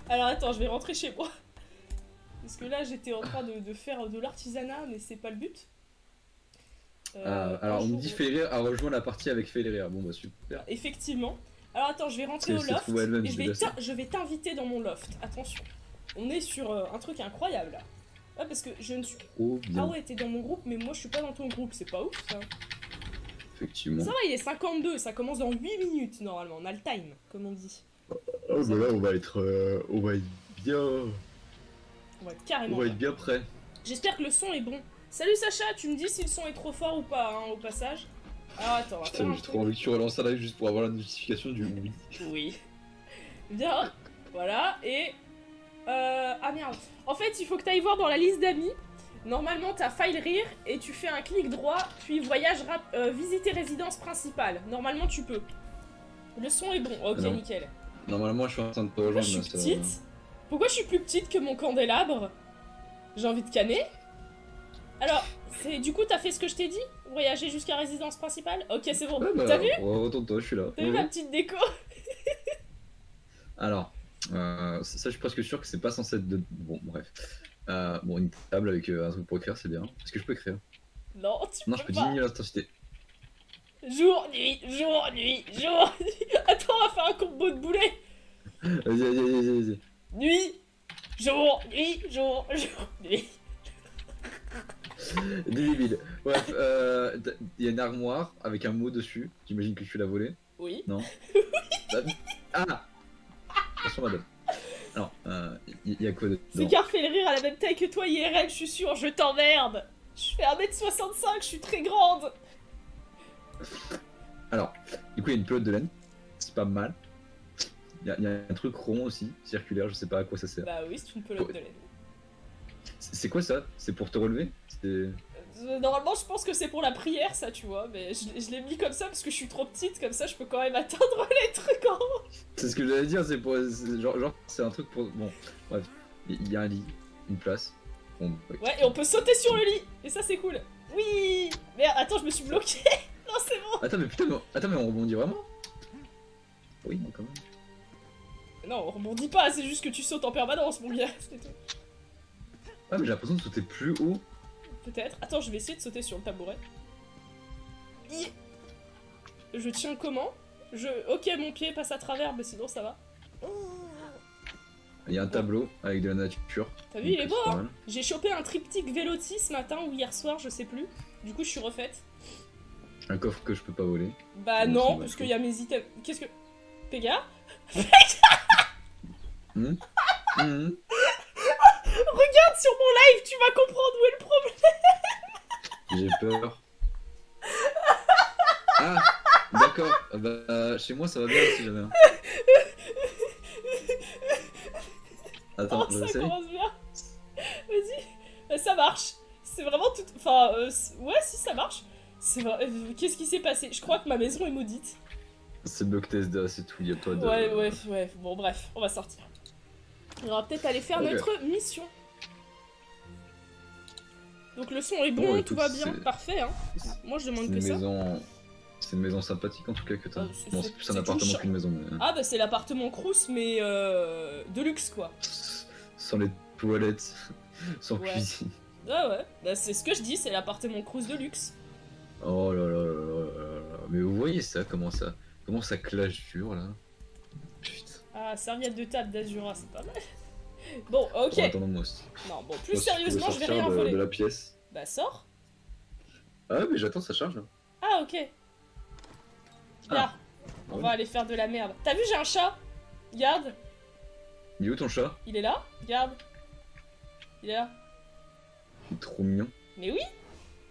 Alors attends, je vais rentrer chez moi. Parce que là, j'étais en train de faire de l'artisanat, mais c'est pas le but. Alors, on me dit Féléria a rejoint la partie avec Féléria. Bon, bah super. Effectivement. Alors attends, je vais rentrer au loft et je vais t'inviter dans mon loft. Attention. On est sur un truc incroyable là. Ouais, parce que je ne suis... Ah ouais, t'es dans mon groupe, mais moi je suis pas dans ton groupe. C'est pas ouf ça. Effectivement. Ça va, il est 52. Ça commence dans 8 minutes normalement. On a le time, comme on dit. Oh, bah là, on va être bien... On va être carrément... On va être bien prêt. J'espère que le son est bon. Salut Sacha, tu me dis si le son est trop fort ou pas, hein, au passage. Alors attends, j'ai trop envie que tu relances un live juste pour avoir la notification du oui. Oui. Bien, voilà, et... Ah merde. En fait, il faut que tu ailles voir dans la liste d'amis. Normalement, t'as file rire et tu fais un clic droit, puis voyage visiter résidence principale. Normalement, tu peux. Le son est bon, ok, nickel. Normalement, je suis en train de te rejoindre. Je suis petite. Pourquoi je suis plus petite que mon candélabre? J'ai envie de canner. Alors, du coup, t'as fait ce que je t'ai dit? Voyager jusqu'à résidence principale? Ok, c'est bon. Ouais, bah, t'as vu? Retourne-toi, je suis là. T'as vu ma petite déco? Alors, ça, je suis presque sûr que c'est pas censé être de... Bon, bref. Bon, une table avec un truc pour écrire, c'est bien. Est-ce que je peux écrire? Non, tu peux pas. Non, je peux diminuer l'intensité. Jour, nuit, jour, nuit, jour, nuit. Attends, on va faire un combo de boulets. Vas-y. Nuit, jour, nuit, jour, nuit. Débile. Bref, il y a une armoire avec un mot dessus. J'imagine que tu l'as volé. Oui. Non. Ah. Attention, madame. Alors, il y a quoi dedans? C'est car fait le rire à la même taille que toi, IRL, je suis sûr, je t'emmerde. Je fais 1m65, je suis très grande. Alors, du coup, il y a une pelote de laine. C'est pas mal. Il y a un truc rond aussi, circulaire, je sais pas à quoi ça sert. Bah oui, c'est une pelote de laine. C'est quoi ça? C'est pour te relever? Normalement, je pense que c'est pour la prière, ça, tu vois, mais je l'ai mis comme ça parce que je suis trop petite, comme ça, je peux quand même atteindre les trucs en haut. C'est ce que j'allais dire, c'est pour... Genre c'est un truc pour... Bon, bref, il y a un lit, une place. Bon, ouais, et on peut sauter sur le lit, et ça, c'est cool. Oui. Merde, attends, je me suis bloqué. Non, c'est bon. Attends, mais putain, mais on rebondit vraiment? Oui, non, quand même. Non, on rebondit pas, c'est juste que tu sautes en permanence, mon gars, c'est tout. Ah, mais j'ai l'impression de sauter plus haut. Peut-être. Attends, je vais essayer de sauter sur le tabouret. Je tiens comment? Ok, mon pied passe à travers, mais sinon ça va. Il y a un tableau avec de la nature. T'as vu, il est beau, hein? J'ai chopé un triptyque Vélotis ce matin ou hier soir, je sais plus. Du coup, je suis refaite. Un coffre que je peux pas voler. Bah non, parce qu'il y a mes items. Qu'est-ce que... Pega? Regarde sur mon live, tu vas comprendre où est le problème. J'ai peur. Ah, d'accord. Bah, chez moi, ça va bien si jamais. Attends, oh, ça commence bien. Vas-y. Ça marche. C'est vraiment tout... Enfin, ouais, si, ça marche. C'est vrai... Qu'est-ce qui s'est passé? Je crois que ma maison est maudite. C'est Bethesda, c'est tout, y'a pas de... Ouais. Bon, bref, on va sortir. On va peut-être aller faire notre mission. Donc le son est bon, écoute, tout va bien, parfait, hein. Moi je demande que ça. C'est une maison sympathique en tout cas que t'as. Bon, c'est plus un appartement qu'une maison. Mais... Ah bah c'est l'appartement Crous, mais de luxe quoi. Sans les toilettes, sans cuisine. Ah ouais, bah c'est ce que je dis, c'est l'appartement Crous de luxe. Oh là là là là. Mais vous voyez ça, comment ça clash dur là. Putain. Ah, serviette de table d'Azura, c'est pas mal. Bon, ok. Bon, attends, moi aussi. Non, bon, plus sérieusement, je vais rien voler. De la pièce. Bah, sors. Ah, mais j'attends, ça charge là. Ah, ok. Là, on va aller faire de la merde. T'as vu, j'ai un chat. Regarde. Il est où ton chat? Il est là, regarde. Il est là. Il est trop mignon. Mais oui.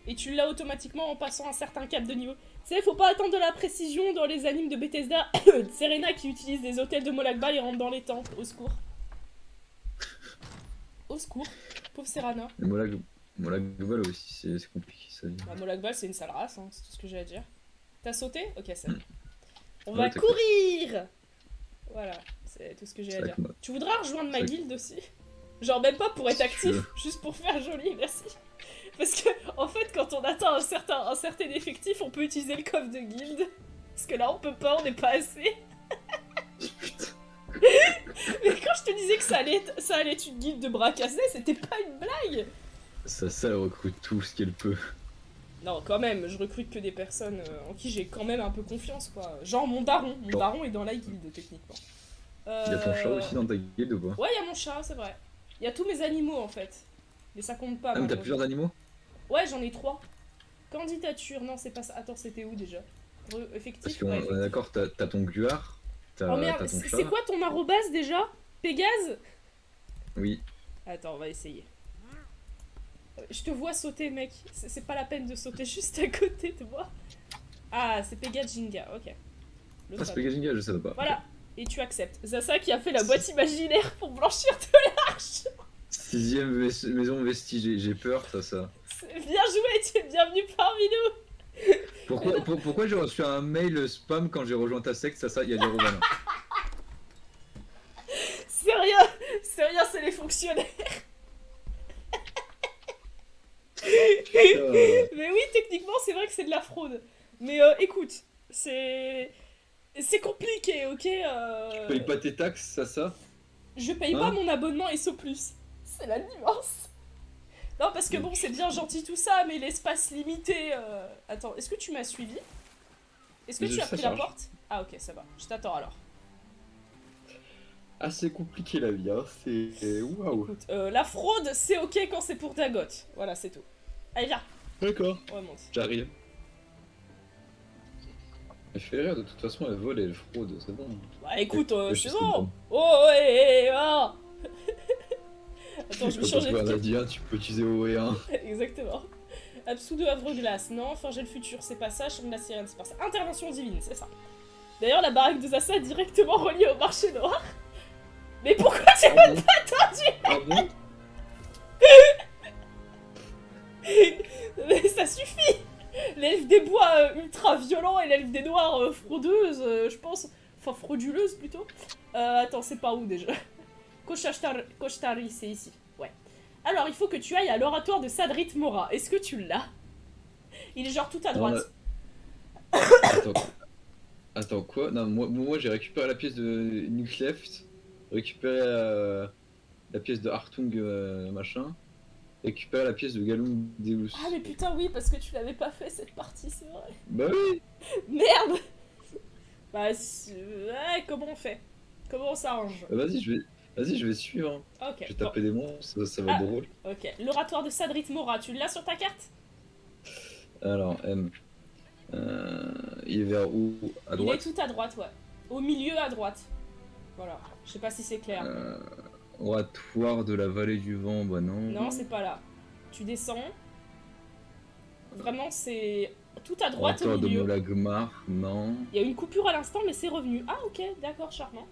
Et tu l'as automatiquement en passant un certain cap de niveau. Tu sais, faut pas attendre de la précision dans les animes de Bethesda. Serena qui utilise des hôtels de Molakbal et rentre dans les tentes. Au secours. Au secours. Pauvre Serena. Molakbal aussi, c'est compliqué ça. Bah, Molakbal, c'est une sale race, hein, c'est tout ce que j'ai à dire. T'as sauté? Ok, c'est bon. On va courir. Voilà, c'est tout ce que j'ai à dire. Tu voudras rejoindre ma guilde aussi? Genre même pas pour être actif, juste pour faire joli, merci. Parce que, en fait, quand on atteint un certain effectif, on peut utiliser le coffre de guilde. Parce que là, on peut pas, on n'est pas assez. Mais quand je te disais que ça allait être une guilde de bras cassés, c'était pas une blague. Ça, elle recrute tout ce qu'elle peut. Non, quand même, je recrute que des personnes en qui j'ai quand même un peu confiance, quoi. Genre mon daron. Mon daron est dans la guilde, techniquement. Il y a ton chat aussi dans ta guilde ou pas? Ouais, il y a mon chat, c'est vrai. Il y a tous mes animaux, en fait. Mais ça compte pas. Ah, mais t'as plusieurs animaux? Ouais, j'en ai 3. Candidature, non, c'est pas ça. Attends, c'était où, déjà? Effectif. Parce qu'on est d'accord, t'as ton guard, oh merde, c'est quoi ton arrobase, déjà? Pégase? Oui. Attends, on va essayer. Je te vois sauter, mec. C'est pas la peine de sauter juste à côté de moi. Ah, c'est Pegajinga, ok. Ah, c'est Pegajinga, je savais pas. Voilà, okay. Et tu acceptes. Zasa qui a fait la boîte imaginaire pour blanchir de l'arche. 6ème maison vestige, j'ai peur, ça. Bien joué, tu es bienvenu parmi nous. Pourquoi j'ai reçu un mail spam quand j'ai rejoint ta secte, ça, il y a des Romains. C'est rien, c'est les fonctionnaires. Mais oui, techniquement, c'est vrai que c'est de la fraude. Mais écoute, c'est compliqué, ok Tu payes pas tes taxes, ça Je paye pas mon abonnement SO+. C'est la nuance. Non, parce que bon, c'est bien gentil tout ça, mais l'espace limité... Attends, est-ce que tu m'as suivi? Est-ce que tu as pris la porte? Ah ok, ça va. Je t'attends alors. Ah, c'est compliqué la vie, hein. C'est... Waouh. Écoute, la fraude, c'est ok quand c'est pour Dagot. Voilà, c'est tout. Allez, viens. D'accord. Remonte. J'arrive. Elle fait rire, de toute façon, elle vole et elle fraude, c'est bon. Bah écoute, c'est bon. Oh, ouais, oh. Attends, je vais changer de Indien, tu peux utiliser OE1. Exactement. Absous de Havre-Glace, non. Forger le futur, c'est pas ça. Chant de la sirène, c'est pas ça. Intervention divine, c'est ça. D'ailleurs, la baraque de Zasa est directement reliée au marché noir. Mais pourquoi j'ai même pas attendu? Ah bon? Mais ça suffit. L'elfe des bois ultra violent et l'elfe des noirs fraudeuse, je pense. Enfin, frauduleuse plutôt. Attends, c'est par où déjà? Koshtari, c'est ici. Ouais. Alors, il faut que tu ailles à l'oratoire de Sadrit Mora. Est-ce que tu l'as? Il est genre tout à droite. Non, Attends, quoi? Non, moi j'ai récupéré la pièce de Nukleft, récupéré la pièce de Hartung machin, récupéré la pièce de Galung Deus. Ah mais putain oui, parce que tu l'avais pas fait cette partie, c'est vrai. Bah oui. Merde. Bah ouais, comment on fait? Comment on s'arrange? Vas-y, je vais suivre. Hein. Ok. Je vais taper des monstres, ça va être drôle. Ok. L'oratoire de Sadrit Mora, tu l'as sur ta carte? Alors, M. Il est vers où? À droite? Il est tout à droite, ouais. Au milieu à droite. Voilà. Je sais pas si c'est clair. Oratoire de la vallée du vent, bah non. Non, c'est pas là. Tu descends. Vraiment, c'est tout à droite Oratoire au milieu. de Molagmar, non. Il y a une coupure à l'instant, mais c'est revenu. Ah, ok, d'accord, charmant.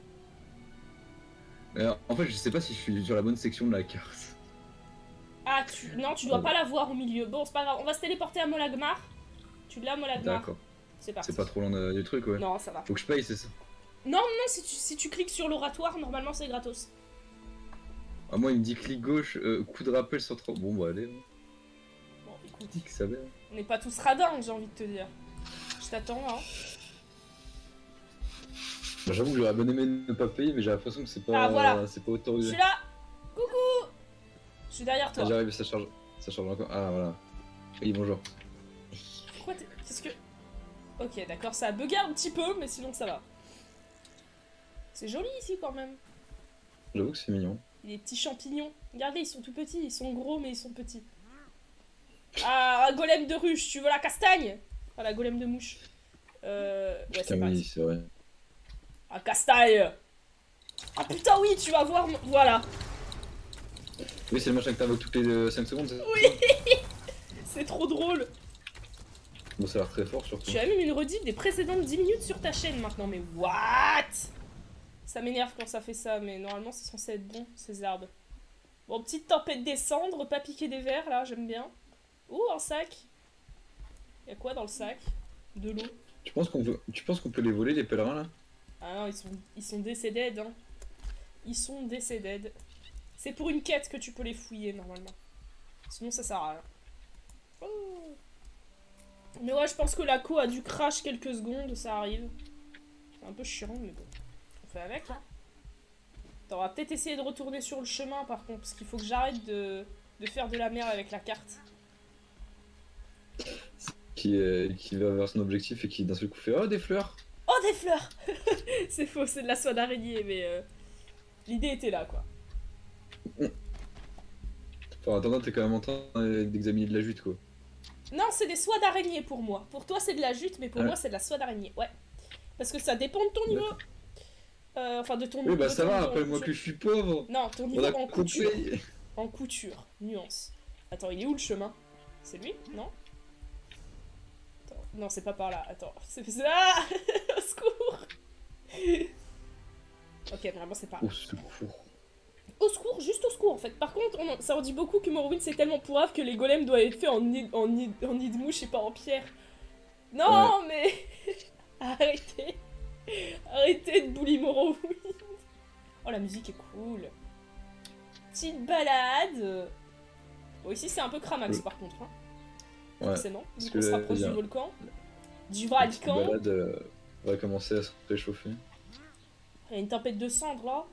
En fait, je sais pas si je suis sur la bonne section de la carte. Ah, non, tu dois pas la voir au milieu. Bon, c'est pas grave. On va se téléporter à Molagmar. Tu l'as, Molagmar? D'accord. C'est parti. C'est pas trop loin du truc, ouais. Non, ça va. Faut que je paye, c'est ça? Non, si tu cliques sur l'oratoire, normalement c'est gratos. Ah, moi, il me dit clic gauche, coup de rappel sur 3. Bon, bah, allez. Bon, écoute. Ça va. On n'est pas tous radins, j'ai envie de te dire. Je t'attends, hein. Bah, j'avoue que j'aurais bien aimé ne pas payer, mais j'ai l'impression que c'est pas, voilà. c'est pas autorisé. Je suis là. Coucou. Je suis derrière toi. Ah, j'arrive, ça charge encore. Ah, voilà. Oui, bonjour. Pourquoi t'es... Qu'est-ce que... Ok, d'accord, ça a bugué un petit peu, mais sinon ça va. C'est joli ici quand même. J'avoue que c'est mignon. Les petits champignons. Regardez, ils sont tout petits. Ils sont gros, mais ils sont petits. Ah, un golem de ruche. Tu veux la castagne? Ah, la golem de mouche. Ouais, c'est parti. C'est vrai. Ah, castagne. Ah putain, oui, tu vas voir... Voilà. Oui, c'est le machin que t'invoques toutes les 5 secondes, c'est ça? Oui. C'est trop drôle. Bon, ça a l'air très fort, surtout. Tu as même une rediff des précédentes 10 minutes sur ta chaîne maintenant, mais what? Ça m'énerve quand ça fait ça, mais normalement c'est censé être bon, ces arbres. Bon, petite tempête des cendres, pas piquer des vers, là, j'aime bien. Ouh, un sac. Y'a quoi dans le sac? De l'eau. Tu penses qu'on peut les voler, les pèlerins, là? Ah non, ils sont décédés, hein. Ils sont décédés. C'est pour une quête que tu peux les fouiller, normalement. Sinon, ça sert à rien. Oh. Mais ouais, je pense que la co a dû crash quelques secondes, ça arrive. C'est un peu chiant, mais bon. On fait avec, hein. Attends, on va peut-être essayer de retourner sur le chemin par contre, parce qu'il faut que j'arrête de faire de la merde avec la carte. Qui va vers son objectif et qui d'un seul coup fait oh des fleurs. Oh des fleurs. C'est faux, c'est de la soie d'araignée, mais l'idée était là quoi. Enfin, en attendant, t'es quand même en train d'examiner de la jute quoi. Non, c'est des soies d'araignée pour moi. Pour toi c'est de la jute, mais pour moi c'est de la soie d'araignée, ouais. Parce que ça dépend de ton niveau. Enfin de ton niveau. Oui bah ça va, rappelle-moi que je suis pauvre. Non, ton niveau en couture. En couture, nuance. Attends, il est où le chemin? C'est lui? Non? Attends, non, c'est pas par là. Attends, c'est... Ah. Au secours. Ok, vraiment c'est par là. Au secours. Au secours, juste au secours en fait. Par contre, ça en dit beaucoup que Morrowind c'est tellement pourrave que les golems doivent être faits en nid de mouche et pas en pierre. Non, mais... Arrêtez. Arrêtez de bully Morrowind. Oh, la musique est cool. Petite balade. Bon, ici c'est un peu cramax par contre. Hein. Ouais. Forcément, vu qu'on se rapproche du volcan. Du volcan. La balade va commencer à se réchauffer. Il y a une tempête de cendres là.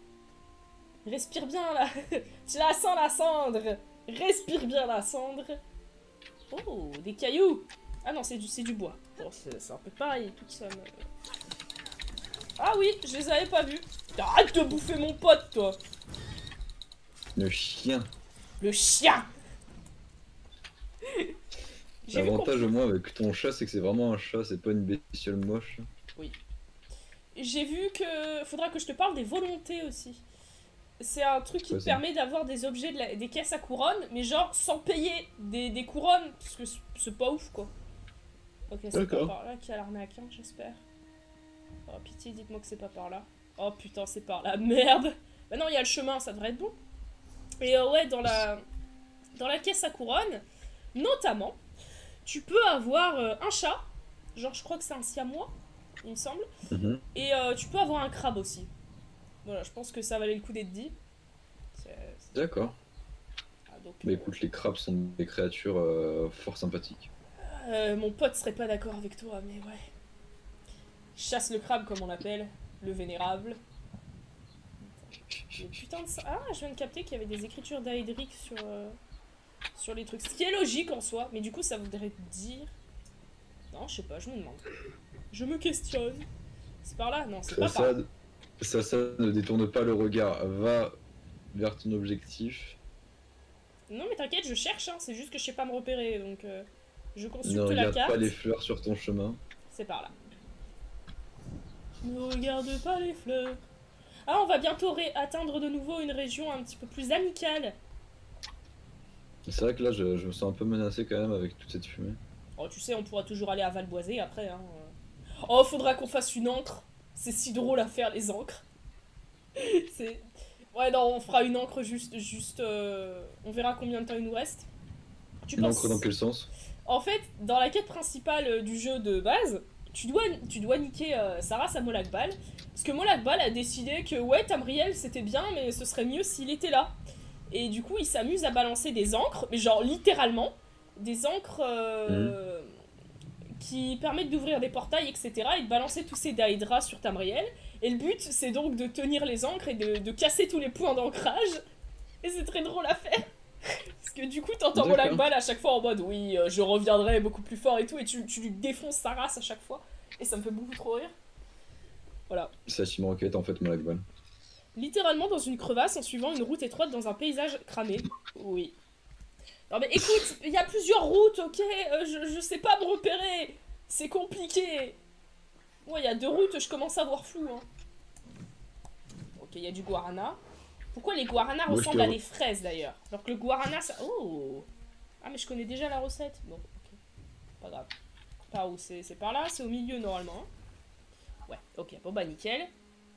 Respire bien là. Tu la sens la cendre. Respire bien la cendre. Oh, des cailloux. Ah non, c'est du bois. Bon, c'est un peu pareil, tout ça. Mais... Ah oui, je les avais pas vus. Arrête de bouffer mon pote, toi. Le chien. Le chien. L'avantage au moins avec ton chat, c'est que c'est vraiment un chat, c'est pas une bestiole moche. Oui. J'ai vu que... Faudra que je te parle des volontés aussi. C'est un truc qui te permet d'avoir des objets, des caisses à couronne, mais genre sans payer des couronnes, parce que c'est pas ouf quoi. Ok, c'est pas par là qu'il y a l'arnaque, hein, j'espère. Oh pitié, dites-moi que c'est pas par là. Oh putain, c'est par là, merde. Bah non, il y a le chemin, ça devrait être bon. Et ouais, dans la caisse à couronne, notamment, tu peux avoir un chat, genre je crois que c'est un siamois, il me semble, et tu peux avoir un crabe aussi. Voilà, je pense que ça valait le coup d'être dit. D'accord. Ah, donc, mais écoute, les crabes sont des créatures fort sympathiques. Mon pote serait pas d'accord avec toi, mais ouais. Chasse le crabe, comme on l'appelle, le vénérable. Putain de ça. Ah, je viens de capter qu'il y avait des écritures d'Aedric sur les trucs. Ce qui est logique en soi, mais du coup, ça voudrait dire. Non, je sais pas, je me demande. Je me questionne. C'est par là? Non, c'est pas par là. Ça ne détourne pas le regard. Va vers ton objectif. Non, mais t'inquiète, je cherche, hein. C'est juste que je sais pas me repérer, donc je consulte la carte. Ne regarde pas les fleurs sur ton chemin. C'est par là. Ne regarde pas les fleurs. Ah, on va bientôt atteindre de nouveau une région un petit peu plus amicale. C'est vrai que là, je me sens un peu menacé quand même avec toute cette fumée. Oh, tu sais, on pourra toujours aller à Valboisé après, hein. Oh, faudra qu'on fasse une encre. C'est si drôle à faire, les encres. C'est... Ouais, non, on fera une encre juste... on verra combien de temps il nous reste. Une encre dans quel sens? En fait, dans la quête principale du jeu de base, tu dois niquer Saras à Molag-Bal. Parce que Molag-Bal a décidé que, ouais, Tamriel, c'était bien, mais ce serait mieux s'il était là. Et du coup, il s'amuse à balancer des encres, mais genre littéralement, des encres qui permettent d'ouvrir des portails, etc. et de balancer tous ces daedras sur Tamriel. Et le but, c'est donc de tenir les encres et de casser tous les points d'ancrage. Et c'est très drôle à faire. Parce que du coup, t'entends Molag-Bal à chaque fois en mode oui, je reviendrai beaucoup plus fort et tout, et tu lui défonces sa race à chaque fois. Et ça me fait beaucoup trop rire. Voilà. C'est la Team Rocket en fait, Molag-Bal. Littéralement dans une crevasse en suivant une route étroite dans un paysage cramé. Oui. Non mais écoute, il y a plusieurs routes, ok, je sais pas me repérer. C'est compliqué. Ouais, il y a 2 routes, je commence à voir flou. Hein. Ok, il y a du guarana. Pourquoi les guaranas ressemblent à des fraises d'ailleurs? Alors que le guarana, ça... Oh. Ah mais je connais déjà la recette. Bon, ok. Pas grave. Par où? C'est par là? C'est au milieu normalement. Ouais, ok. Bon bah nickel.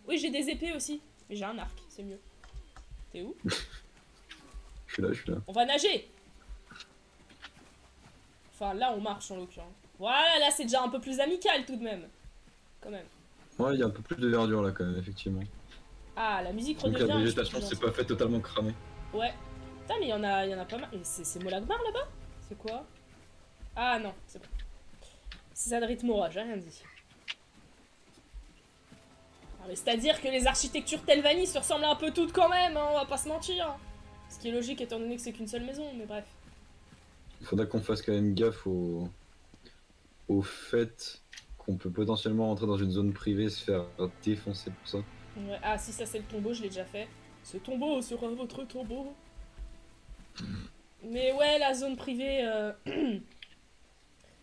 Oui, j'ai des épées aussi. Mais j'ai un arc, c'est mieux. T'es où? Je suis là. On va nager. Enfin là on marche en l'occurrence. Voilà, là c'est déjà un peu plus amical tout de même. Quand même. Ouais, il y a un peu plus de verdure là quand même, effectivement. Ah, la musique redevient... Donc la végétation c'est pas fait totalement cramé. Ouais. Putain mais il y en a pas mal. C'est Molag-Bal là-bas? C'est quoi? Ah non, c'est bon. C'est Zadrit Mora, j'ai rien dit. C'est-à-dire que les architectures Telvanni se ressemblent un peu toutes quand même, hein, on va pas se mentir. Ce qui est logique étant donné que c'est qu'une seule maison, mais bref. Il faudra qu'on fasse quand même gaffe au fait qu'on peut potentiellement rentrer dans une zone privée et se faire défoncer pour ça. Ouais. Ah si, ça c'est le tombeau, je l'ai déjà fait. Ce tombeau sera votre tombeau. Mais ouais, la zone privée...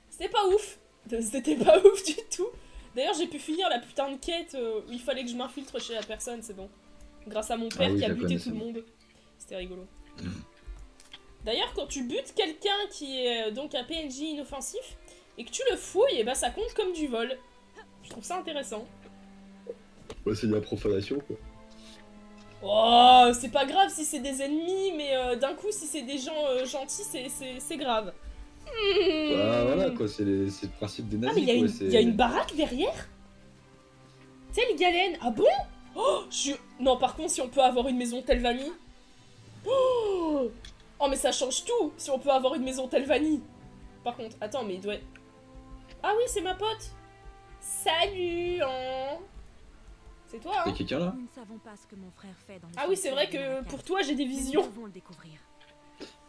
C'était pas ouf. C'était pas ouf du tout. D'ailleurs, j'ai pu finir la putain de quête où il fallait que je m'infiltre chez la personne, c'est bon. Grâce à mon père oui, qui a je buté connais, tout le bon. monde. C'était rigolo. D'ailleurs, quand tu butes quelqu'un qui est donc un PNJ inoffensif, et que tu le fouilles, et bah ça compte comme du vol. Je trouve ça intéressant. Ouais, c'est de la profanation, quoi. Oh, c'est pas grave si c'est des ennemis, mais d'un coup, si c'est des gens gentils, c'est grave. Bah voilà, quoi, c'est le principe des nazis, Ah, mais quoi. il y a une baraque derrière? Tu sais, les galènes. Ah bon? Oh, non, par contre, si on peut avoir une maison Telvanni... Oh, mais ça change tout, si on peut avoir une maison Telvanni. Par contre, attends, mais il doit... Ah oui, c'est ma pote. Salut, hein. C'est toi, hein? Y'a quelqu'un là? Nous ne savons pas ce que mon frère fait dans le Ah oui, c'est vrai sanctuaire de que Malakath. pour toi, j'ai des Mais visions. Nous devons le découvrir.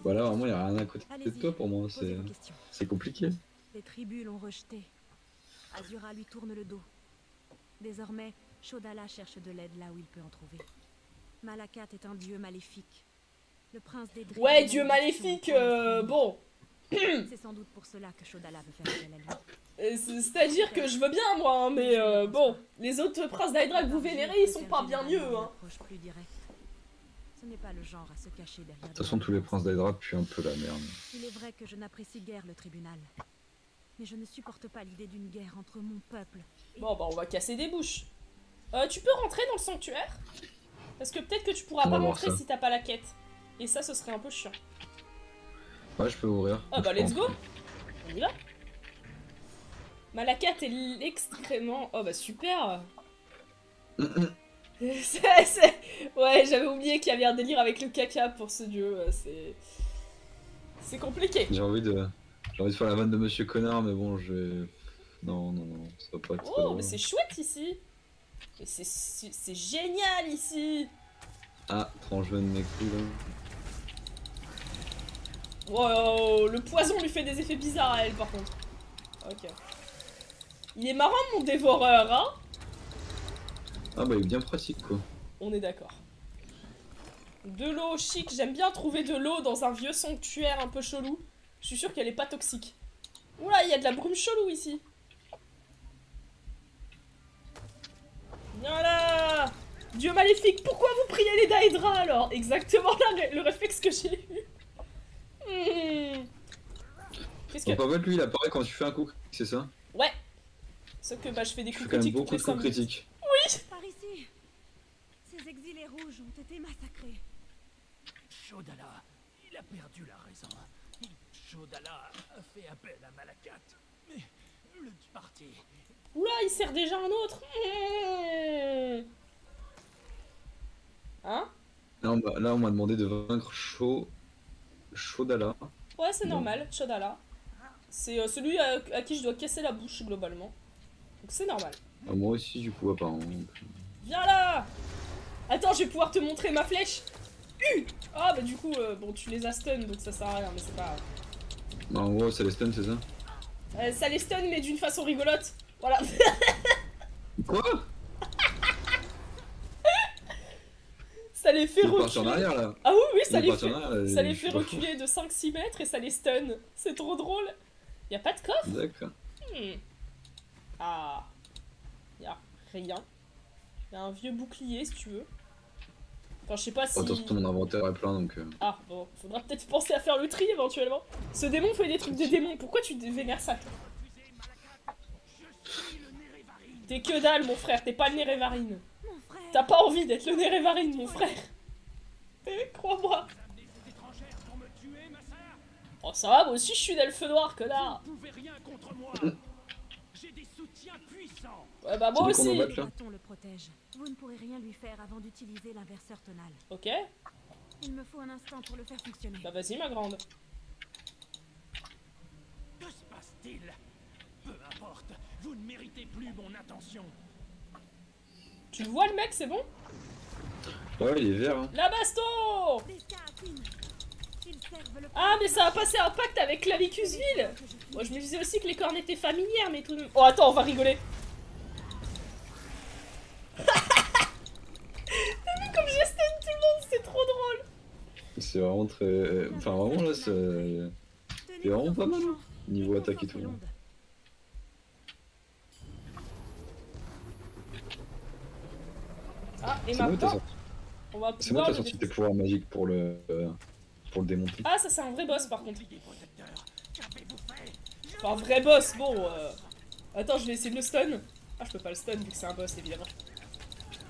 Voilà, vraiment, y'a rien à côté de Allez-y, toi pour moi, posez vos questions. c'est compliqué. Les tribus l'ont rejeté. Azura lui tourne le dos. Désormais, Shodala cherche de l'aide là où il peut en trouver. Malakath est un dieu maléfique. Le prince des Drilles Ouais, de dieu malédiction maléfique, pour notre ennemi. bon. C'est sans doute pour cela que Shodala veut faire appel à lui. C'est-à-dire que je veux bien, moi, hein, mais bon. Les autres princes d'Hydra que vous vénérez, ils sont pas bien mieux, hein. Plus directe. Ce n'est pas le genre à se cacher derrière. De toute façon, tous les princes d'Hydra puent un peu la merde. Il est vrai que je n'apprécie guère le tribunal. Mais je ne supporte pas l'idée d'une guerre entre mon peuple. Bon, bah, on va casser des bouches. Tu peux rentrer dans le sanctuaire? Parce que peut-être que tu pourras On va pas voir rentrer ça. si t'as pas la quête. Et ça, ce serait un peu chiant. Ouais, je peux ouvrir. Ah bah, Je let's pense. go. On y va. Malakath est extrêmement... Oh bah, super. Ouais, j'avais oublié qu'il y avait un délire avec le caca pour ce dieu. C'est compliqué. J'ai envie de faire la vanne de Monsieur Connard, mais bon, je... Non, ça va pas être... Oh, mais c'est chouette ici. Mais c'est génial ici. Ah, tranche de mes couilles, là. Wow, le poison lui fait des effets bizarres à elle, par contre. Ok. Il est marrant, mon dévoreur, hein? Ah bah, il est bien pratique, quoi. On est d'accord. De l'eau chic, j'aime bien trouver de l'eau dans un vieux sanctuaire un peu chelou. Je suis sûre qu'elle est pas toxique. Oula, il y a de la brume chelou ici. Viens là! Dieu maléfique, pourquoi vous priez les Daedra alors? Exactement le réflexe que j'ai eu. Qu'est-ce que... Donc en fait, lui, il apparaît quand tu fais un coup, c'est ça? Ouais. Sauf que bah je fais des Je coups fais quand même critiques toutes beaucoup les de 5 coups minutes. critiques. Par ici, ces exilés rouges ont été massacrés. Shodala, il a perdu la raison. Shodala a fait appel à Malakath. Mais le parti... Oula, il sert déjà un autre. Hein? Là, on m'a demandé de vaincre Shodala. Ouais, c'est Bon. normal, Shodala. C'est celui à qui je dois casser la bouche, globalement. Donc c'est normal. Ah, moi aussi, du coup, apparemment. Viens là! Attends, je vais pouvoir te montrer ma flèche. Ah bah du coup, bon, tu les as stun, donc ça sert à rien, mais c'est pas grave. Non, en gros, c'est les stuns, c'est ça? Ça les stun, mais d'une façon rigolote. Voilà. Quoi? Ça les fait Il est parti en reculer. arrière, là. Ah oui, oui, Il ça est les parti fait, en arrière, ça les je fait suis pas reculer de 5-6 mètres et ça les stun. C'est trop drôle. Y a pas de coffre? D'accord. Ah. Y'a rien. Y'a un vieux bouclier si tu veux. Enfin, je sais pas si. Attention, mon inventaire est plein donc. Ah, bon, faudra peut-être penser à faire le tri éventuellement. Ce démon fait des trucs de démon. Pourquoi tu vénères ça? T'es que dalle, mon frère. T'es pas le Nérévarine. Mon frère. T'as pas envie d'être le Nérévarine, mon frère. Crois-moi. Oh, ça va, moi aussi je suis d'elfe noir, connard. Vous ne pouvez rien contre moi. J'ai des soutiens puissants. Ouais, bah moi C'est lui qu'on aussi. doit battre, là. Bâton le protège. Vous ne pourrez rien lui faire avant d'utiliser l'inverseur tonal. Ok, Il me faut un instant pour le faire fonctionner. bah vas-y, ma grande. Que se passe-t-il? Peu importe, vous ne méritez plus mon attention. Tu le vois le mec, c'est bon? Ouais, il est vert. Hein. La baston! Des scarabines. Ils servent le Ah, mais ça a passé un pacte avec Clavicusville! Moi, je me disais aussi que les cornes étaient familières, mais tout de même... Oh, attends, on va rigoler. T'as vu comme j'ai stun tout le monde? C'est trop drôle! C'est vraiment très... Enfin, vraiment, là, c'est vraiment pas mal. Hein. Niveau attaque et tout. Hein. Ah, et C'est moi, maintenant, on va c'est moi pouvoir qui le a sorti tes défoncer. pouvoirs magiques pour le démonter. Ah, ça c'est un vrai boss par contre. Les protecteurs, qu'avez-vous fait? Enfin, vrai boss, bon... Attends, je vais essayer de le stun. Ah, je peux pas le stun vu que c'est un boss, évidemment.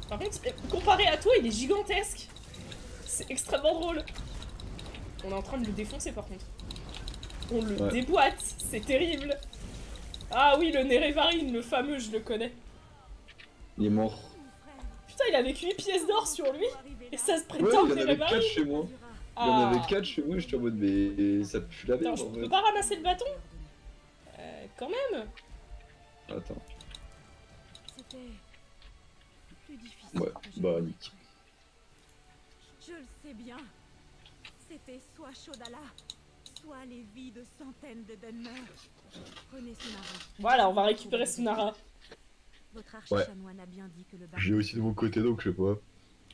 Par contre, comparé à toi, il est gigantesque. C'est extrêmement drôle. On est en train de le défoncer par contre. On le déboîte, c'est terrible. Ah oui, le Nerevarine, le fameux, je le connais. Il est mort. Putain, il avait 8 pièces d'or sur lui. Et ça se Ouais, prétend il y en avait Nerevarine. 4 chez moi. Il y en Ah. avait 4 chez moi, j'étais en mode mais ça pue la Attends, merde je en peux fait. pas ramasser le bâton? Quand même. Attends. C'était plus difficile. Ouais, que je bah l'aurais nique. cru. Je le sais bien. C'était soit Shodala, soit les vies de centaines de Dunmer. Prenez Sunara. Voilà, on va récupérer Sunara. Votre Ouais. archi-chanoine a bien dit que le J'ai aussi de mon côté donc je sais pas.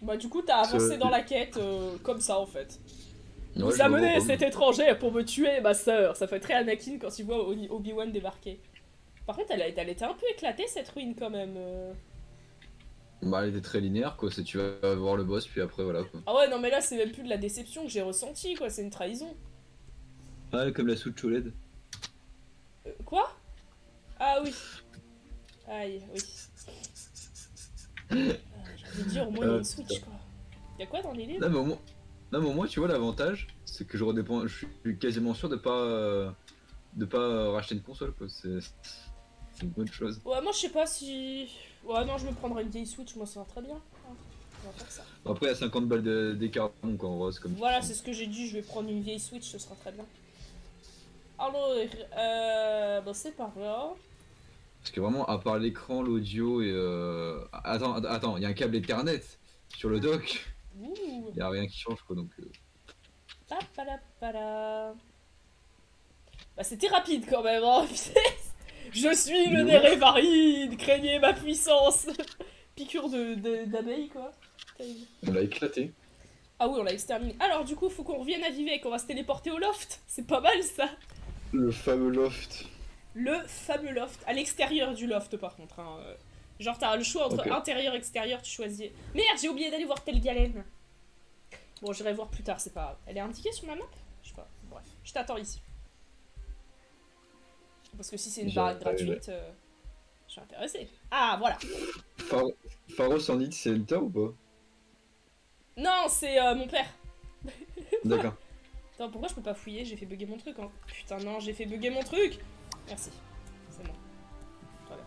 Bah du coup, t'as avancé dans la quête comme ça en fait. Ouais, Vous je amenez vois pas, cet étranger pour me tuer, ma sœur. Ça fait très Anakin quand il voit Obi-Wan débarquer. Par contre, elle était un peu éclatée cette ruine quand même. Bah elle était très linéaire quoi, c'est tu vas voir le boss puis après voilà quoi. Ah ouais, non mais là c'est même plus de la déception que j'ai ressentie quoi, c'est une trahison. Ah comme la soude Choled. Quoi? Ah oui. Aïe, oui. J'avais dit au moins il y a une Switch quoi. Y'a quoi dans les livres? Non mais au moins tu vois l'avantage, c'est que je suis quasiment sûr de pas racheter une console quoi, c'est une bonne chose. Ouais, moi je sais pas si... Ouais, non, je me prendrais une vieille Switch, moi ça va très bien. On va faire ça. Après il y a 50 balles d'écart donc en rose comme Voilà, c'est ce que j'ai dit, je vais prendre une vieille Switch, ce sera très bien. Alors, bon c'est par là. Parce que vraiment à part l'écran, l'audio et Attends, il y a un câble Ethernet sur le dock. Ouh. Il y a rien qui change quoi donc Papalapala. Bah c'était rapide quand même, hein. Je suis le Mais ouais. Nerevarine, craignez ma puissance. Piqûre d'abeille quoi. on l'a éclaté. Ah oui, on l'a exterminé. Alors du coup, faut qu'on revienne à Vivec, on va se téléporter au loft. C'est pas mal ça. Le fameux loft. Le fameux loft, à l'extérieur du loft par contre. Hein. Genre t'as le choix entre Ok. intérieur et extérieur, tu choisis. Merde, j'ai oublié d'aller voir telle galène. Bon, j'irai voir plus tard, c'est pas grave. Elle est indiquée sur ma map? Je sais pas, bref. Je t'attends ici. Parce que si c'est une baraque gratuite, je suis intéressée. Ah, voilà. Pharos en Hit Center ou pas? Non, c'est mon père. D'accord. Attends, pourquoi je peux pas fouiller? J'ai fait bugger mon truc, hein. Putain, non, j'ai fait bugger mon truc. Merci. C'est bon. Très bien.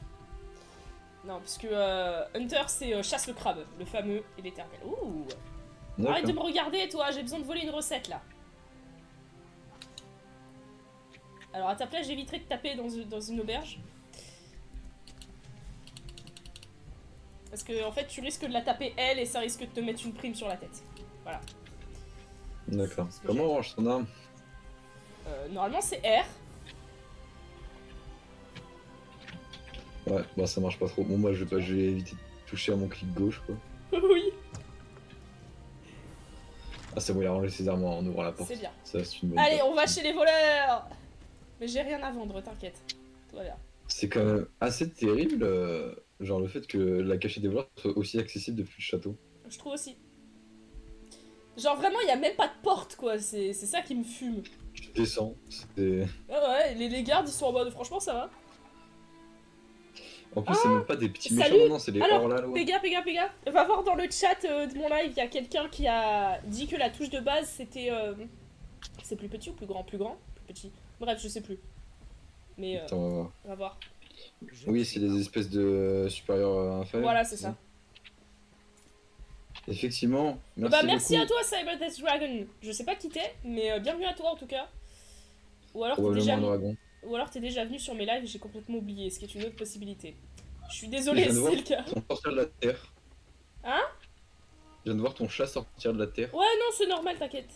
Non, parce que Hunter, c'est chasse le crabe, le fameux et l'éternel. Ouh. Arrête de me regarder, toi, j'ai besoin de voler une recette, là. Alors, à ta place, j'éviterai de taper dans une auberge. Parce que, en fait, tu risques de la taper, elle, et ça risque de te mettre une prime sur la tête. Voilà. D'accord. Comment on range son arme? Normalement, c'est R. Ouais, bah ça marche pas trop. Bon, moi je vais éviter de toucher à mon clic gauche quoi. Oui, Ah, c'est bon, il a rangé ses armes en ouvrant la porte. c'est bien. Ça, c'est une bonne Allez, chose. on va chez les voleurs. Mais j'ai rien à vendre, t'inquiète. Tout va bien. C'est quand même assez terrible, genre le fait que la cachette des voleurs soit aussi accessible depuis le château. Je trouve aussi. Genre vraiment, il y a même pas de porte, quoi. C'est ça qui me fume. Tu descends, c'est... Ah ouais, les gardes, ils sont en mode, franchement, ça va. En plus, c'est même pas des petits salut. méchants, non, c'est des Alors, hors-la-loi. Péga. Va voir dans le chat de mon live, il y a quelqu'un qui a dit que la touche de base, c'était... C'est plus petit ou plus grand? Plus grand? Plus petit. Bref, je sais plus. Mais Attends, on va voir. on va voir. Oui, c'est des espèces de supérieurs inférieurs. Voilà, c'est ça. Effectivement, merci Bah merci beaucoup. à toi, Cyber Death Dragon. Je sais pas qui t'es, mais bienvenue à toi en tout cas. Ou alors t'es Probablement déjà... un dragon. Ou alors t'es déjà venu sur mes lives et j'ai complètement oublié, ce qui est une autre possibilité. Je suis désolée, Je viens de c'est voir le cas. son sortir de la terre. Hein? Je viens de voir ton chat sortir de la terre. Ouais, non, c'est normal, t'inquiète.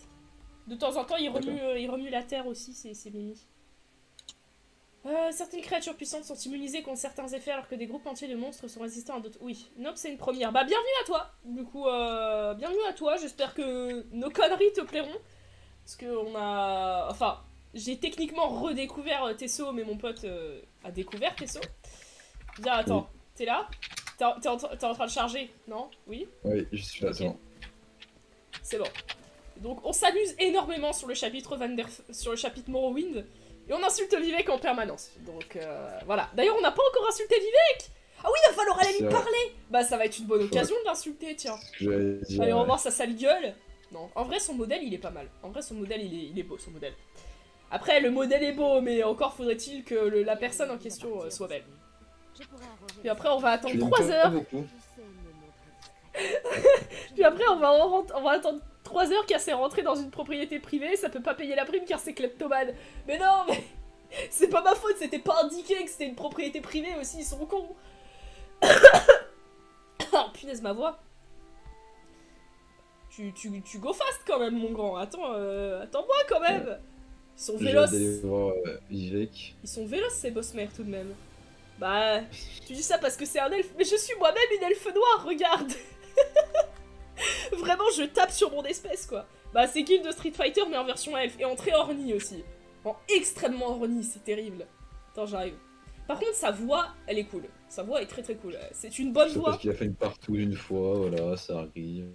De temps en temps, il remue la terre aussi, c'est mimi. Certaines créatures puissantes sont immunisées contre certains effets alors que des groupes entiers de monstres sont résistants à d'autres. Oui, Nope, c'est une première. Bah, bienvenue à toi. Du coup, bienvenue à toi. J'espère que nos conneries te plairont. Parce que on a... Enfin, j'ai techniquement redécouvert Tesso, mais mon pote a découvert Tesso. Viens, attends. Oui. T'es là? T'es en train de charger? Non? Oui? Oui, je suis là, okay. C'est bon. Donc, on s'amuse énormément sur le chapitre Morrowind. Et on insulte Vivek en permanence. Donc, voilà. D'ailleurs, on n'a pas encore insulté Vivek! Ah oui, il va falloir aller lui parler! Bah, ça va être une bonne occasion de l'insulter, tiens. Allez, on va voir sa sale gueule. Non, en vrai, son modèle, il est pas mal. En vrai, son modèle, il est beau, son modèle. Après, le modèle est beau, mais encore faudrait-il que la personne en question soit belle. Puis après, on va attendre 3 heures. Puis après, on va attendre 3 heures car c'est rentré dans une propriété privée, ça peut pas payer la prime car c'est kleptomane. Mais non, mais c'est pas ma faute, c'était pas indiqué que c'était une propriété privée aussi, ils sont cons. Oh, punaise, ma voix. Tu go fast quand même, mon grand. Attends-moi quand même. Ils sont véloces. Ils sont véloces, ces boss-mères, tout de même. Bah, tu dis ça parce que c'est un elfe. Mais je suis moi-même une elfe noire, regarde. Vraiment, je tape sur mon espèce, quoi. Bah, c'est Guild de Street Fighter, mais en version elfe. Et en très orni aussi. En extrêmement orni, c'est terrible. Attends, j'arrive. Par contre, sa voix, elle est cool. Sa voix est très très cool. C'est une bonne voix. Parce qu'il a fait une partout une fois, voilà, ça arrive.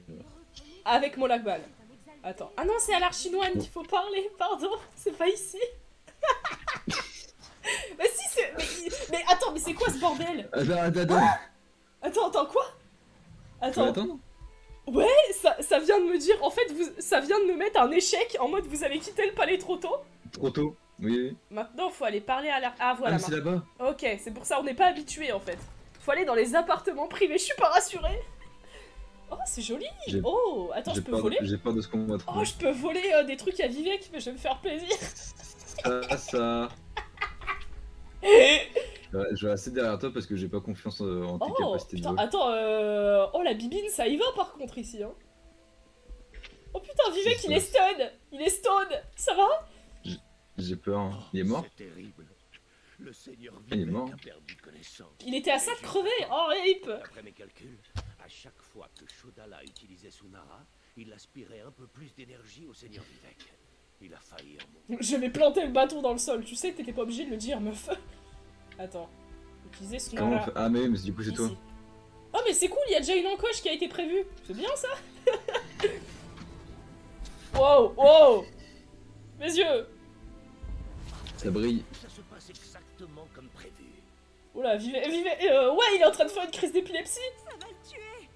Avec Molakbal. Attends. Ah non, c'est à l'Archinoine qu'il faut parler, pardon. C'est pas ici. Mais si, c'est... Mais attends, mais c'est quoi ce bordel? Attends, quoi? Attends. Ouais, ça vient de me dire... En fait, ça vient de me mettre un échec en mode vous avez quitté le palais trop tôt. Trop tôt, oui. Maintenant, faut aller parler à la... Ah, voilà. Ah, c'est là-bas. Ok, c'est pour ça, on n'est pas habitué en fait. Faut aller dans les appartements privés, je suis pas rassurée. Oh, c'est joli. Oh, attends, je peux voler? J'ai peur de ce qu'on va trouver. Oh, je peux voler des trucs à Vivek, mais je vais me faire plaisir. Ça. Je vais rester derrière toi parce que j'ai pas confiance en tes capacités de vol. Attends, oh la bibine, ça y va par contre ici, hein. Oh putain, Vivek, il est stone. Il est stone. Ça va? J'ai peur, hein. Il est mort? C'est terrible. Le seigneur il est mort. a perdu connaissance. Il était à ça de crever. Oh, rip. Après mes calculs, à chaque fois que Shodala utilisait Sunara, il aspirait un peu plus d'énergie au seigneur Vivek. Il a failli en mourir. Je vais planter le bâton dans le sol. Tu sais que t'étais pas obligé de le dire, meuf. Attends. Utiliser Sunara. Comment on fait... Ah mais du coup c'est toi. Oh mais c'est cool, il y a déjà une encoche qui a été prévue. C'est bien ça. Wow. Mes yeux. Ça brille. Ça se passe exactement comme prévu. Oula, ouais, il est en train de faire une crise d'épilepsie. Ça va le tuer.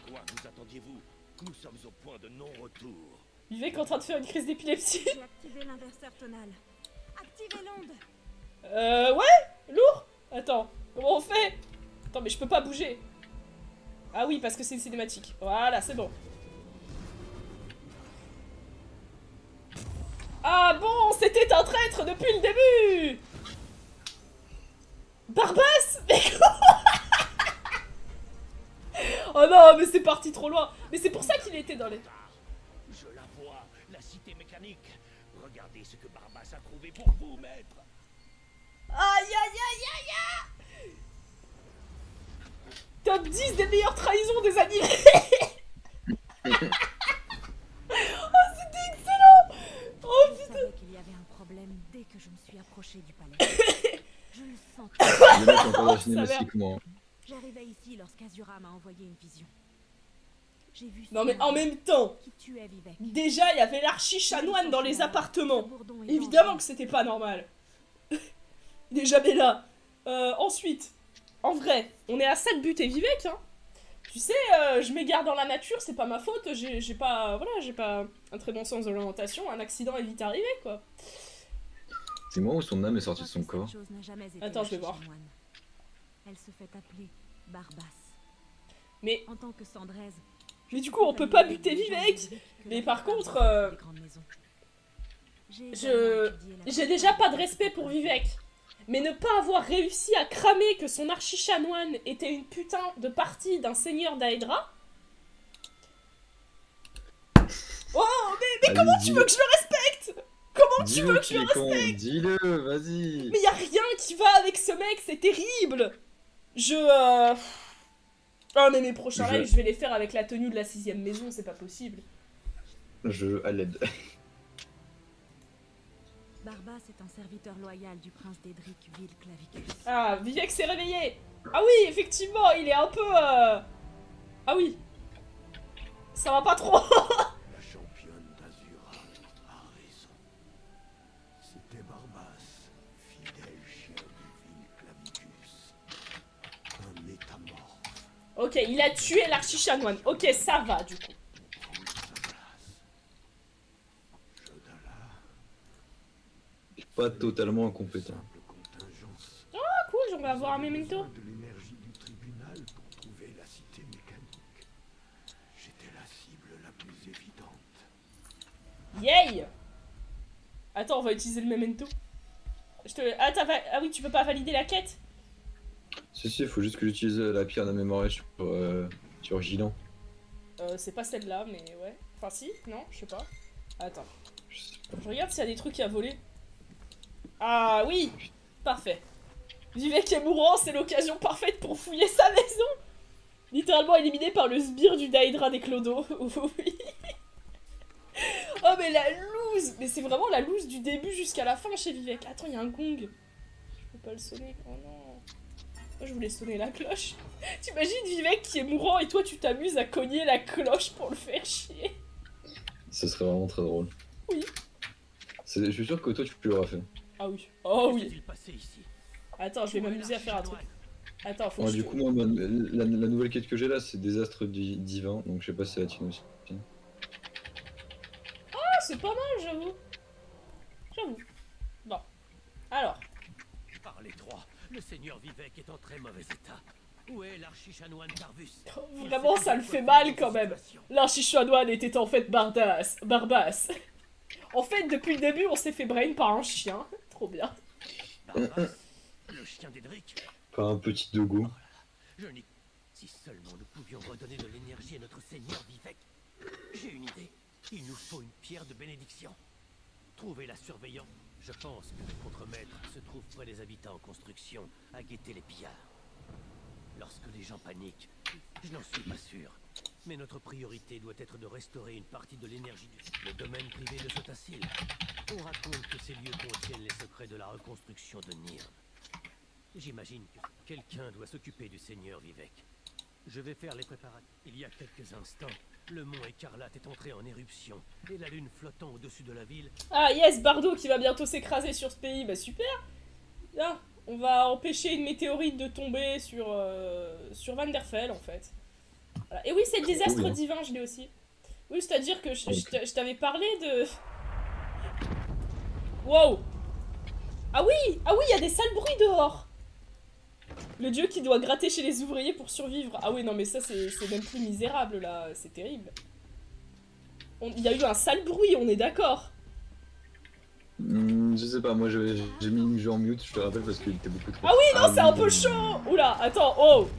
Quoi vous attendiez-vous? Nous sommes au point de non-retour. Vivek est en train de faire une crise d'épilepsie. J'ai activé l'inverseur tonal. Activez l'onde. Ouais. Lourd. Attends, comment on fait? Attends, mais je peux pas bouger. Ah oui, parce que c'est une cinématique. Voilà, c'est bon. Ah bon, c'était un traître depuis le début. Barbasse. Mais oh non, mais c'est parti trop loin. Mais c'est pour ça qu'il était dans les... Je la vois, la cité mécanique. Regardez ce que Barbasse a trouvé pour vous, maître. Aïe. Top 10 des meilleures trahisons des animés. Oh, c'était excellent. Oh putain. Je savais qu'il y avait un problème dès que je me suis approchée du palais. Je le sentais. J'arrivais ici lorsqu'Azura m'a envoyé une vision. J'ai vu. Non mais en même temps, qui tuait Vivek. Déjà il y avait l'archi-chanoine dans les appartements. Évidemment que c'était pas normal. Il est jamais là. Ensuite, en vrai, on est à ça de buter Vivek, hein. Tu sais, je m'égare dans la nature, c'est pas ma faute, j'ai pas un très bon sens de l'orientation, un accident est vite arrivé, quoi. C'est moi où son âme est sortie de son corps. Attends, je vais voir. Elle se fait appeler Barbasse. Mais... En tant que Sandraise... Mais du coup, on peut pas buter Vivek. Mais par contre, j'ai déjà pas de respect pour Vivek. Mais ne pas avoir réussi à cramer que son archi-chanoine était une putain de partie d'un seigneur d'Aedra. Oh, mais comment tu veux que je le respecte? Comment tu veux que je le respecte? Dis-le, vas-y. Mais y a rien qui va avec ce mec, c'est terrible. Oh, mais mes prochains lives, je vais les faire avec la tenue de la 6ème maison, c'est pas possible. À l'aide. Barbas est un serviteur loyal du prince d'Edric Ville-Clavicus. Ah, Vivec s'est réveillé. Ah oui, effectivement, il est un peu... Ah oui. Ça va pas trop. La championne d'Azura a raison. C'était Barbas, fidèle chien du Ville-Clavicus. Un métamorphe. Ok, il a tué l'archi-chanoine. Ok, ça va, du coup. Pas totalement incompétent. Ah cool, on va avoir un memento. De l'énergie du tribunal pour trouver la cité mécanique. J'étais la cible la plus évidente. Yay. Attends, on va utiliser le memento. Ah oui, tu peux pas valider la quête? Si, il faut juste que j'utilise la pierre de mémoire sur Gilan. C'est pas celle-là, mais ouais. Enfin si, non, je sais pas. Attends. Je regarde s'il y a des trucs à voler. Ah oui. Parfait. Vivec est mourant, c'est l'occasion parfaite pour fouiller sa maison. Littéralement éliminé par le sbire du Daedra des Clodos. Oui. Oh mais la loose. Mais c'est vraiment la loose du début jusqu'à la fin chez Vivec. Attends, il y a un gong. Je peux pas le sonner. Oh non. Moi je voulais sonner la cloche. T'imagines Vivec qui est mourant et toi tu t'amuses à cogner la cloche pour le faire chier. Ce serait vraiment très drôle. Oui. Je suis sûr que toi tu l'auras fait. Ah oui. Oh oui. Qu'est-il passé ici? Attends, je vais m'amuser à faire un truc. Attends, faut que Du coup, moi, la nouvelle quête que j'ai là, c'est Désastre divin, donc je sais pas si c'est la tienne aussi. Ah, c'est pas mal, j'avoue. J'avoue. Bon. Alors. Par les trois, le seigneur Vivec est en très mauvais état. Où est l'archi-chanoine Tarvus? Vraiment, ça le fait mal quand même. L'archi-chanoine était en fait Barbas. En fait, depuis le début, on s'est fait brain par un chien. Trop bien. Barbas, le chien d'Edric. Pas un petit dogo. Je n'y... Si seulement nous pouvions redonner de l'énergie à notre seigneur Vivec. J'ai une idée. Il nous faut une pierre de bénédiction. Trouver la surveillante. Je pense que le contremaître se trouve près des habitants en construction, à guetter les pillards. Lorsque les gens paniquent, je n'en suis pas sûr. Mais notre priorité doit être de restaurer une partie de l'énergie du... Le domaine privé de Sotacil. On raconte que ces lieux contiennent les secrets de la reconstruction de Nirn. J'imagine que quelqu'un doit s'occuper du seigneur Vivec. Je vais faire les préparatifs. Il y a quelques instants, le mont Écarlate est entré en éruption, et la lune flottant au-dessus de la ville... Ah yes, Bardo qui va bientôt s'écraser sur ce pays, bah super. Là, on va empêcher une météorite de tomber sur Vanderfell en fait. Voilà. Et oui, c'est le désastre divin, je l'ai aussi. Oui, c'est-à-dire que je t'avais parlé de... Wow. Ah oui, il y a des sales bruits dehors. Le dieu qui doit gratter chez les ouvriers pour survivre. Ah oui, non mais ça c'est même plus misérable là, c'est terrible. Il y a eu un sale bruit, on est d'accord. Je sais pas, moi j'ai mis une jeu en mute, je te rappelle, parce qu'il était beaucoup trop... Ah oui, non, c'est un peu chaud. Oula, attends, oh.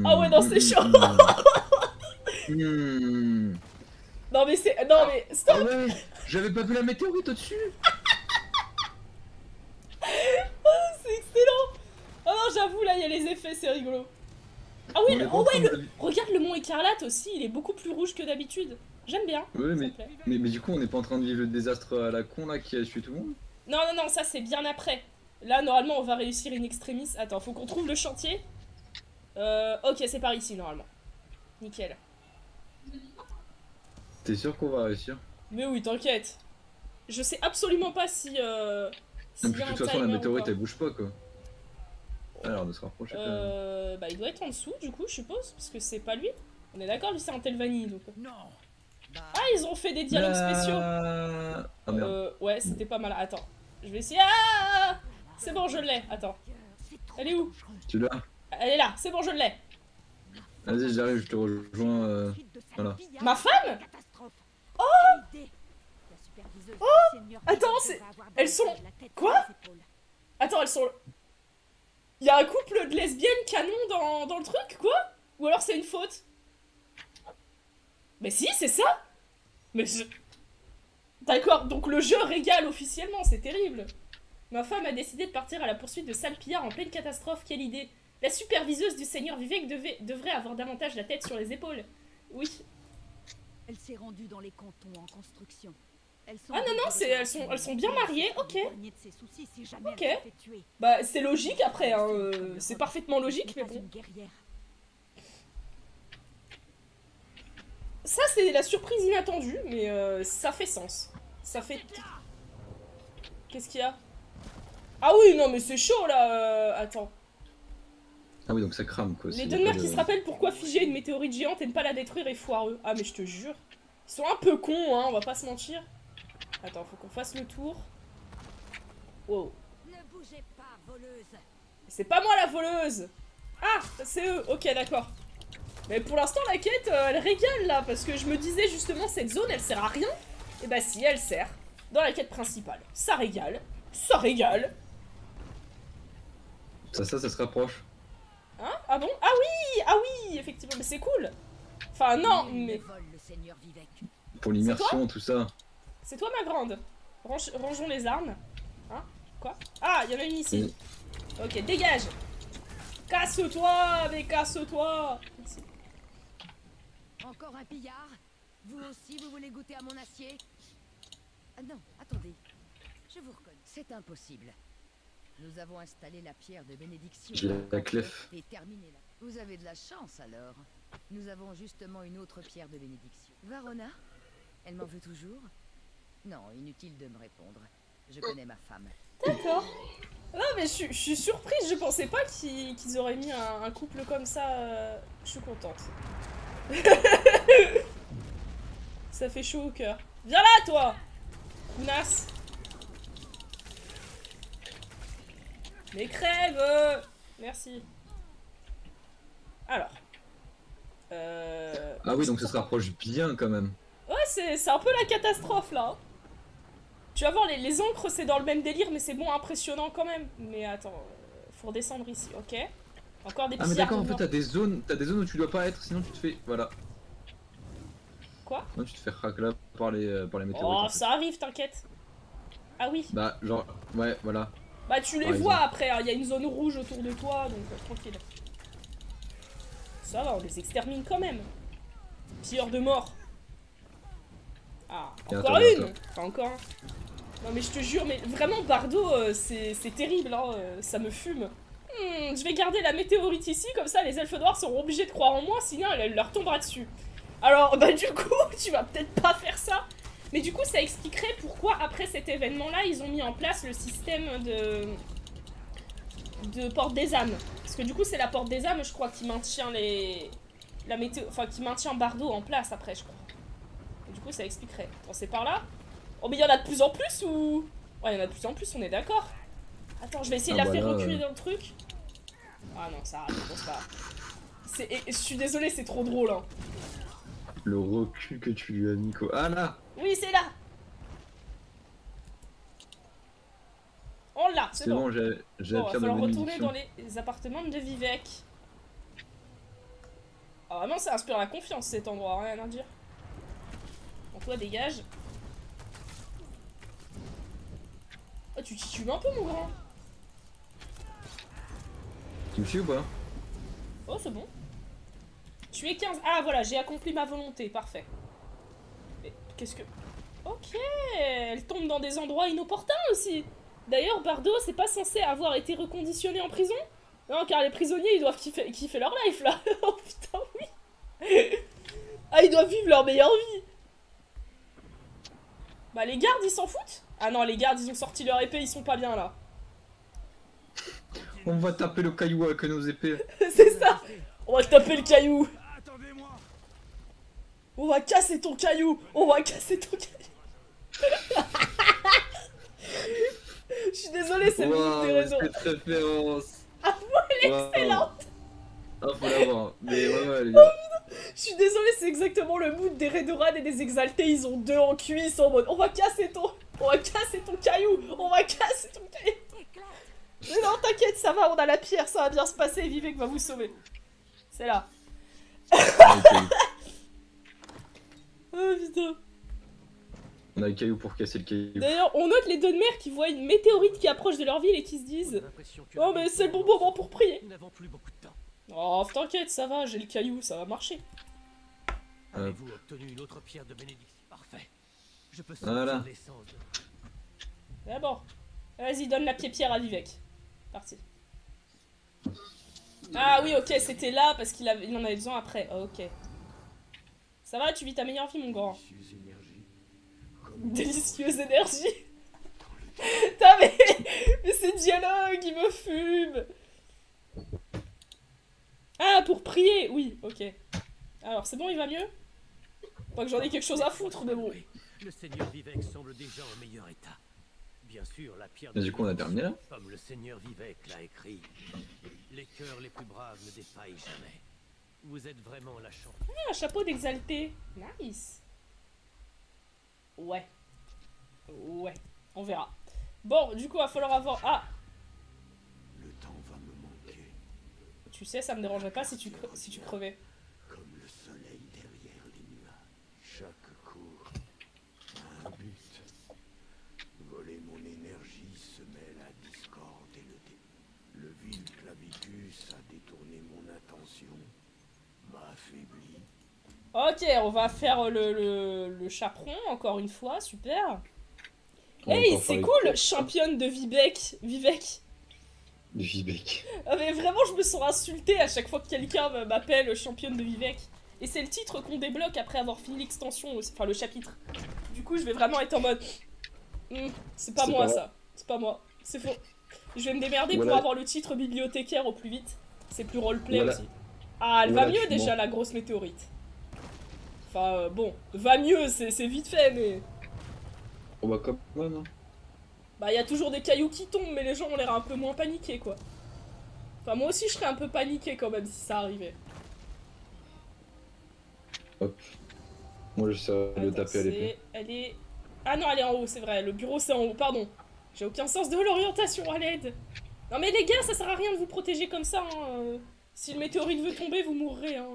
Ah ouais, non, c'est chaud. Non mais c'est... Non mais... Stop. Ah ouais, j'avais pas vu la météorite au-dessus. C'est excellent. Oh non, j'avoue, là, il y a les effets, c'est rigolo. Ah oui, regarde le mont Écarlate aussi, il est beaucoup plus rouge que d'habitude. J'aime bien. Oui, mais du coup, on n'est pas en train de vivre le désastre à la con, là, qui a tué tout le monde? Non, ça, c'est bien après. Là, normalement, on va réussir in extremis. Attends, faut qu'on trouve le chantier. Ok, c'est par ici, normalement. Nickel. T'es sûr qu'on va réussir? Mais oui, t'inquiète. Je sais absolument pas si... De toute façon, la météorite, elle bouge pas, quoi. Alors, de se rapprocher quand même. Bah, il doit être en dessous, du coup, je suppose, parce que c'est pas lui. On est d'accord, lui, c'est un Telvanni, donc... Non. Ah, ils ont fait des dialogues spéciaux. Ah merde. Ouais, c'était pas mal. Attends, je vais essayer. Ah, c'est bon, je l'ai. Attends. Elle est où? Tu l'as? Elle est là, c'est bon, je l'ai. Vas-y, j'arrive, je te rejoins. Voilà. Ma femme? Oh! Attends, c'est... Elles sont... Quoi? Attends, elles sont... Il y a un couple de lesbiennes canon dans le truc, quoi? Ou alors c'est une faute? Mais si, c'est ça! Mais d'accord, donc le jeu régale officiellement, c'est terrible. Ma femme a décidé de partir à la poursuite de sales pillards en pleine catastrophe, quelle idée! La superviseuse du seigneur Vivek devrait avoir davantage la tête sur les épaules. Oui. Elle s'est rendue dans les cantons en construction. Ah non, non, elles sont bien mariées, ok. Ok. Ok. Bah, c'est logique après, hein. C'est parfaitement logique, mais bon. Ça, c'est la surprise inattendue, mais ça fait sens. Ça fait... Qu'est-ce qu'il y a? Ah oui, non, mais c'est chaud, là. Attends. Ah oui, donc ça crame, quoi. Les Dunmer qui se rappellent pourquoi figer une météorite géante et ne pas la détruire est foireux. Ah, mais je te jure. Ils sont un peu cons, hein, on va pas se mentir. Attends, faut qu'on fasse le tour. Wow. Ne bougez pas, voleuse. C'est pas moi la voleuse. Ah, c'est eux. Ok, d'accord. Mais pour l'instant, la quête, elle régale, là. Parce que je me disais, justement, cette zone, elle sert à rien. Et bah si, elle sert. Dans la quête principale. Ça régale. Ça régale. Ça se rapproche. Hein? Ah bon? Ah oui, effectivement, mais c'est cool. Enfin, non, mais... Pour l'immersion, tout ça. C'est toi, ma grande. Rangeons les armes. Hein? Quoi? Ah, il y en a une ici. Oui. Ok, dégage. Casse-toi, mais casse-toi. Encore un pillard? Vous aussi, vous voulez goûter à mon acier? Ah non, attendez. Je vous reconnais. C'est impossible. Nous avons installé la pierre de bénédiction. J'ai la clef. Et terminé là. Vous avez de la chance alors. Nous avons justement une autre pierre de bénédiction. Varona? Elle m'en veut toujours? Non, inutile de me répondre. Je connais ma femme. D'accord. Non mais je suis surprise, je pensais pas qu'ils auraient mis un couple comme ça. Je suis contente. Ça fait chaud au cœur. Viens là toi, Kounas. Mais crève. Merci. Alors. Ah oui, donc ça se rapproche bien quand même. Ouais, c'est un peu la catastrophe là. Tu vas voir, les encres c'est dans le même délire, mais c'est bon, impressionnant quand même. Mais attends, faut redescendre ici, ok. Encore des petits... Ah mais d'accord, en fait t'as des zones où tu dois pas être, sinon tu te fais... Voilà. Quoi? Sinon tu te fais racler par les météorites. Oh, en fait. ça arrive, t'inquiète. Ah oui. Bah genre, ouais, voilà. Bah tu les Par vois exemple. après, il y a une zone rouge autour de toi, donc tranquille. Ça va, on les extermine quand même. Pilleur de mort. Ah, encore une. Enfin, encore un. Non mais je te jure, mais vraiment Bardo, c'est terrible, hein, ça me fume. Je vais garder la météorite ici, comme ça les elfes noirs seront obligés de croire en moi, sinon elle leur tombera dessus. Alors, bah du coup, tu vas peut-être pas faire ça, mais du coup ça expliquerait pourquoi après cet événement-là, ils ont mis en place le système de porte des âmes. Parce que du coup c'est la porte des âmes, je crois, qui maintient qui maintient Bardo en place après, je crois. Et du coup ça expliquerait. Attends, c'est par là? Oh mais il y en a de plus en plus ou... Ouais, il y en a de plus en plus, on est d'accord. Attends, je vais essayer de la faire reculer dans le truc. Ah non, ça arrive, bon, c'est pas grave. Je suis désolée, c'est trop drôle, hein. Le recul que tu lui as mis, quoi. Ah là! Oui, c'est là. On l'a, c'est bon. Bon, j'ai Bon, la il va pierre de falloir retourner bénédiction. dans les appartements de Vivek. Ah vraiment, ça inspire la confiance, cet endroit, rien à dire. Bon, toi, dégage. Oh, tu titules un peu, mon grand. Tu me suis ou pas? Oh, c'est bon. Tu es 15. Ah, voilà, j'ai accompli ma volonté, parfait. Mais qu'est-ce que... Ok, elle tombe dans des endroits inopportuns aussi. D'ailleurs, Bardo, c'est pas censé avoir été reconditionné en prison? Non, car les prisonniers, ils doivent kiffer leur life, là. Oh putain, oui. Ah, ils doivent vivre leur meilleure vie. Bah, les gardes, ils s'en foutent? Ah non, les gardes, ils ont sorti leur épée, ils sont pas bien, là. On va taper le caillou avec nos épées. C'est ça. On va taper le caillou. Attendez-moi. On va casser ton caillou. On va casser ton caillou. Je suis désolée, c'est Wow, le réseaux. cette référence. Ah, elle est excellente. Ah, faut l'avoir. Mais ouais, les gars. Je suis désolée, c'est exactement le mood des Redoran et des Exaltés. Ils ont deux en cuisse en mode on va casser ton caillou. On va casser ton caillou. Mais non, t'inquiète, ça va, on a la pierre, ça va bien se passer, Vivek va vous sauver. C'est là. Oh putain. On a le caillou pour casser le caillou. D'ailleurs, on note les deux de mer qui voient une météorite qui approche de leur ville et qui se disent oh mais c'est le bon moment pour prier. Nous n'avons plus beaucoup de temps. Oh t'inquiète, ça va, j'ai le caillou, ça va marcher. Avez-vous obtenu une autre pierre de bénédiction? Parfait. Je peux Voilà. sentir l'essence de... D'abord, vas-y, donne la pierre à Vivek. Parti. Ah oui, ok, c'était là parce qu'il il en avait besoin après. Oh, ok. Ça va, tu vis ta meilleure vie, mon grand. Délicieuse énergie. Putain, mais ces dialogues, ils me fument. Ah, pour prier, oui, ok. Alors, c'est bon, il va mieux? Pas que j'en ai quelque chose à foutre, mais bon. Le seigneur Vivek semble déjà en meilleur état. Bien sûr, la pierre Mais du coup, on a terminé là? Comme le seigneur Vivek l'a écrit, les cœurs les plus braves ne défaillent jamais. Vous êtes vraiment la chance. Ah, un chapeau d'exalté. Nice. Ouais. Ouais, on verra. Bon, du coup, il va falloir avoir... Ah! Le temps va me manquer, Tu sais, ça me dérangerait pas si tu crevais. comme le soleil derrière les nuages. Chaque cours a un but. Voler mon énergie se mêle à discorde et le vil Clavicus a détourné mon attention, m'a affaibli. Ok, on va faire le chaperon, encore une fois, super. On va Hey, encore c'est faire cool, les- championne de Vivek. Du Vivek. Ah mais vraiment, je me sens insultée à chaque fois que quelqu'un m'appelle championne de Vivek. Et c'est le titre qu'on débloque après avoir fini l'extension, enfin le chapitre. Du coup, je vais vraiment être en mode... c'est pas C'est moi pas ça, c'est pas moi, c'est faux. Je vais me démerder Voilà. pour avoir le titre bibliothécaire au plus vite. C'est plus roleplay Voilà. aussi. Ah, elle va Voilà, mieux tu déjà, mens. la grosse météorite. Enfin, bon, va mieux, c'est vite fait, mais... On va comme même, hein. Bah, il y a toujours des cailloux qui tombent, mais les gens ont l'air un peu moins paniqués, quoi. Enfin, moi aussi, je serais un peu paniqué quand même si ça arrivait. Hop. Moi, je sais le Attends, taper à l'épée. elle est... Ah non, elle est en haut, c'est vrai. Le bureau, c'est en haut, pardon. J'ai aucun sens de l'orientation, à l'aide. Non mais les gars, ça sert à rien de vous protéger comme ça, hein. Si le météorite veut tomber, vous mourrez, hein.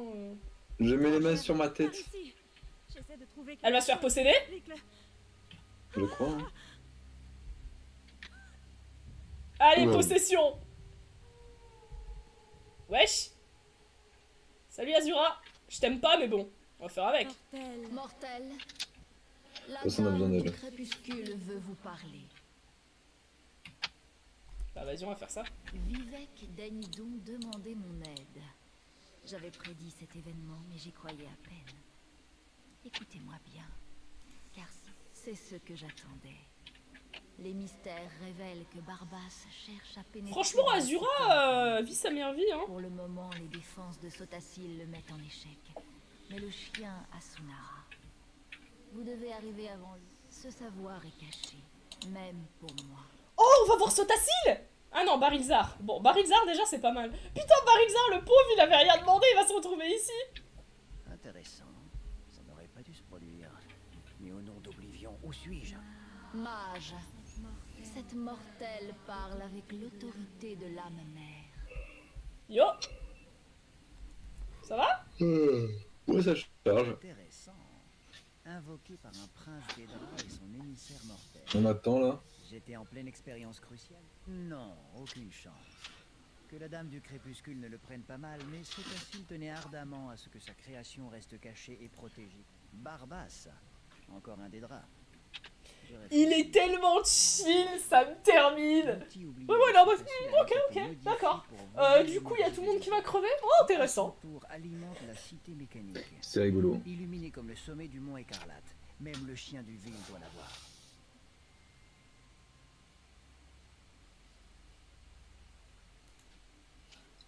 Je mets les mains sur ma tête. Elle va se faire posséder? Je crois, hein. Allez, Wow. possession. Wesh. Salut Azura. Je t'aime pas, mais bon, on va faire avec. Mortel, la Personne n'a besoin dame d'elle. du crépuscule veut vous parler. Bah vas-y, on va faire ça. Vivek daigne donc demander mon aide. J'avais prédit cet événement, mais j'y croyais à peine. Écoutez-moi bien, car c'est ce que j'attendais. Les mystères révèlent que Barbas cherche à pénétrer... Franchement, dans Azura vit sa meilleure vie, hein. Pour le moment, les défenses de Sotacil le mettent en échec. Mais le chien Asunara, vous devez arriver avant lui. Ce savoir est caché, même pour moi. Oh, on va voir Sotacil. Ah non, Barilzar. Bon, Barilzar, déjà, c'est pas mal. Putain, Barilzar, le pauvre, il avait rien demandé, il va se retrouver ici. Intéressant. Ça n'aurait pas dû se produire. Mais au nom d'Oblivion, où suis-je? Mage, cette mortelle parle avec l'autorité de l'âme mère. Yo. Ça va? Ouais, ça charge. Intéressant. Invoqué par un prince des draps et son émissaire mortel. On attend là. J'étais en pleine expérience cruciale. Non, aucune chance. Que la dame du crépuscule ne le prenne pas mal, mais Sotacil tenait ardemment à ce que sa création reste cachée et protégée. Barbas, encore un des draps. Il est tellement chill, ça me termine. Ouais, ouais, non, bref, ok, d'accord. Du coup, il y a tout le monde qui va crever. Oh, intéressant. Alimente la cité mécanique. C'est rigolo. Illuminé comme le sommet du mont Écarlate. Même le chien du ville doit l'avoir.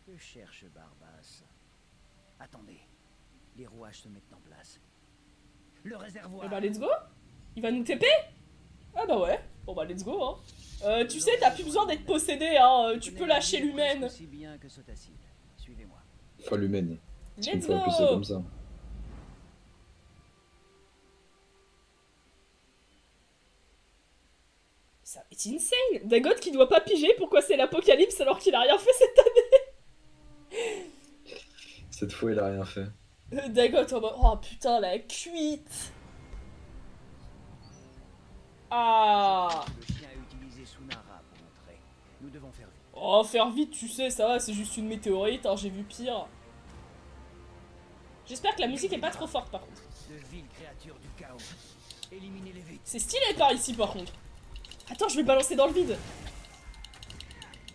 Que cherche Barbas? Attendez. Les rouages se mettent en place. Le réservoir. Eh bah, let's go. Il va nous TP? Ah bah ouais. Bon bah, let's go, hein. Tu sais, t'as plus besoin d'être possédé, hein. Tu peux lâcher l'humaine. Aussi bien que Sotacil. Suivez-moi. Enfin, l'humaine. Si on Let's peut appeler ça go. comme ça. Ça, c'est insane. Dagot qui doit pas piger pourquoi c'est l'apocalypse alors qu'il a rien fait cette année. Cette fois, il a rien fait. Dagot en mode, oh putain, la cuite. Ah. Le chien a utilisé Sunara pour entrer. Nous devons faire vite. Oh, faire vite, tu sais, ça va, c'est juste une météorite, hein, j'ai vu pire. J'espère que la musique est pas trop forte par contre. De viles créatures du chaos. Éliminez-les vite. C'est stylé par ici par contre. Attends, je vais balancer dans le vide.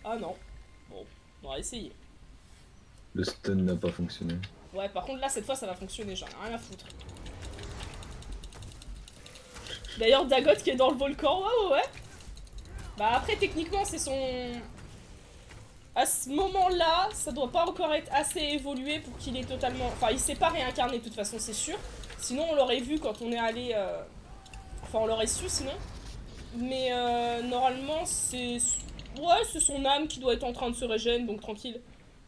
Ah non. Bon, on va essayer. Le stun n'a pas fonctionné. Ouais, par contre là, cette fois, ça va fonctionner, j'en ai rien à foutre. D'ailleurs, Dagot qui est dans le volcan, ouais. Bah après, techniquement, c'est son... À ce moment-là, ça doit pas encore être assez évolué pour qu'il ait totalement... Enfin, il s'est pas réincarné de toute façon, c'est sûr. Sinon, on l'aurait vu quand on est allé... Enfin, on l'aurait su sinon. Mais normalement, c'est... Ouais, c'est son âme qui doit être en train de se régénérer, donc tranquille.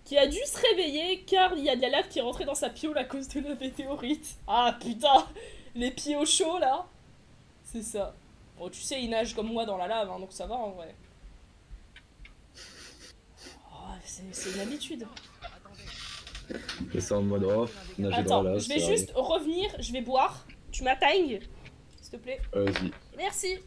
Qui a dû se réveiller car il y a de la lave qui est rentrée dans sa piole à cause de la météorite. Ah putain, les pieds au chaud là. C'est ça. Bon, tu sais, il nage comme moi dans la lave, hein, donc ça va en vrai. Oh, c'est une habitude. Et ça en mode off, nager Attends, dans la lave, je vais ça juste revenir, je vais boire. Tu m'atteignes, s'il te plaît. Vas-y. Merci.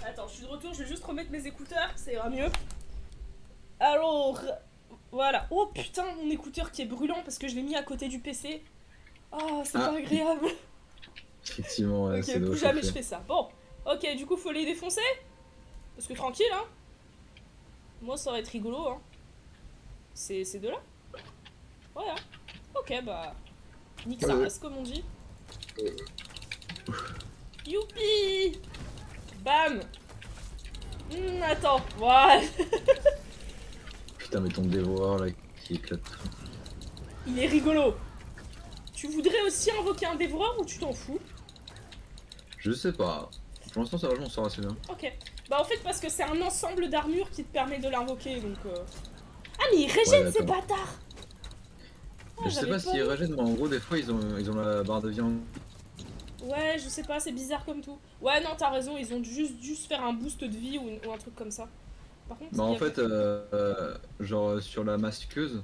Attends, je suis de retour, je vais juste remettre mes écouteurs, ça ira mieux. Alors, voilà. Oh putain, mon écouteur qui est brûlant parce que je l'ai mis à côté du PC. Oh, c'est pas agréable. Effectivement, ouais, ok, plus jamais je fais ça. Bon, ok, du coup, faut les défoncer. Parce que tranquille, hein. Moi, ça va être rigolo, hein. C'est de là. Ouais, hein. Ok, bah... Nique ça reste, comme on dit. Youpi. Bam. Attends, voilà. Putain, mais ton dévoreur là qui éclate tout. Il est rigolo. Tu voudrais aussi invoquer un dévoreur ou tu t'en fous? Je sais pas. Pour l'instant, ça va, je m'en sors assez bien. Ok. Bah en fait, parce que c'est un ensemble d'armures qui te permet de l'invoquer, donc... Ah, mais il régène, ces bâtards. Je sais pas s'ils régènent, mais en gros, des fois, ils ont la barre de vie en... Ouais, je sais pas, c'est bizarre comme tout. Ouais, non, t'as raison, ils ont juste dû se faire un boost de vie ou un truc comme ça. Par contre, bah en fait, genre sur la masqueuse,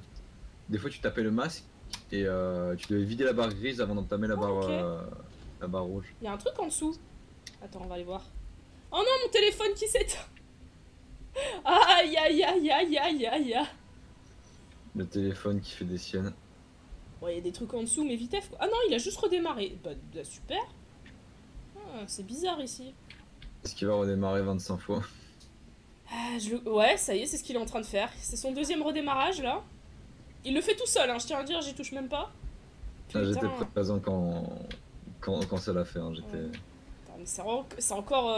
des fois tu tapais le masque et tu devais vider la barre grise avant d'entamer la barre rouge. Il y a un truc en dessous. Attends, on va aller voir. Oh non, mon téléphone qui s'éteint. Aïe aïe aïe aïe aïe aïe aïe. Le téléphone qui fait des siennes. Ouais, il y a des trucs en dessous, mais vitesse quoi. Ah non, il a juste redémarré. Bah super. Ah, c'est bizarre ici. Est-ce qu'il va redémarrer 25 fois? Ah, ouais, ça y est, c'est ce qu'il est en train de faire. C'est son deuxième redémarrage là. Il le fait tout seul, hein, je tiens à dire, j'y touche même pas. Ah, j'étais présent quand ça l'a fait, hein, j'étais... Ouais. C'est encore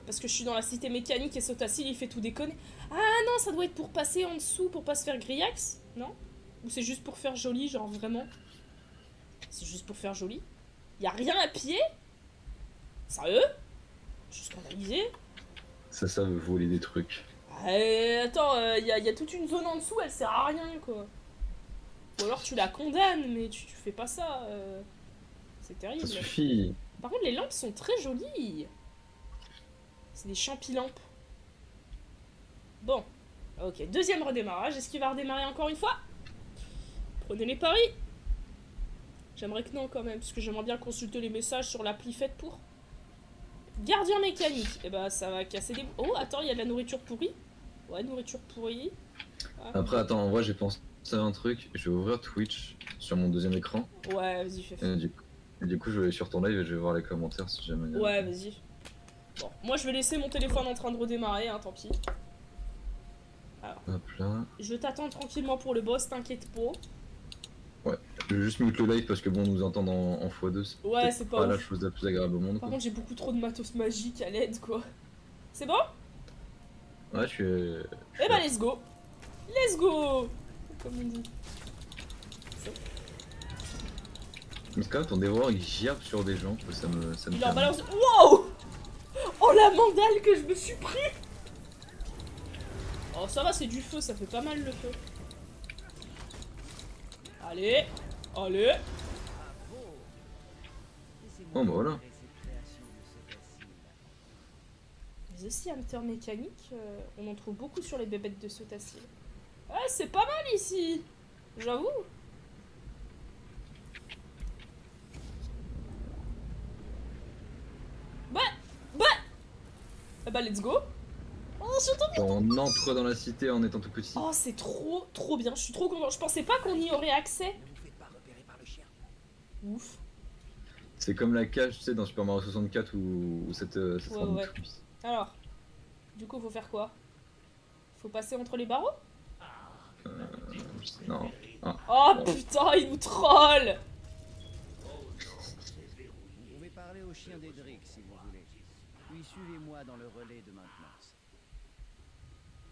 parce que je suis dans la cité mécanique et Sotacil il fait tout déconner. Ah non, ça doit être pour passer en dessous pour pas se faire grillax, non? Ou c'est juste pour faire joli, genre vraiment? C'est juste pour faire joli? Y'a rien à pied? Sérieux? Je suis scandalisé. Ça veut voler des trucs. Attends, y a toute une zone en dessous, elle sert à rien quoi. Ou alors tu la condamnes, mais tu fais pas ça. C'est terrible. Ça suffit. Par contre, les lampes sont très jolies. C'est des champi-lampes. Bon. Ok, deuxième redémarrage. Est-ce qu'il va redémarrer encore une fois? Prenez les paris. J'aimerais que non quand même, parce que j'aimerais bien consulter les messages sur l'appli faite pour. Gardien mécanique. Et bah ça va casser des... Oh, attends, il y a de la nourriture pourrie. Ouais, nourriture pourrie. Ah. Après, attends, en vrai, j'ai pensé à un truc. Je vais ouvrir Twitch sur mon deuxième écran. Ouais, vas-y, fais. Du coup, je vais aller sur ton live et je vais voir les commentaires si jamais. Ouais, vas-y. Bon, moi je vais laisser mon téléphone en train de redémarrer, hein, tant pis. Alors, hop là. je t'attends tranquillement pour le boss, t'inquiète pas. Ouais, je vais juste mute le live parce que bon, nous entendre en x2, Ouais, c'est pas la ouf. chose la plus agréable au monde. Par Quoi. contre, j'ai beaucoup trop de matos magique à l'aide, quoi. C'est bon? Ouais, je suis. Eh bah, let's go! Let's go! Comme on dit. Mais c'est quand même ton dévoreur, il gerbe sur des gens, quoi, ça me Il leur calme. balance. Wow! Oh la mandale que je me suis pris! Oh, ça va, c'est du feu, ça fait pas mal le feu. Allez! Allez! Oh, bah voilà. Les aussi Hunter mécanique, on en trouve beaucoup sur les bébêtes de Sotacil. Ouais, c'est pas mal ici! J'avoue! Eh bah, let's go! Oh, je suis trop bien! On entre dans la cité en étant tout petit. Oh, c'est trop bien, je suis trop content. Je pensais pas qu'on y aurait accès. Ne vous faites pas repérer par le chien. Ouf. C'est comme la cage, tu sais, dans Super Mario 64 où cette forme ouais. de truc. Alors, du coup, faut faire quoi? Faut passer entre les barreaux? Non. Ah. Oh Bon. putain, il nous troll! Vous pouvez parler au chien d'Edric si vous voulez. Puis suivez-moi dans le relais de maintenance.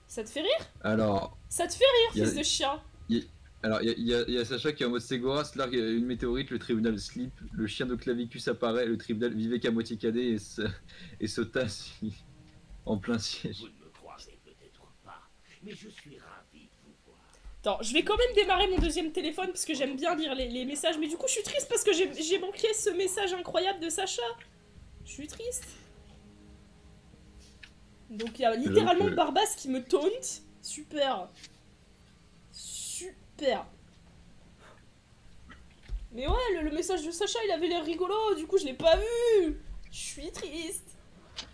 Ça te fait rire? Alors, Ça te fait rire, Y a- fils de chien? alors il y a Sacha qui est en mode Ségoras, largue une météorite, le tribunal slip, le chien de Clavicus apparaît, le tribunal vivait qu'à moitié cadet et se tasse en plein siège. Vous ne me croirez peut-être pas, mais je suis ravi de vous voir. Attends, je vais quand même démarrer mon deuxième téléphone parce que j'aime bien lire les messages. Mais du coup, je suis triste parce que j'ai manqué ce message incroyable de Sacha. Je suis triste. Donc il y a littéralement Barbas qui me taunt. Super. Super. Mais ouais, le message de Sacha, il avait l'air rigolo. Du coup, je l'ai pas vu. Je suis triste.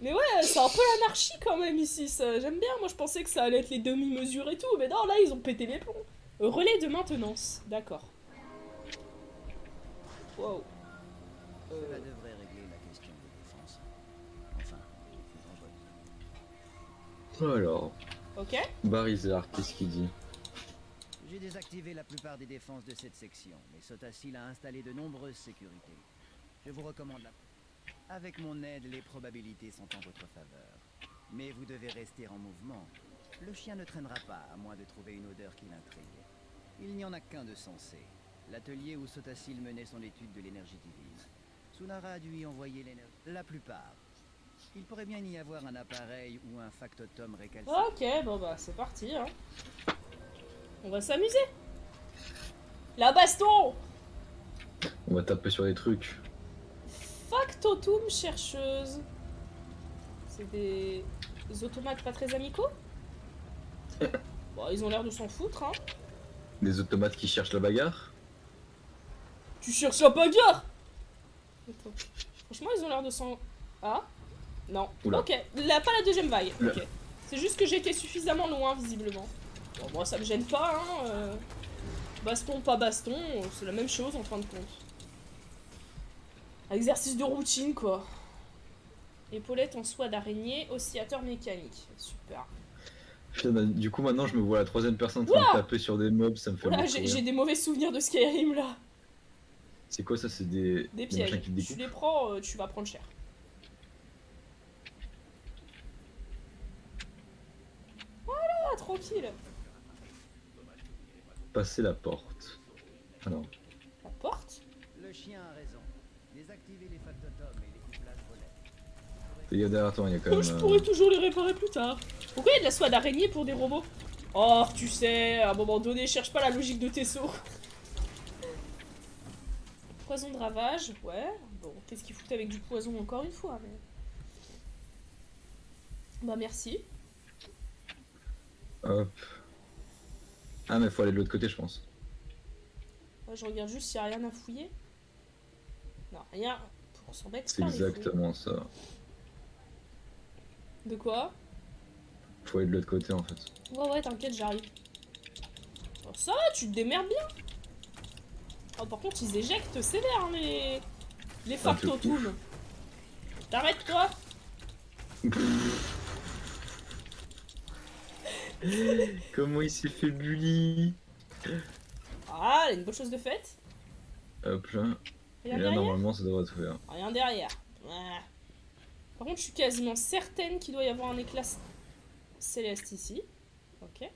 Mais ouais, c'est un peu l'anarchie quand même ici. J'aime bien. Moi, je pensais que ça allait être les demi-mesures et tout. Mais non, là, ils ont pété les plombs. Relais de maintenance. D'accord. Wow. Cela devrait régler la question de défense. Enfin, plus dangereux. Alors, Ok. Barizard, qu'est-ce qu'il dit? J'ai désactivé la plupart des défenses de cette section, mais Sotacil a installé de nombreuses sécurités. Je vous recommande la... Avec mon aide, les probabilités sont en votre faveur. Mais vous devez rester en mouvement. Le chien ne traînera pas, à moins de trouver une odeur qui l'intrigue. Il n'y en a qu'un de sensé. L'atelier où Sotacil menait son étude de l'énergie divine. Tsunara a dû y envoyer l'énergie. La plupart. Il pourrait bien y avoir un appareil ou un factotum récalcitrant. Ok, bon bah, c'est parti, hein. On va s'amuser. La baston! On va taper sur des trucs. Factotum chercheuse. C'est des automates pas très amicaux? Bon, ils ont l'air de s'en foutre, hein. Des automates qui cherchent la bagarre. Tu cherches la bagarre! Attends. Franchement, ils ont l'air de s'en... Ah? Non. Oula. Ok, pas la deuxième vague. Oula. Ok. C'est juste que j'ai été suffisamment loin, visiblement. Bon, moi, ça me gêne pas, hein. Baston, pas baston, c'est la même chose en fin de compte. Exercice de routine, quoi. Épaulette en soie d'araignée, oscillateur mécanique. Super. Putain, bah, du coup, maintenant, je me vois la troisième personne en train de taper sur des mobs, ça me fait Voilà, beaucoup j'ai rire. des mauvais souvenirs de Skyrim, là. C'est quoi ça? C'est des Pièges. machins qui te Tu découpent. les prends, tu vas prendre cher. Voilà, tranquille. Passer la porte. Alors, La porte? Le chien a raison. Désactivez les factotums et les couplages relais. fais gaffe derrière toi, il y a quand même. Je pourrais toujours les réparer plus tard. Pourquoi il y a de la soie d'araignée pour des robots? Oh, tu sais, à un moment donné, cherche pas la logique de tes sauts. Poison de ravage, ouais. Bon, qu'est-ce qu'il fout avec du poison encore une fois, mais... Bah merci. Hop. Ah mais faut aller de l'autre côté je pense. Ouais, je regarde juste s'il n'y a rien à fouiller. Non, rien. Pour s'en mettre. C'est exactement ça. De quoi? Faut aller de l'autre côté en fait. Ouais, t'inquiète, j'arrive. Oh, ça va, tu te démerdes bien. Oh, par contre, ils éjectent sévère, hein, les factotums. T'arrêtes, toi. Comment il s'est fait bully? Ah, une bonne chose de faite. Hop là. Rien Et là derrière. normalement ça devrait tout faire. Rien derrière. Ouais. Par contre, je suis quasiment certaine qu'il doit y avoir un éclat céleste ici. Ok.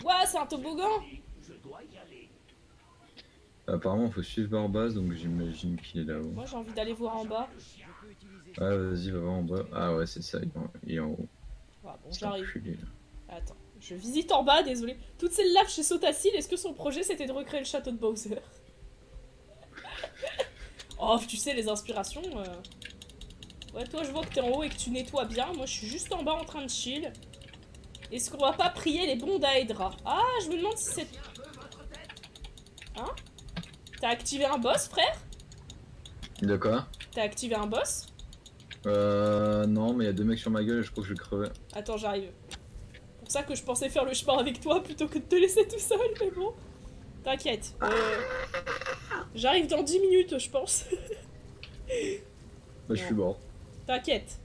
Ouais, c'est un toboggan. Apparemment faut suivre Barbaz donc j'imagine qu'il est là-haut. Moi, j'ai envie d'aller voir en bas. Ah vas-y va voir en bas. Ah ouais c'est ça, il est en haut. Ouais, bon, C'est j'arrive. enculé, là. Attends, je visite en bas, désolé. Toutes ces laves chez Sotacil, est-ce que son projet c'était de recréer le château de Bowser? Oh, tu sais, les inspirations. Ouais, toi, je vois que t'es en haut et que tu nettoies bien. Moi, je suis juste en bas en train de chill. Est-ce qu'on va pas prier les bons d'Aedra? Ah, je me demande si c'est... Hein? T'as activé un boss, frère? De quoi? T'as activé un boss? Non mais il y a 2 mecs sur ma gueule et je crois que je vais crever. Attends, j'arrive. C'est pour ça que je pensais faire le chemin avec toi plutôt que de te laisser tout seul, mais bon. T'inquiète. J'arrive dans 10 minutes, je pense. Bah je suis mort. T'inquiète.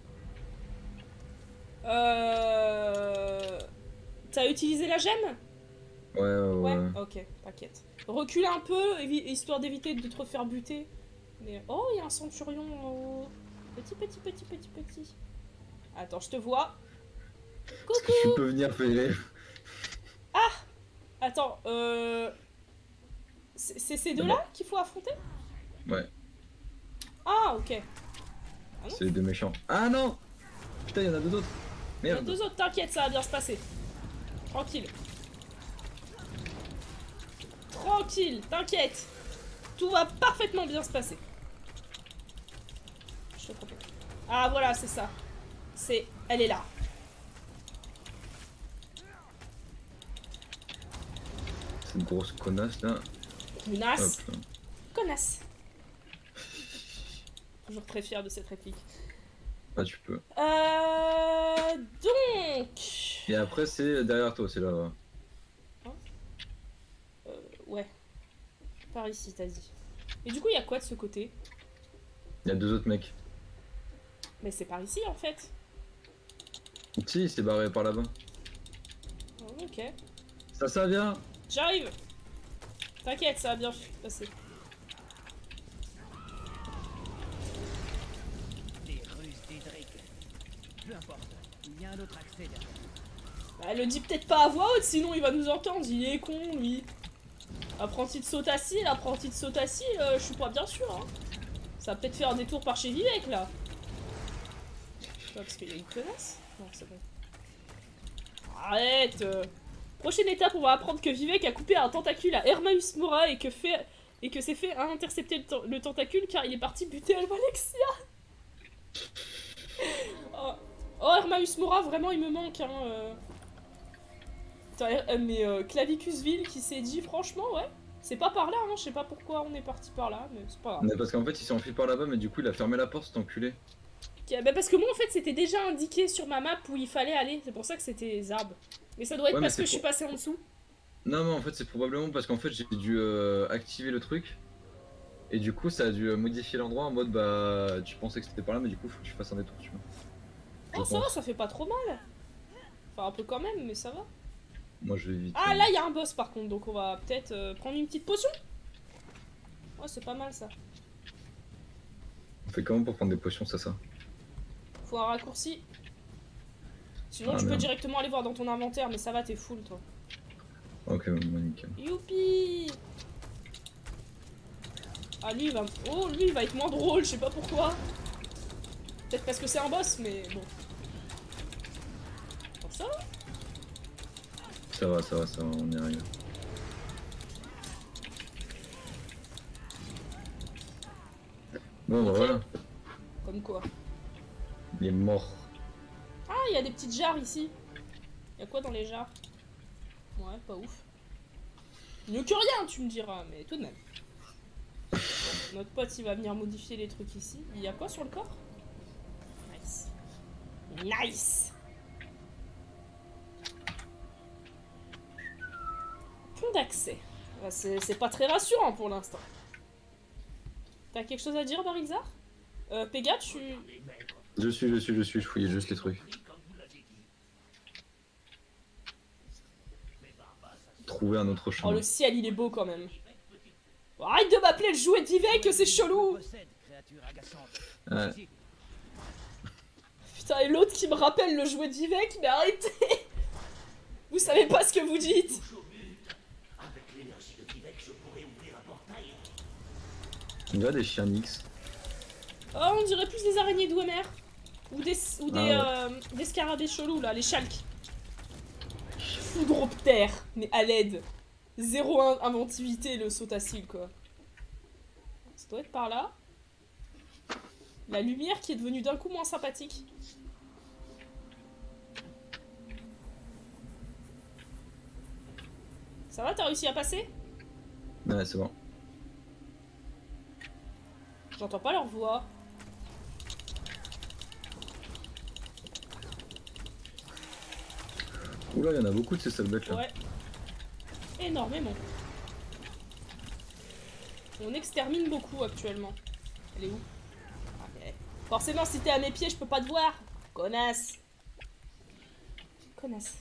T'as utilisé la gemme? Ouais. Ok, t'inquiète. Recule un peu, histoire d'éviter de te refaire buter. Mais... Oh, il y a un centurion en haut. Petit. Attends, je te vois. Est-ce que tu peux venir faire? Ah! Attends, c'est ces deux-là qu'il faut affronter? Ouais. Ah, ok. Ah C'est les 2 méchants. Ah non! Putain, il y en a 2 autres. Il y a Merde. 2 autres, t'inquiète, ça va bien se passer. Tranquille. Tranquille, t'inquiète. Tout va parfaitement bien se passer. Je te propose. Ah, voilà, c'est ça. Elle est là. C'est une grosse connasse là. Connasse. Hop là. Connasse. Toujours très fière de cette réplique. Ah tu peux. Donc... Et après c'est derrière toi, c'est là. Ouais. Par ici, t'as dit. Et du coup, il y a quoi de ce côté? Il y a 2 autres mecs. Mais c'est par ici, en fait. Si, il s'est barré par là-bas. Oh, ok. Ça vient. J'arrive. T'inquiète, ça va bien se passer. Des ruses d'Edric. Peu importe, il y a un autre accès derrière. Bah, le dit peut-être pas à voix haute, sinon il va nous entendre. Il est con, lui. Apprenti de Sotacil, je suis pas bien sûr. Hein. Ça va peut-être faire un détour par chez Vivek, là. Parce qu'il y a une connasse. Non, c'est bon. Arrête. Prochaine étape, on va apprendre que Vivek a coupé un tentacule à Hermaeus Mora et que c'est fait à intercepter le tentacule car il est parti buter Almalexia. Oh, Hermaeus Mora, vraiment, il me manque, hein. Mais Clavicusville qui s'est dit, franchement, ouais, c'est pas par là, hein. Je sais pas pourquoi on est parti par là, mais c'est pas grave. Mais parce qu'en fait il s'est enfui par là-bas, mais du coup il a fermé la porte, cet enculé. Bah parce que moi en fait c'était déjà indiqué sur ma map où il fallait aller, c'est pour ça que c'était les arbres. Mais ça doit être parce que je suis passé en dessous. Non mais en fait c'est probablement parce qu'en fait j'ai dû activer le truc. Et du coup ça a dû modifier l'endroit en mode bah tu pensais que c'était par là mais du coup faut que tu fasses un détour tu vois. Oh ça va, ça fait pas trop mal. Enfin un peu quand même mais ça va. Moi je vais vite. Ah là il y a un boss par contre donc on va peut-être prendre une petite potion. Oh c'est pas mal ça. On fait comment pour prendre des potions ça? Faut un raccourci. Sinon tu peux directement aller voir dans ton inventaire mais ça va t'es full toi. Ok bon nickel. Youpi. Ah lui il va... Oh lui il va être moins drôle, je sais pas pourquoi. Peut-être parce que c'est un boss mais bon. Oh, ça va. Ça va, on y arrive. Bon, bah voilà. Comme quoi. Il est mort. Ah, il y a des petites jarres ici. Il y a quoi dans les jarres? Ouais, pas ouf. Mieux que rien, tu me diras, mais tout de même. Bon, notre pote, il va venir modifier les trucs ici. Il y a quoi sur le corps? Nice. Nice! Pont d'accès. C'est pas très rassurant pour l'instant. T'as quelque chose à dire, Barilzar? Pega, tu... Je suis, je fouillais juste les trucs. Trouver un autre chemin. Oh, le ciel, il est beau quand même. Arrête de m'appeler le jouet de Vivek, c'est chelou! Ouais. Putain, et l'autre qui me rappelle le jouet de Vivek, mais arrêtez! Vous savez pas ce que vous dites! Il y a des chiens Nix. Oh, on dirait plus des araignées d'Ouemer. Ou des scarabées chelous, là, les chalques. Foudroptère, mais à l'aide. 0 inventivité, le sautacile, quoi. Ça doit être par là. La lumière qui est devenue d'un coup moins sympathique. Ça va, t'as réussi à passer? Ouais, c'est bon. J'entends pas leur voix. Oula, il y en a beaucoup de ces sales bêtes là. Ouais. Énormément. On extermine beaucoup actuellement. Elle est où? Ah, mais... Forcément, si t'es à mes pieds, je peux pas te voir. Connasse. Connasse.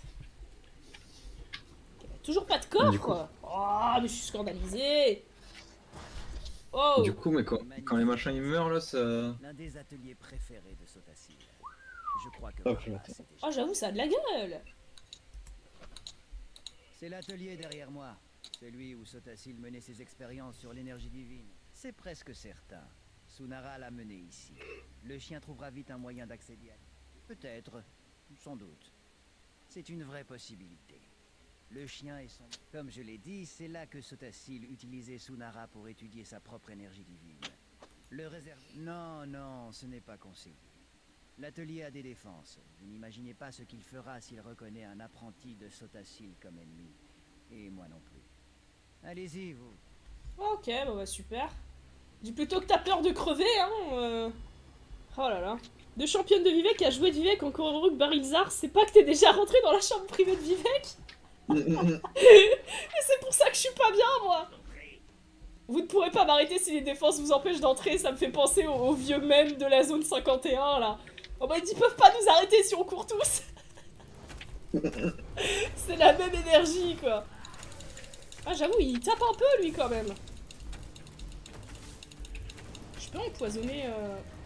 Toujours pas de corps, quoi. Oh, mais je suis scandalisée. Oh. Du coup, mais quand les machins ils meurent là, ça. L'un des ateliers préférés de Sotacil. Je crois que. Oh, j'avoue, ça a de la gueule. C'est l'atelier derrière moi. Celui où Sotacil menait ses expériences sur l'énergie divine. C'est presque certain. Sunara l'a mené ici. Le chien trouvera vite un moyen d'accéder à lui. Peut-être. Sans doute. C'est une vraie possibilité. Le chien et son... Comme je l'ai dit, c'est là que Sotacil utilisait Sunara pour étudier sa propre énergie divine. Le réserve... Non, non, ce n'est pas conseillé. L'atelier a des défenses. Vous n'imaginez pas ce qu'il fera s'il reconnaît un apprenti de Sotacil comme ennemi. Et moi non plus. Allez-y, vous. Ok, bon bah super. Dis plutôt que t'as peur de crever, hein. Oh là là. Deux championnes de Vivek à jouer de Vivek en Kororuk Barilzar, c'est pas que t'es déjà rentré dans la chambre privée de Vivek? Et c'est pour ça que je suis pas bien, moi. Vous ne pourrez pas m'arrêter si les défenses vous empêchent d'entrer, ça me fait penser au vieux mème de la zone 51, là. Oh bah ils peuvent pas nous arrêter si on court tous. C'est la même énergie, quoi. Ah, j'avoue, il tape un peu, lui, quand même. Je peux empoisonner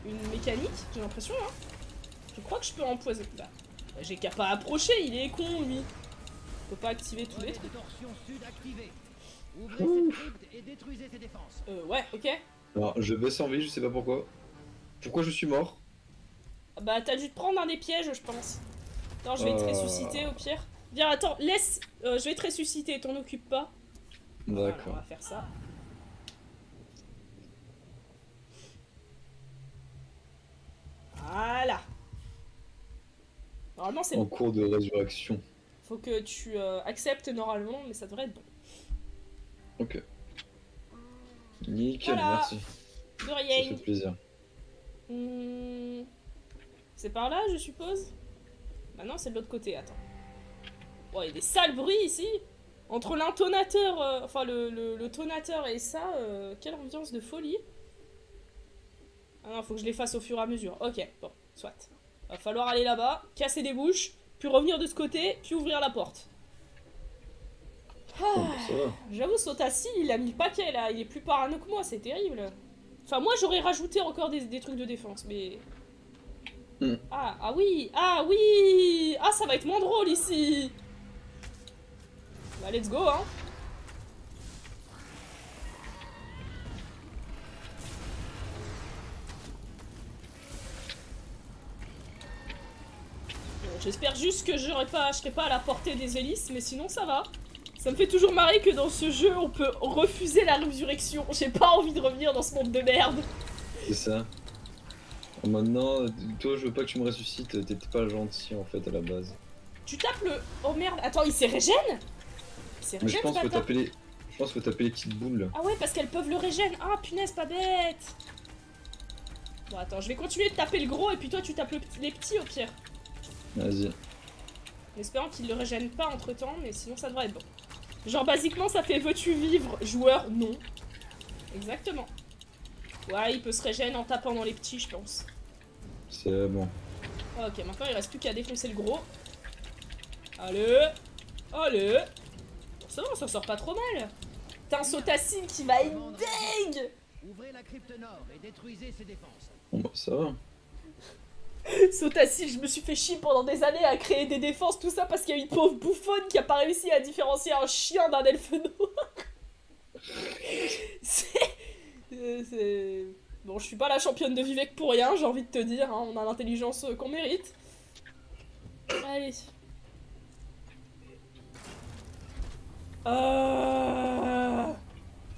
une mécanique, j'ai l'impression, hein. Je crois que je peux empoisonner... Bah, j'ai qu'à pas approcher, il est con, lui. Je peux pas activer tous les trucs. Ouais, ok. Alors, je baisse en vie, je sais pas pourquoi. Pourquoi je suis mort? Bah, t'as dû te prendre un des pièges, je pense. Non, je vais te ressusciter, au pire. Viens, attends, laisse... je vais te ressusciter, t'en occupe pas. D'accord. Voilà, on va faire ça. Voilà. Normalement, c'est en cours de résurrection. Faut que tu acceptes normalement, mais ça devrait être bon. Ok. Nickel, voilà. merci. De rien. Ça fait plaisir. C'est par là, je suppose? Bah non, c'est de l'autre côté, attends. Bon, il y a des sales bruits ici. Entre l'intonateur, enfin le tonateur et ça, quelle ambiance de folie. Ah non, faut que je les fasse au fur et à mesure. Ok, bon, soit. Va falloir aller là-bas, casser des bouches, puis revenir de ce côté, puis ouvrir la porte. Ah, j'avoue, Sotacil, il a mis le paquet là, il est plus parano que moi, c'est terrible. Enfin, moi j'aurais rajouté encore des trucs de défense, mais... Ah oui, ah oui. Ah, ça va être moins drôle ici. Bah, let's go, hein. J'espère juste que je serai pas à la portée des hélices, mais sinon ça va. Ça me fait toujours marrer que dans ce jeu, on peut refuser la résurrection. J'ai pas envie de revenir dans ce monde de merde. C'est ça. Maintenant, toi, je veux pas que tu me ressuscites, t'étais pas gentil en fait à la base. Tu tapes le... Oh merde, attends, il s'est régène? Il s'est Mais je régène, pense ce qu'il faut bâtard. taper les... Je pense qu'il faut taper les petites boules là. Ah ouais, parce qu'elles peuvent le régène. Ah punaise, pas bête. Bon, attends, je vais continuer de taper le gros et puis toi, tu tapes les petits au pire. Vas-y. En espérant qu'il le régène pas entre temps, mais sinon ça devrait être bon. Genre, basiquement, ça fait veux-tu vivre? Joueur, non. Exactement. Ouais, il peut se régène en tapant dans les petits, je pense. C'est bon. Ok, maintenant il reste plus qu'à défoncer le gros. Allez. Allez. Bon, ça va, ça sort pas trop mal. T'as un Sautacine qui va être dingue. Ouvrez la crypte nord et détruisez ses défenses. Bon bah ça va. Sautacine, je me suis fait chier pendant des années à créer des défenses, tout ça parce qu'il y a une pauvre bouffonne qui a pas réussi à différencier un chien d'un elfe noir. C'est... Bon, je suis pas la championne de Vivec pour rien, j'ai envie de te dire, hein, on a l'intelligence qu'on mérite. Allez.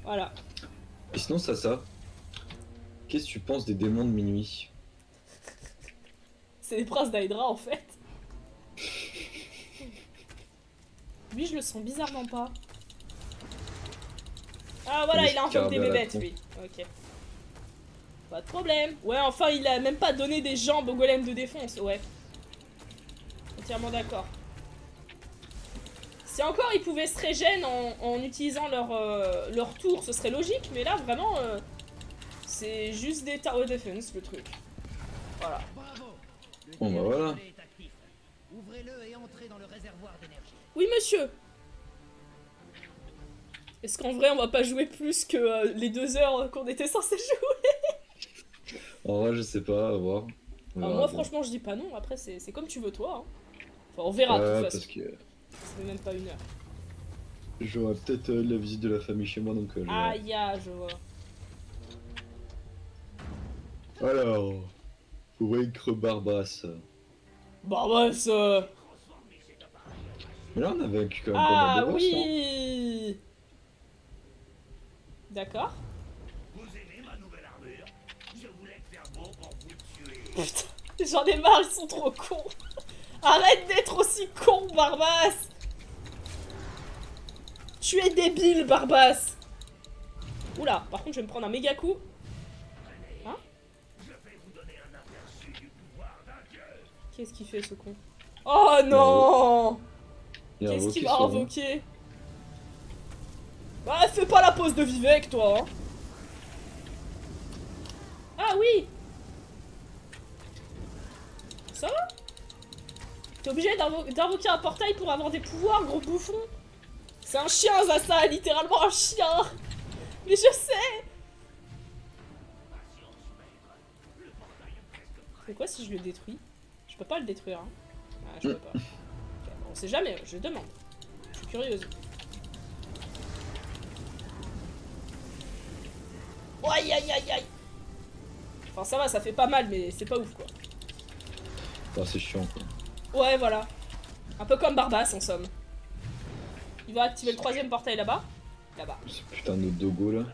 Voilà. Et sinon, ça. Qu'est-ce que tu penses des démons de minuit? C'est les princes d'Hydra en fait. Lui, je le sens bizarrement pas. Ah voilà, il a invoqué des bébêtes, lui. Ok. Pas de problème. Ouais, enfin, il a même pas donné des jambes au golem de défense. Ouais. Entièrement d'accord. Si encore ils pouvaient se régène en utilisant leur tour, ce serait logique. Mais là, vraiment, c'est juste des tower defense, le truc. Voilà. Bon bah voilà. Ouvrez-le et entrez dans le réservoir d'énergie. Oui, monsieur. Est-ce qu'en vrai, on va pas jouer plus que les 2 heures qu'on était censé jouer? En vrai, je sais pas, à voir. Alors moi, franchement, je dis pas non. Après, c'est comme tu veux, toi. Hein. Enfin, on verra, de toute façon. Parce que Ça fait même pas 1 heure. j'aurai peut-être la visite de la famille chez moi, donc... Aïe, je vois. Alors... Pour vaincre Barbasse. Barbasse. Mais là, on a vaincu quand même Ah, pas mal de boss, non? oui. D'accord. Vous aimez ma nouvelle armure? Je voulais faire beau pour vous tuer. Putain, j'en ai marre, ils sont trop cons. Arrête d'être aussi con, Barbasse. Tu es débile, Barbasse. Oula, par contre, je vais me prendre un méga coup. Hein? Qu'est-ce qu'il fait, ce con? Oh non! Qu'est-ce qu'il va invoquer? Bah, fais pas la pose de Vivec, toi, hein. Ah oui! Ça va? T'es obligé d'invoquer un portail pour avoir des pouvoirs, gros bouffon? C'est un chien, ça, littéralement un chien! Mais je sais! C'est quoi si je le détruis? Je peux pas le détruire, hein. Ah, je peux pas. Okay, bon, on sait jamais, je demande. Je suis curieuse. Oh, aïe aïe aïe aïe! Enfin ça va, ça fait pas mal, mais c'est pas ouf quoi. Ah, c'est chiant quoi. Ouais, voilà. Un peu comme Barbasse en somme. Il va activer le 3ème portail là-bas. Là-bas. Ce putain de dogo là.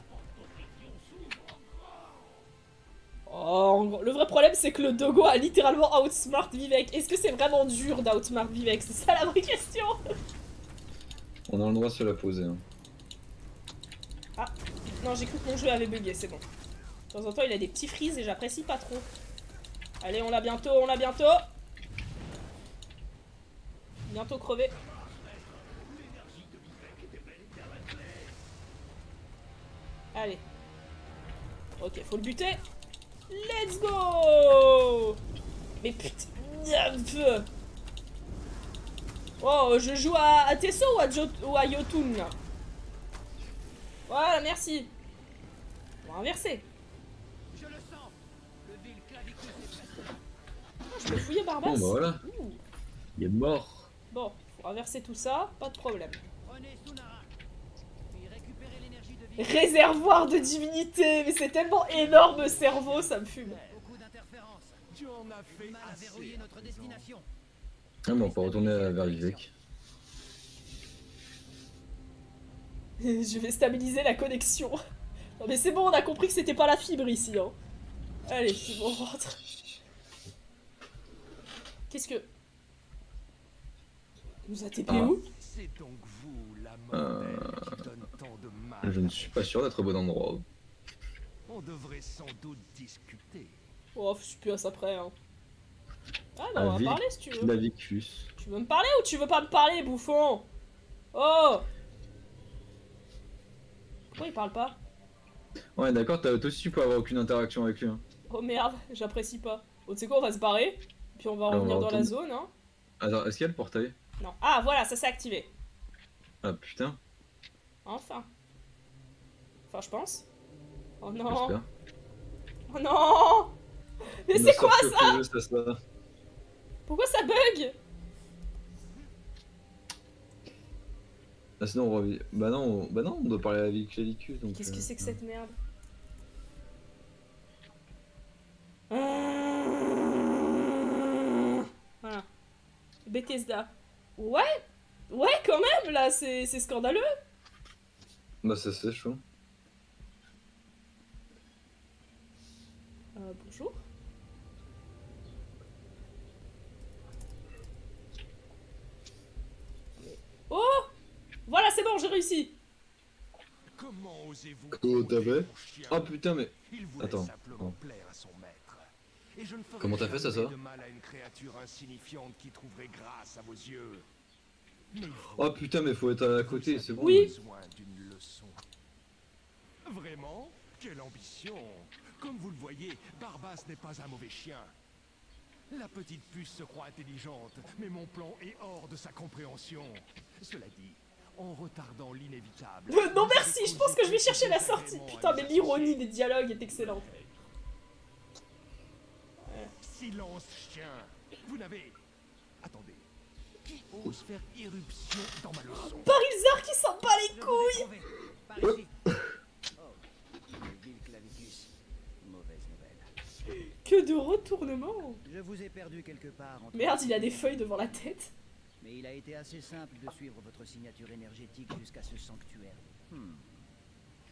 Oh, le vrai problème c'est que le dogo a littéralement outsmart Vivec. Est-ce que c'est vraiment dur d'outsmart Vivec? C'est ça la vraie question. On a le droit de se la poser. Hein. Ah, non, j'ai cru que mon jeu avait bugué, c'est bon. De temps en temps, il a des petits freezes et j'apprécie pas trop. Allez, on l'a bientôt, on l'a bientôt. Bientôt crevé. Allez. Ok, faut le buter. Let's go. Mais putain. Oh, je joue à Tesso ou à Yotun là. Voilà, merci. On va inverser. Je le sens. Le vil clavicule est prêt. Oh, je peux fouiller Barbasse. Bon bah voilà. Ouh. Il est mort. Bon, faut inverser tout ça, pas de problème. Prenez Sunarak. Puis récupérez l'énergie de vie. Réservoir de divinité, mais c'est tellement énorme cerveau, ça me fume. Beaucoup d'interférences. Tu en as fait Mal à verrouiller notre destination. Ah bon, on peut retourner vers Vivec. Je vais stabiliser la connexion. Non mais c'est bon, on a compris que c'était pas la fibre ici, hein. Allez, on rentre. Qu'est-ce que... Nous a TP où? C'est donc vous, la mortelle, qui donne tant de mal. Je ne suis pas sûr d'être au bon endroit. On devrait sans doute discuter. Oh, je suis plus à ça près, hein. Ah, bah, on va parler si tu veux. Clavicus. Tu veux me parler ou tu veux pas me parler, bouffon? Oh! Pourquoi il parle pas? Ouais, d'accord, toi aussi tu peux avoir aucune interaction avec lui. Hein. Oh merde, j'apprécie pas. Oh, tu sais quoi, on va se barrer, puis on va revenir dans la zone, hein. Attends, est-ce qu'il y a le portail? Non. Ah, voilà, ça s'est activé. Ah putain. Enfin. Enfin, je pense. Oh non. J'espère. Oh non. Mais c'est quoi ça? Pourquoi ça bug? Ah sinon on revient... Bah non, on doit parler avec Clavicus donc... Qu'est-ce que c'est que cette merde? Voilà. Bethesda. Ouais. Ouais, quand même, là, c'est scandaleux. Bah ça c'est chaud. Bonjour. Oh! Voilà, c'est bon, j'ai réussi. Comment osez-vous? Comment t'as fait? Oh putain mais... Il voulait Attends. simplement plaire à son maître. Et je ne ferai Comment t'as fait ça, jamais de mal à une créature insignifiante qui trouverait grâce à vos yeux. Mais oh putain mais faut être à côté, c'est bon. Oui. besoin d'une leçon. Vraiment? Quelle ambition! Comme vous le voyez, Barbas n'est pas un mauvais chien. La petite puce se croit intelligente, mais mon plan est hors de sa compréhension. Cela dit, en retardant l'inévitable... Non merci, je pense que je vais chercher la sortie. Putain, mais l'ironie des dialogues est excellente. Silence, chien! Vous n'avez... Attendez. Qui ose faire irruption dans ma leçon? Parisard qui s'en bat les couilles. Par ici. Oh, le vil Clavicus. Mauvaise nouvelle. Que de retournement. Je vous ai perdu quelque part entre... Merde, il a des feuilles devant la tête. Mais il a été assez simple de suivre votre signature énergétique jusqu'à ce sanctuaire.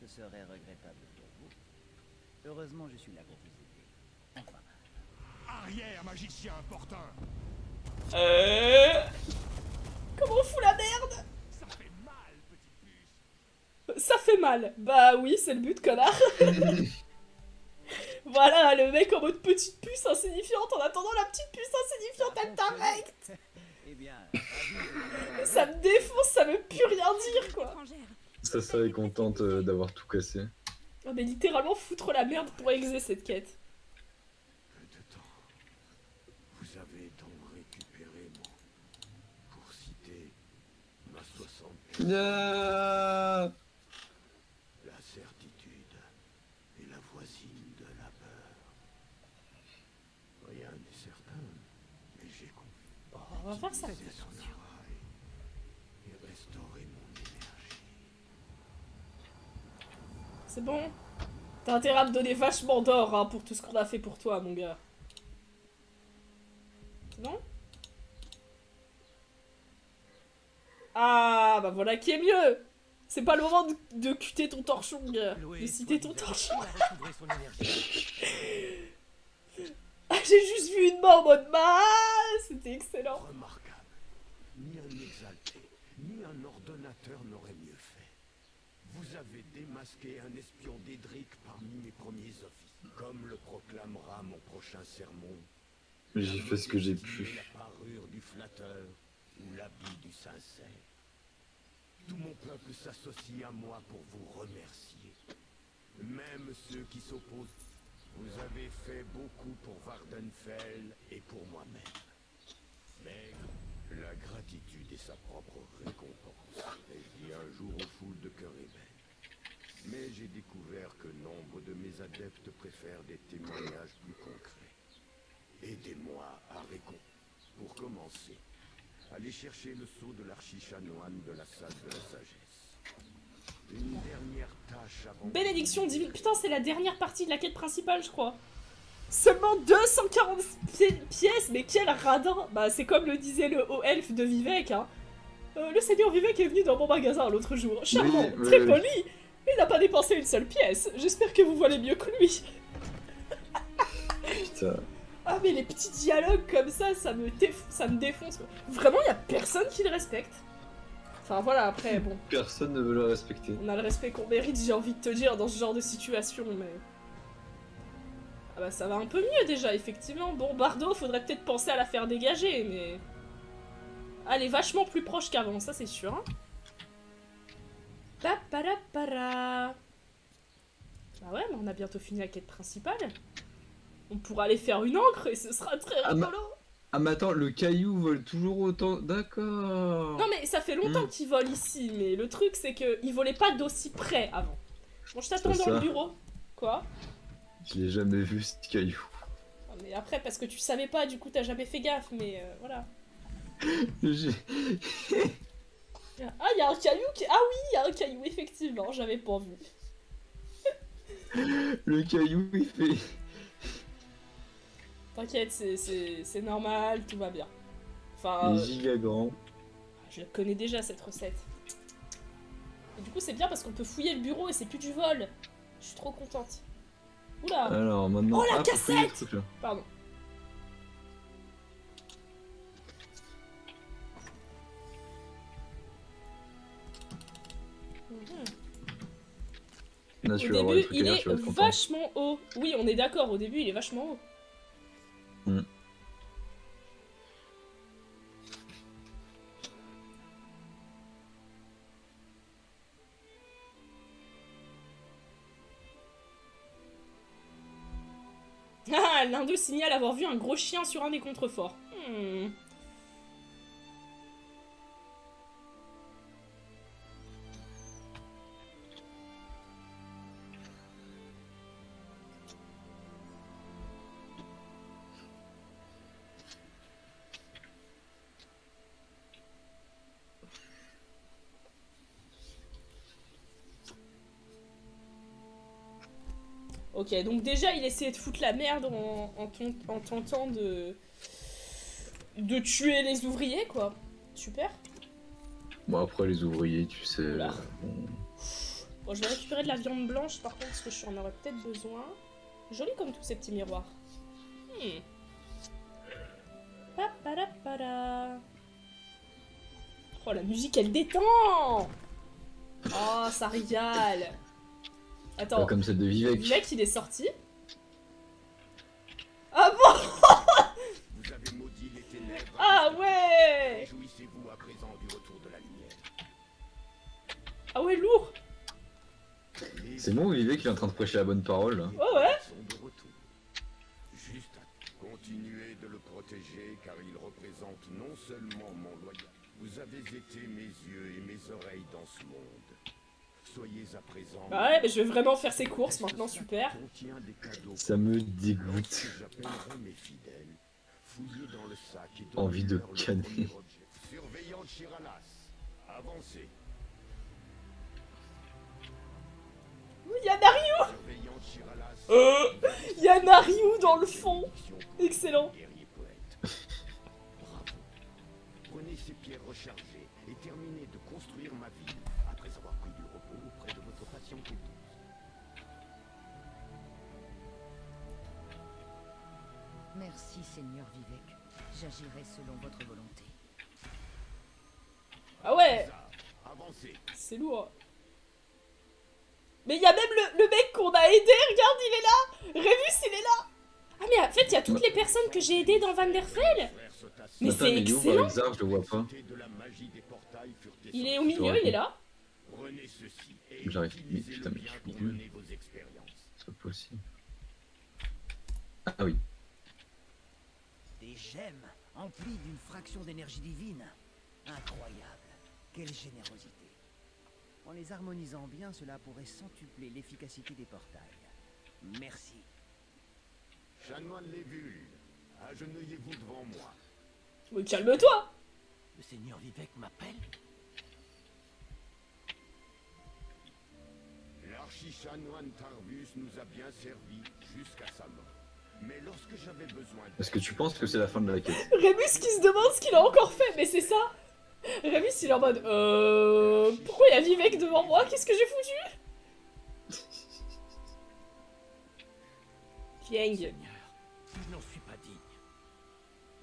Ce serait regrettable pour vous. Heureusement, je suis là pour vous aider. Enfin. Arrière, magicien importun! Comment on fout la merde? Ça fait mal, petite puce! Ça fait mal. Bah oui, c'est le but, connard. Voilà, le mec en mode petite puce insignifiante en attendant la petite puce insignifiante, elle t'arrête. Eh bien, Ça me défonce, ça veut plus rien dire, quoi. Ça serait contente d'avoir tout cassé. Ah mais littéralement foutre la merde pour exer cette quête. Peu de temps. Vous avez donc récupéré mon... Pour citer ma 60... Yeah. La certitude est la voisine de la peur. Rien n'est certain, mais j'ai compris. Oh, on va faire ça. C'est son travail. Et restaurer mon énergie. C'est bon. T'as intérêt à me donner vachement d'or hein, pour tout ce qu'on a fait pour toi, mon gars. C'est bon? Ah, bah voilà qui est mieux. C'est pas le moment de cuter ton torchon, gars. De citer ton torchon. Ah, j'ai juste vu une main en mode mal. C'était excellent. Remarquable. Ni un exalté, ni un ordonnateur n'aurait mieux fait. Vous avez démasqué un espion d'Edric parmi mes premiers offices. Comme le proclamera mon prochain sermon. J'ai fait ce que j'ai pu. La parure du flatteur ou l'habit du sincère. Tout mon peuple s'associe à moi pour vous remercier. Même ceux qui s'opposent. Vous avez fait beaucoup pour Vardenfell et pour moi-même. Mais la gratitude est sa propre récompense. Ai-je dit un jour aux foules de cœur ébène. Mais j'ai découvert que nombre de mes adeptes préfèrent des témoignages plus concrets. Aidez-moi à récompenser. Pour commencer, allez chercher le sceau de l'archichanoine de la salle de la sagesse. Une dernière tâche avant... Bénédiction divine. Putain, c'est la dernière partie de la quête principale, je crois. Seulement 240 pièces, mais quel radin. Bah, c'est comme le disait le haut elfe de Vivek, hein. Le seigneur Vivek est venu dans mon magasin l'autre jour. Charmant, oui, très oui. poli. Il n'a pas dépensé une seule pièce. J'espère que vous voyez mieux que lui. putain. Ah mais les petits dialogues comme ça me défonce quoi. Vraiment y a personne qui le respecte. Enfin voilà, après bon. Personne ne veut le respecter. On a le respect qu'on mérite, j'ai envie de te dire, dans ce genre de situation, mais... Ah bah ça va un peu mieux déjà, effectivement. Bon, Bardo, faudrait peut-être penser à la faire dégager, mais... Ah, elle est vachement plus proche qu'avant, ça c'est sûr. Hein. Paparapara. Bah ouais, mais on a bientôt fini la quête principale. On pourra aller faire une encre et ce sera très rigolo. Ah mais attends, le caillou vole toujours autant... D'accord. Non mais ça fait longtemps qu'il vole ici, mais le truc c'est qu'il volait pas d'aussi près avant. Bon, je t'attends dans le bureau. Quoi? Je l'ai jamais vu ce caillou. Ah, mais après, parce que tu savais pas, du coup t'as jamais fait gaffe, mais voilà. Ah, il y a un caillou qui... Ah oui, il y a un caillou, effectivement, j'avais pas vu. Le caillou, il fait... T'inquiète, c'est normal, tout va bien. Enfin... Il est giga grand. Je connais déjà cette recette. Et du coup, c'est bien parce qu'on peut fouiller le bureau et c'est plus du vol. Je suis trop contente. Oula. Alors, maintenant... Oh, la cassette! Pardon. Là, Au début, il est vachement haut. Oui, on est d'accord, au début, il est vachement haut. Ah, l'un d'eux signale avoir vu un gros chien sur un des contreforts. Ok, donc déjà il essayait de foutre la merde en tentant de tuer les ouvriers, quoi. Super. Bon, après les ouvriers, tu sais... Bon, je vais récupérer de la viande blanche par contre, parce que j'en aurais peut-être besoin. Joli comme tous ces petits miroirs. Paparapara. Oh, la musique, elle détend. Oh, ça régale. Attends, comme celle de Vivek. Vivek, il est sorti. Ah bon? Vous avez maudit les ténèbres. Ah ouais. Réjouissez-vous à présent du retour de la lumière. Ah ouais, lourd. C'est bon, Vivek, il est en train de prêcher la bonne parole, là. Oh ouais. Juste continuez de le protéger, car il représente non seulement mon loyal. Vous avez été mes yeux et mes oreilles dans ce monde. Soyez à présent... Bah ouais, mais je vais vraiment faire ses courses maintenant, super. Ça me dégoûte. Envie de canner. Surveillant Chiralas, avancez. Il y a Nariou. Il y a Nariou dans le fond. Excellent. Bravo. Prenez ces pierres rechargées et terminez de construire ma ville, après avoir pris du repos auprès de votre patiente épouse. Merci, Seigneur Vivek. J'agirai selon votre volonté. Ah ouais. C'est lourd. Mais il y a même le mec qu'on a aidé, regarde, il est là. Rémus, il est là. Ah mais en fait, il y a toutes les personnes que j'ai aidées dans Vanderfell. Mais c'est excellent. Je le vois pas. Il est au milieu, il est là. J'arrive. Mais putain, mais je suis nul. C'est pas possible. Ah oui. Des gemmes emplies d'une fraction d'énergie divine. Incroyable. Quelle générosité. En les harmonisant bien, cela pourrait centupler l'efficacité des portails. Merci. Chanoine Lévul, agenouillez-vous devant moi. Mais calme-toi. Le Seigneur Vivek m'appelle. L'archichanoine Tarbus nous a bien servi jusqu'à sa mort. Mais lorsque j'avais besoin de... Est-ce que tu penses que c'est la fin de la quête? Rémus qui se demande ce qu'il a encore fait, mais c'est ça. Rémus il est en mode pourquoi il y a Vivek devant moi? Qu'est-ce que j'ai foutu? Kieng. n'en suis pas digne.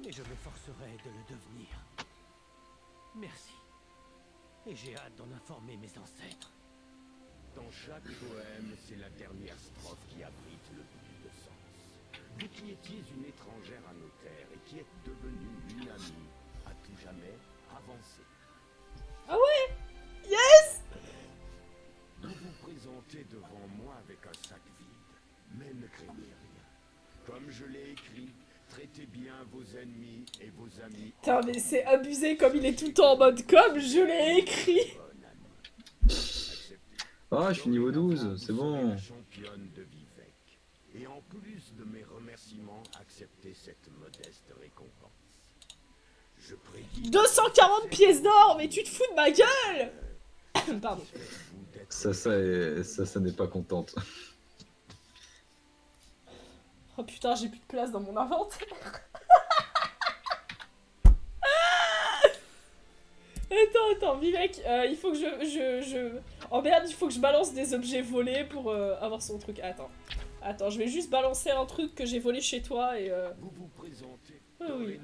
Mais je m'efforcerai de le devenir. Merci. Et j'ai hâte d'en informer mes ancêtres. Dans chaque poème, c'est la dernière strophe qui abrite le plus de sens. Vous qui étiez une étrangère à nos terres et qui êtes devenue une amie, à tout jamais, avancez. Ah ouais. Yes. Vous vous présentez devant moi avec un sac vide, mais ne craignez rien. Comme je l'ai écrit, traitez bien vos ennemis et vos amis. Putain, mais c'est abusé comme il est tout le temps en mode comme je l'ai écrit. Ah, je suis niveau 12, c'est bon. Championne de Vivec. Et en plus de mes remerciements, acceptez cette modeste récompense. Je prédis 240 pièces d'or, mais tu te fous de ma gueule. Pardon. Ça n'est pas contente. Oh putain, j'ai plus de place dans mon inventaire. Attends, Vivek, il faut que je... Oh merde, il faut que je balance des objets volés pour avoir son truc. Attends, je vais juste balancer un truc que j'ai volé chez toi et... Vous vous présentez. Oui.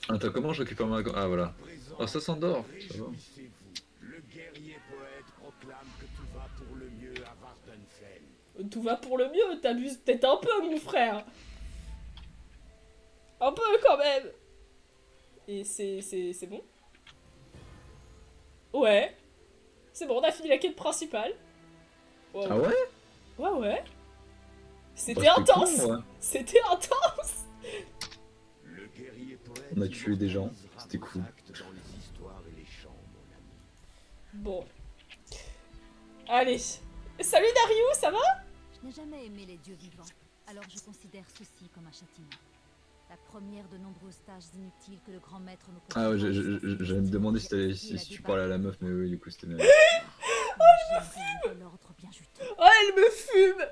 Attends, comment je récupère ma... Ah, voilà. Oh, ça s'endort. Ça va. Réjouissez-vous. Le guerrier poète proclame que tout va pour le mieux à Vardenfell. Tout va pour le mieux, t'abuses peut-être un peu, mon frère. Un peu, quand même. Et c'est bon? Ouais. C'est bon, on a fini la quête principale. Wow. Ah ouais? Ouais. C'était Bah, c'était intense. con, ouais. C'était intense. Le guerrier poète On a tué des gens, immortalisera c'était vos cool. actes dans les histoires et les chants, mon ami. Bon. Allez. Salut Darius, ça va? Je n'ai jamais aimé les dieux vivants, alors je considère ceci comme un châtiment. La première de nombreuses tâches inutiles que le grand maître nous Ah ouais, confie. j'allais me demander si tu parlais à la meuf, mais oui, du coup c'était bien. L'ordre bien juteux. Oh, elle me fume.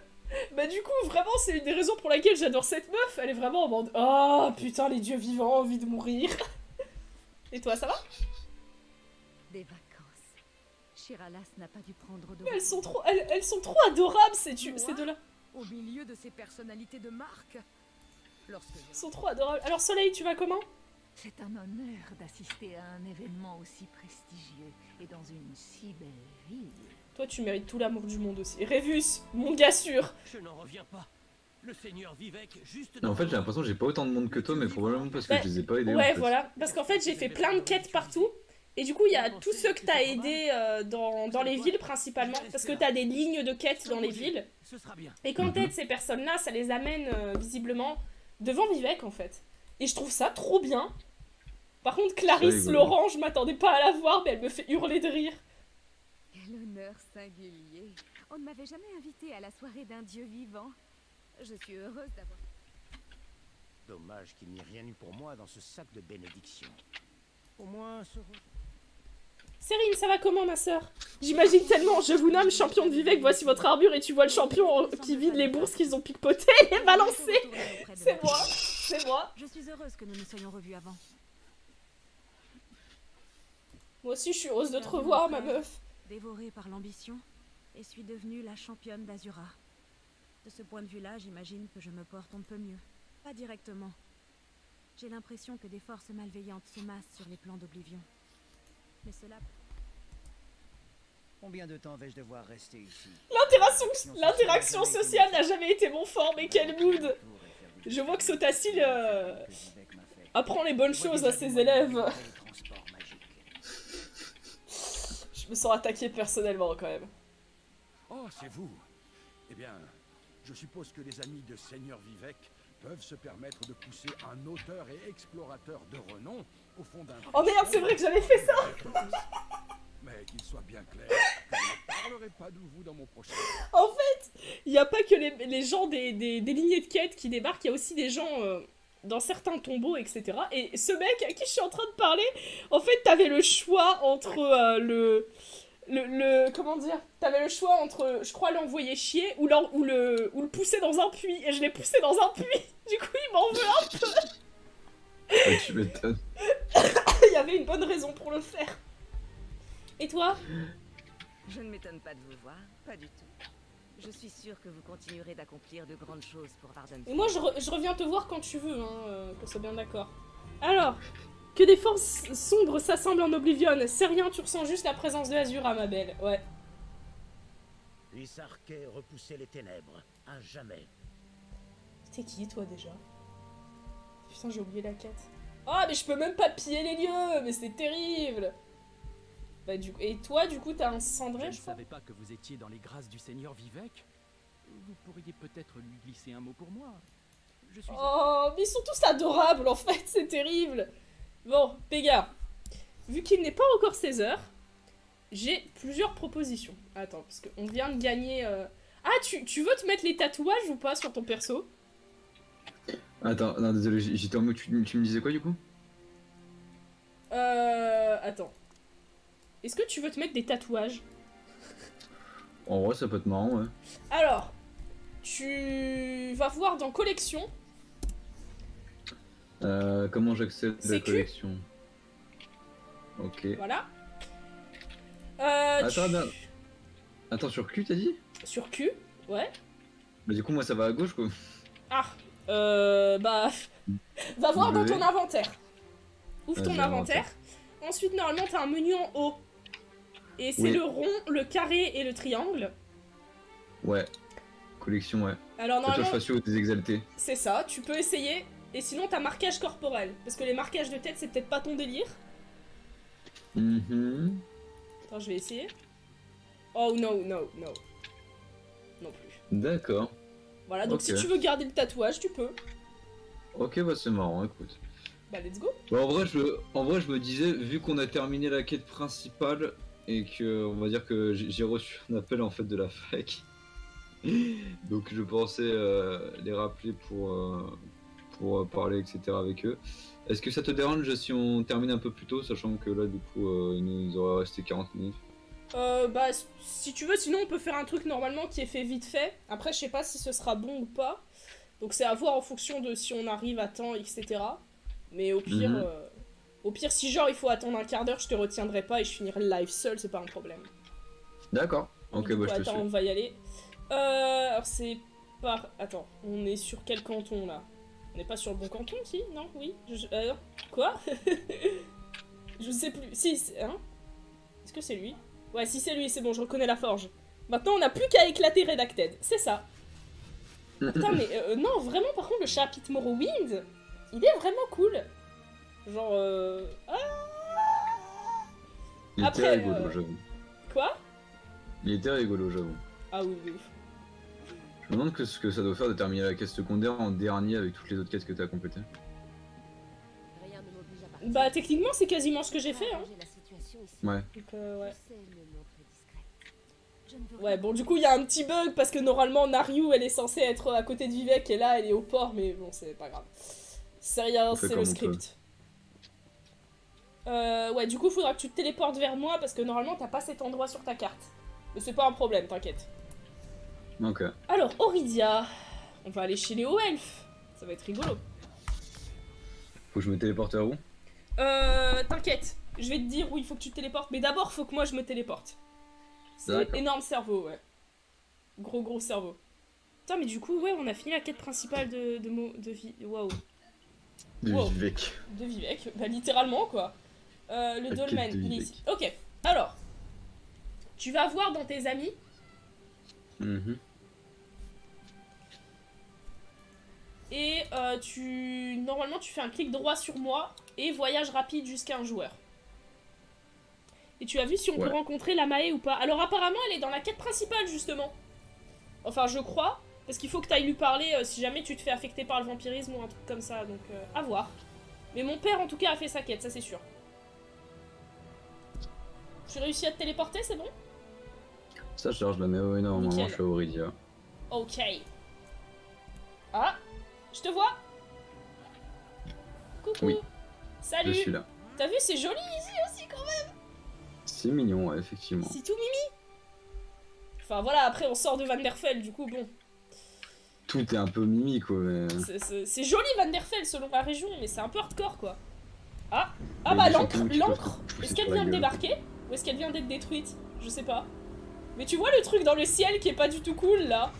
Bah du coup, vraiment, c'est une des raisons pour laquelle j'adore cette meuf. Elle est vraiment en mode... Oh, putain, les dieux vivants, envie de mourir. Et toi, ça va? Des vacances. Shiralas n'a pas dû prendre de... Mais elles sont trop adorables, ces deux-là. Au milieu de ces personnalités de marque. Lorsque Elles sont trop adorables. Alors Soleil, tu vas comment? C'est un honneur d'assister à un événement aussi prestigieux et dans une si belle ville. Toi, tu mérites tout l'amour du monde aussi. Et Révus, mon gars sûr. Je n'en reviens pas. Le seigneur Vivec, juste... En fait, j'ai l'impression que j'ai pas autant de monde que toi, mais probablement parce que Bah, je les ai pas aidés. Ouais, en fait. voilà. Parce qu'en fait, j'ai fait plein de quêtes partout. Et du coup, il y a tous ceux que t'as aidés dans les villes principalement. Parce que t'as des lignes de quêtes dans les villes. Ce sera bien. Et quand t'aides ces personnes-là, ça les amène visiblement devant Vivec en fait. Et je trouve ça trop bien. Par contre, Clarisse Laurent, je m'attendais pas à la voir, mais elle me fait hurler de rire. Quel honneur singulier. On ne m'avait jamais invité à la soirée d'un dieu vivant. Je suis heureuse d'avoir... Dommage qu'il n'y ait rien eu pour moi dans ce sac de bénédiction. Au moins, ce... Sérine, ça va comment ma sœur? J'imagine tellement, je vous nomme champion de Vivec, voici votre armure et tu vois le champion qui vide les bourses qu'ils ont picotées et les balancer. C'est moi, c'est moi. Je suis heureuse que nous nous soyons revus avant. Moi aussi je suis heureuse de te revoir ma meuf. Dévorée par l'ambition, et suis devenue la championne d'Azura. De ce point de vue-là, j'imagine que je me porte un peu mieux. Pas directement. J'ai l'impression que des forces malveillantes se massent sur les plans d'Oblivion. Mais cela... Combien de temps vais-je devoir rester ici? L'interaction sociale n'a jamais été mon fort, mais quel mood. Je vois que Sotacil apprend les bonnes choses à ses élèves. Je me sens attaqué personnellement quand même. Oh, c'est vous. Eh bien, je suppose que les amis de Seigneur Vivec peuvent se permettre de pousser un auteur et explorateur de renom au fond d'un... Oh merde, c'est vrai que j'avais fait ça. Mais qu'il soit bien clair, que je ne parlerai pas de vous dans mon prochain... En fait, il n'y a pas que les gens des lignées de quête qui débarquent, il y a aussi des gens dans certains tombeaux, etc. Et ce mec à qui je suis en train de parler, en fait, t'avais le choix entre comment dire, t'avais le choix entre, je crois, l'envoyer chier ou le pousser dans un puits. Et je l'ai poussé dans un puits. Du coup, il m'en veut un peu. Ah, tu m'étonnes. Il y avait une bonne raison pour le faire. Et toi? Je ne m'étonne pas de vous voir, pas du tout. Je suis sûre que vous continuerez d'accomplir de grandes choses pour Vardenfell. Et moi, je reviens te voir quand tu veux, hein, qu'on soit bien d'accord. Alors, que des forces sombres s'assemblent en Oblivion. C'est rien, tu ressens juste la présence de Azura, ma belle. Ouais. Isarke repousser les ténèbres, à jamais. T'es qui, toi, déjà? Putain, j'ai oublié la quête. Ah, mais je peux même pas piller les lieux, mais c'est terrible. Bah, et toi, du coup, t'as un cendré, je crois. Je ne savais pas que vous étiez dans les grâces du Seigneur Vivec. Vous pourriez peut-être lui glisser un mot pour moi. Je suis... Oh, mais ils sont tous adorables, en fait, c'est terrible. Bon, Pégard, vu qu'il n'est pas encore 16h, j'ai plusieurs propositions. Attends, parce qu'on vient de gagner... Ah, tu veux te mettre les tatouages ou pas sur ton perso? Attends, non, désolé, j'étais en mode... Tu me disais quoi, du coup? Attends. Est-ce que tu veux te mettre des tatouages? En vrai, ça peut être marrant, ouais. Alors, tu vas voir dans collection. Comment j'accède à la collection? Ok. Voilà. Attends, sur Q, t'as dit? Sur Q, ouais. Bah du coup, moi, ça va à gauche, quoi. Ah, bah... Va voir dans ton inventaire. Ouvre ton inventaire. Ensuite, normalement, t'as un menu en haut. Et c'est le rond, le carré et le triangle. Ouais. Collection, ouais. Alors, normalement... Tatouage faciaux des exaltés. C'est ça, tu peux essayer. Et sinon, t'as marquage corporel. Parce que les marquages de tête, c'est peut-être pas ton délire. Attends, je vais essayer. Oh, non. Non plus. D'accord. Voilà, donc si tu veux garder le tatouage, tu peux. Ok, bah c'est marrant, écoute. Bah, let's go. Bah, en vrai, je me disais, vu qu'on a terminé la quête principale, et que, on va dire que j'ai reçu un appel, en fait, de la fac. Donc, je pensais les rappeler pour parler, etc. avec eux. Est-ce que ça te dérange si on termine un peu plus tôt, sachant que là, du coup, il nous aurait resté 40 minutes? Bah, si tu veux, sinon on peut faire un truc normalement qui est fait vite fait. Après, je sais pas si ce sera bon ou pas. Donc c'est à voir en fonction de si on arrive à temps, etc. Mais au pire, si genre il faut attendre un quart d'heure, je te retiendrai pas et je finirai le live seul, c'est pas un problème. D'accord. Ok, bah je te suis. Attends, on va y aller. Alors c'est par... Attends, on est sur quel canton là? On n'est pas sur le bon canton, si? Non? Oui? Quoi? Je sais plus. Si, hein? Est-ce que c'est lui? Ouais, si c'est lui, c'est bon, je reconnais la forge. Maintenant, on n'a plus qu'à éclater Redacted, c'est ça. Putain, mais non, vraiment, par contre, le chapitre Morrowind, il est vraiment cool. Genre, Il était rigolo, j'avoue. Quoi? Il était rigolo, j'avoue. Ah oui, oui. Je me demande ce que ça doit faire de terminer la quête secondaire en dernier avec toutes les autres quêtes que tu as complétées. Bah, techniquement, c'est quasiment ce que j'ai fait, hein. Ouais. Donc, ouais. Ouais, bon, du coup, il y a un petit bug parce que normalement, Nariou, elle est censée être à côté de Vivec et là, elle est au port, mais bon, c'est pas grave. C'est rien, c'est le script. Ouais, du coup, faudra que tu te téléportes vers moi parce que normalement, t'as pas cet endroit sur ta carte. Mais c'est pas un problème, t'inquiète. Ok. Alors, Oridia, on va aller chez les hauts elfes. Ça va être rigolo. Faut que je me téléporte vers où? T'inquiète. Je vais te dire où il faut que tu te téléportes, mais d'abord, faut que moi je me téléporte. C'est énorme cerveau, ouais. Gros cerveau. Putain, mais du coup, ouais, on a fini la quête principale de Vivec. De Vivec, bah littéralement, quoi. Le dolmen, il est ici. Ok, alors. Tu vas voir dans tes amis. Et normalement, tu fais un clic droit sur moi et voyage rapide jusqu'à un joueur. Et tu as vu si on peut rencontrer la Mae ou pas. Alors apparemment elle est dans la quête principale justement. Enfin je crois. Parce qu'il faut que tu ailles lui parler si jamais tu te fais affecter par le vampirisme ou un truc comme ça. Donc à voir. Mais mon père en tout cas a fait sa quête, ça c'est sûr. Tu réussis à te téléporter, c'est bon? Ça charge la mets énormément, je suis à Oridia. Ok. Ah, je te vois. Coucou. Oui. Salut. Je suis là. T'as vu, c'est joli ici aussi quand même. C'est mignon, ouais, effectivement. C'est tout mimi. Enfin voilà, après on sort de Vanderfell, du coup bon. Tout est un peu mimi quoi, mais... C'est joli Vanderfell selon la région, mais c'est un peu hardcore quoi. Ah, bah l'encre. Est-ce qu'elle vient de débarquer? Ou est-ce qu'elle vient d'être détruite? Je sais pas. Mais tu vois le truc dans le ciel qui est pas du tout cool, là?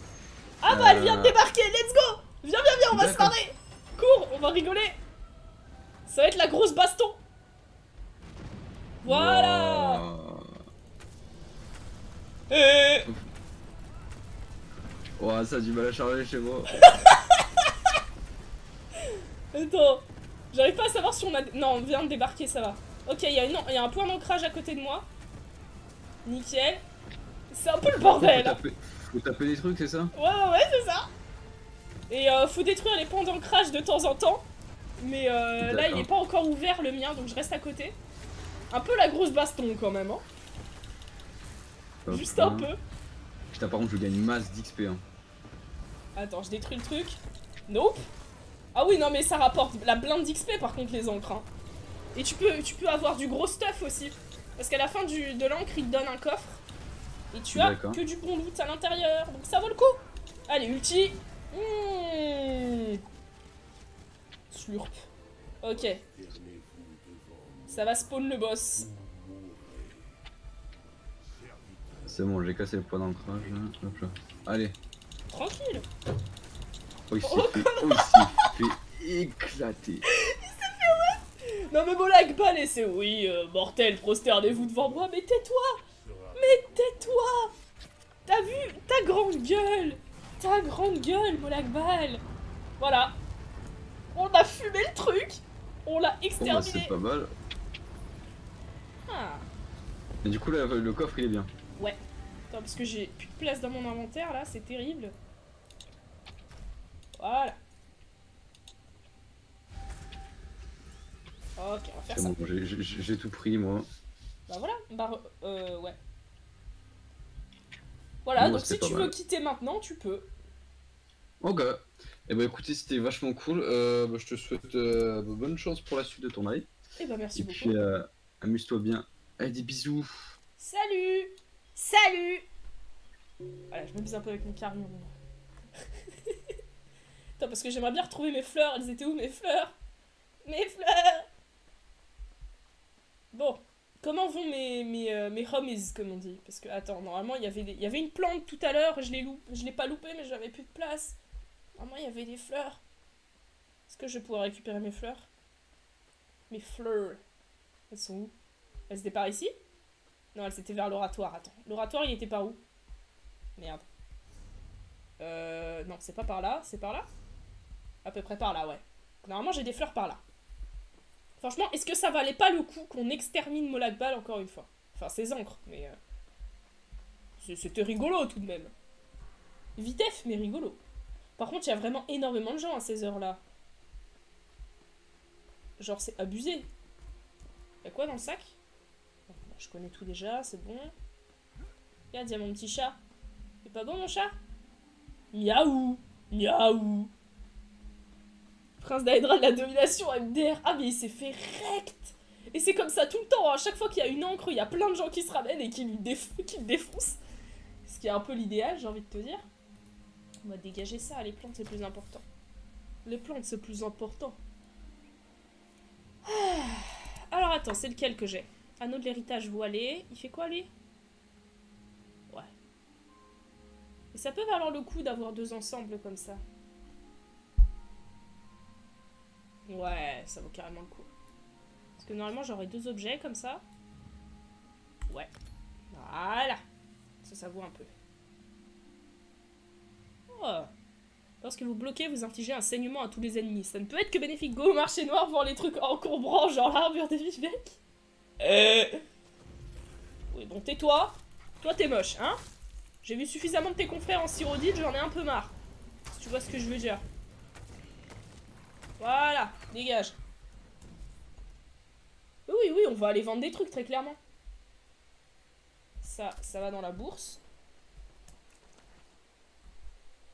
Ah bah, elle vient de débarquer, let's go! Viens, on va se marrer! Cours, on va rigoler! Ça va être la grosse baston! Voilà! Oh, ça a du mal à charger chez moi. Attends, j'arrive pas à savoir si on a... Non, on vient de débarquer, ça va. Ok, il y a un point d'ancrage à côté de moi. Nickel. C'est un peu le bordel. Faut taper des trucs, c'est ça? Ouais, c'est ça. Et faut détruire les points d'ancrage de temps en temps. Mais là, il est pas encore ouvert le mien, donc je reste à côté. Un peu la grosse baston quand même, hein. Juste un peu. Putain, par contre, je gagne masse d'XP. Hein. Attends, je détruis le truc. Nope. Ah oui, non, mais ça rapporte la blinde d'XP par contre, les encres. Hein. Et tu peux avoir du gros stuff aussi. Parce qu'à la fin de l'encre, il te donne un coffre. Et tu as que du bon loot à l'intérieur. Donc ça vaut le coup. Allez, ulti. Slurp. Ok. Ça va spawn le boss. C'est bon, j'ai cassé le point d'ancrage. Hop là. Allez. Tranquille. Oh, il s'est fait éclater. Il s'est fait ouais. Non mais Molag Bal et c'est oui, mortel, prosternez-vous devant moi, mais tais-toi. Mais tais-toi. T'as vu ta grande gueule. Ta grande gueule, Molag Bal. Voilà. On a fumé le truc. On l'a exterminé. Oh, c'est pas mal. Ah. Et du coup là, le coffre il est bien. Ouais. Attends, parce que j'ai plus de place dans mon inventaire là, c'est terrible. Voilà. Ok, on va faire ça. Bon, j'ai tout pris moi. Bah voilà, ouais. Voilà, bon, donc si tu veux quitter maintenant, tu peux. Ok. Et bah écoutez, c'était vachement cool. Bah, je te souhaite bonne chance pour la suite de ton live. Et bah merci beaucoup. Et puis amuse-toi bien. Allez, des bisous. Salut. Salut. Voilà, je m'amuse un peu avec mon carillon. Attends, parce que j'aimerais bien retrouver mes fleurs. Elles étaient où mes fleurs? Mes fleurs. Bon, comment vont mes homies, comme on dit? Parce que, attends, normalement, il y avait une plante tout à l'heure. Je l'ai pas loupé, mais j'avais plus de place. Normalement, il y avait des fleurs. Est-ce que je vais pouvoir récupérer mes fleurs? Mes fleurs. Elles sont où? Elles étaient par ici? Non, elles étaient vers l'oratoire. Attends, l'oratoire, il était par où? Merde. Non, c'est pas par là. C'est par là? À peu près par là, ouais. Normalement, j'ai des fleurs par là. Franchement, est-ce que ça valait pas le coup qu'on extermine Molag Bal encore une fois? Enfin, ses encres, mais... C'était rigolo, tout de même. Vitef, mais rigolo. Par contre, il y a vraiment énormément de gens à ces heures-là. Genre, c'est abusé. Y'a quoi dans le sac? Bon, je connais tout déjà, c'est bon. Regarde, il y a mon petit chat. C'est pas bon, mon chat? Miaou! Miaou! Prince Daedra de la domination MDR. Ah, mais il s'est fait rect! Et c'est comme ça tout le temps. À chaque fois qu'il y a une encre, il y a plein de gens qui se ramènent et qui le défoncent. Ce qui est un peu l'idéal, j'ai envie de te dire. On va dégager ça. Les plantes, c'est plus important. Les plantes, c'est plus important. Alors, attends, c'est lequel que j'ai? Anneau de l'héritage voilé. Il fait quoi, lui? Ouais. Et ça peut valoir le coup d'avoir deux ensembles comme ça. Ouais, ça vaut carrément le coup. Parce que normalement, j'aurais deux objets comme ça. Ouais. Voilà. Ça vaut un peu. Oh. Lorsque vous bloquez, vous infligez un saignement à tous les ennemis. Ça ne peut être que bénéfique. Go au marché noir, voir les trucs encombrants, genre l'armure de Vivec. Oui, bon, tais-toi. Toi, t'es moche, hein? J'ai vu suffisamment de tes confrères en syrodite, j'en ai un peu marre. Si tu vois ce que je veux dire. Voilà, dégage. Oui, on va aller vendre des trucs, très clairement. Ça va dans la bourse.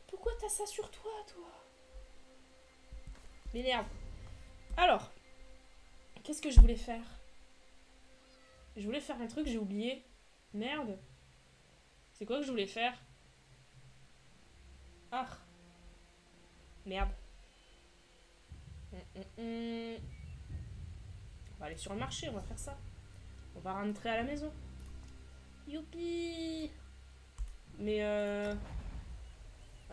Pourquoi t'as ça sur toi, toi? M'énerve. Alors, qu'est-ce que je voulais faire? Je voulais faire un truc, j'ai oublié. Merde. C'est quoi que je voulais faire? Ah. Merde. On va aller sur le marché, on va faire ça. On va rentrer à la maison. Youpi! Mais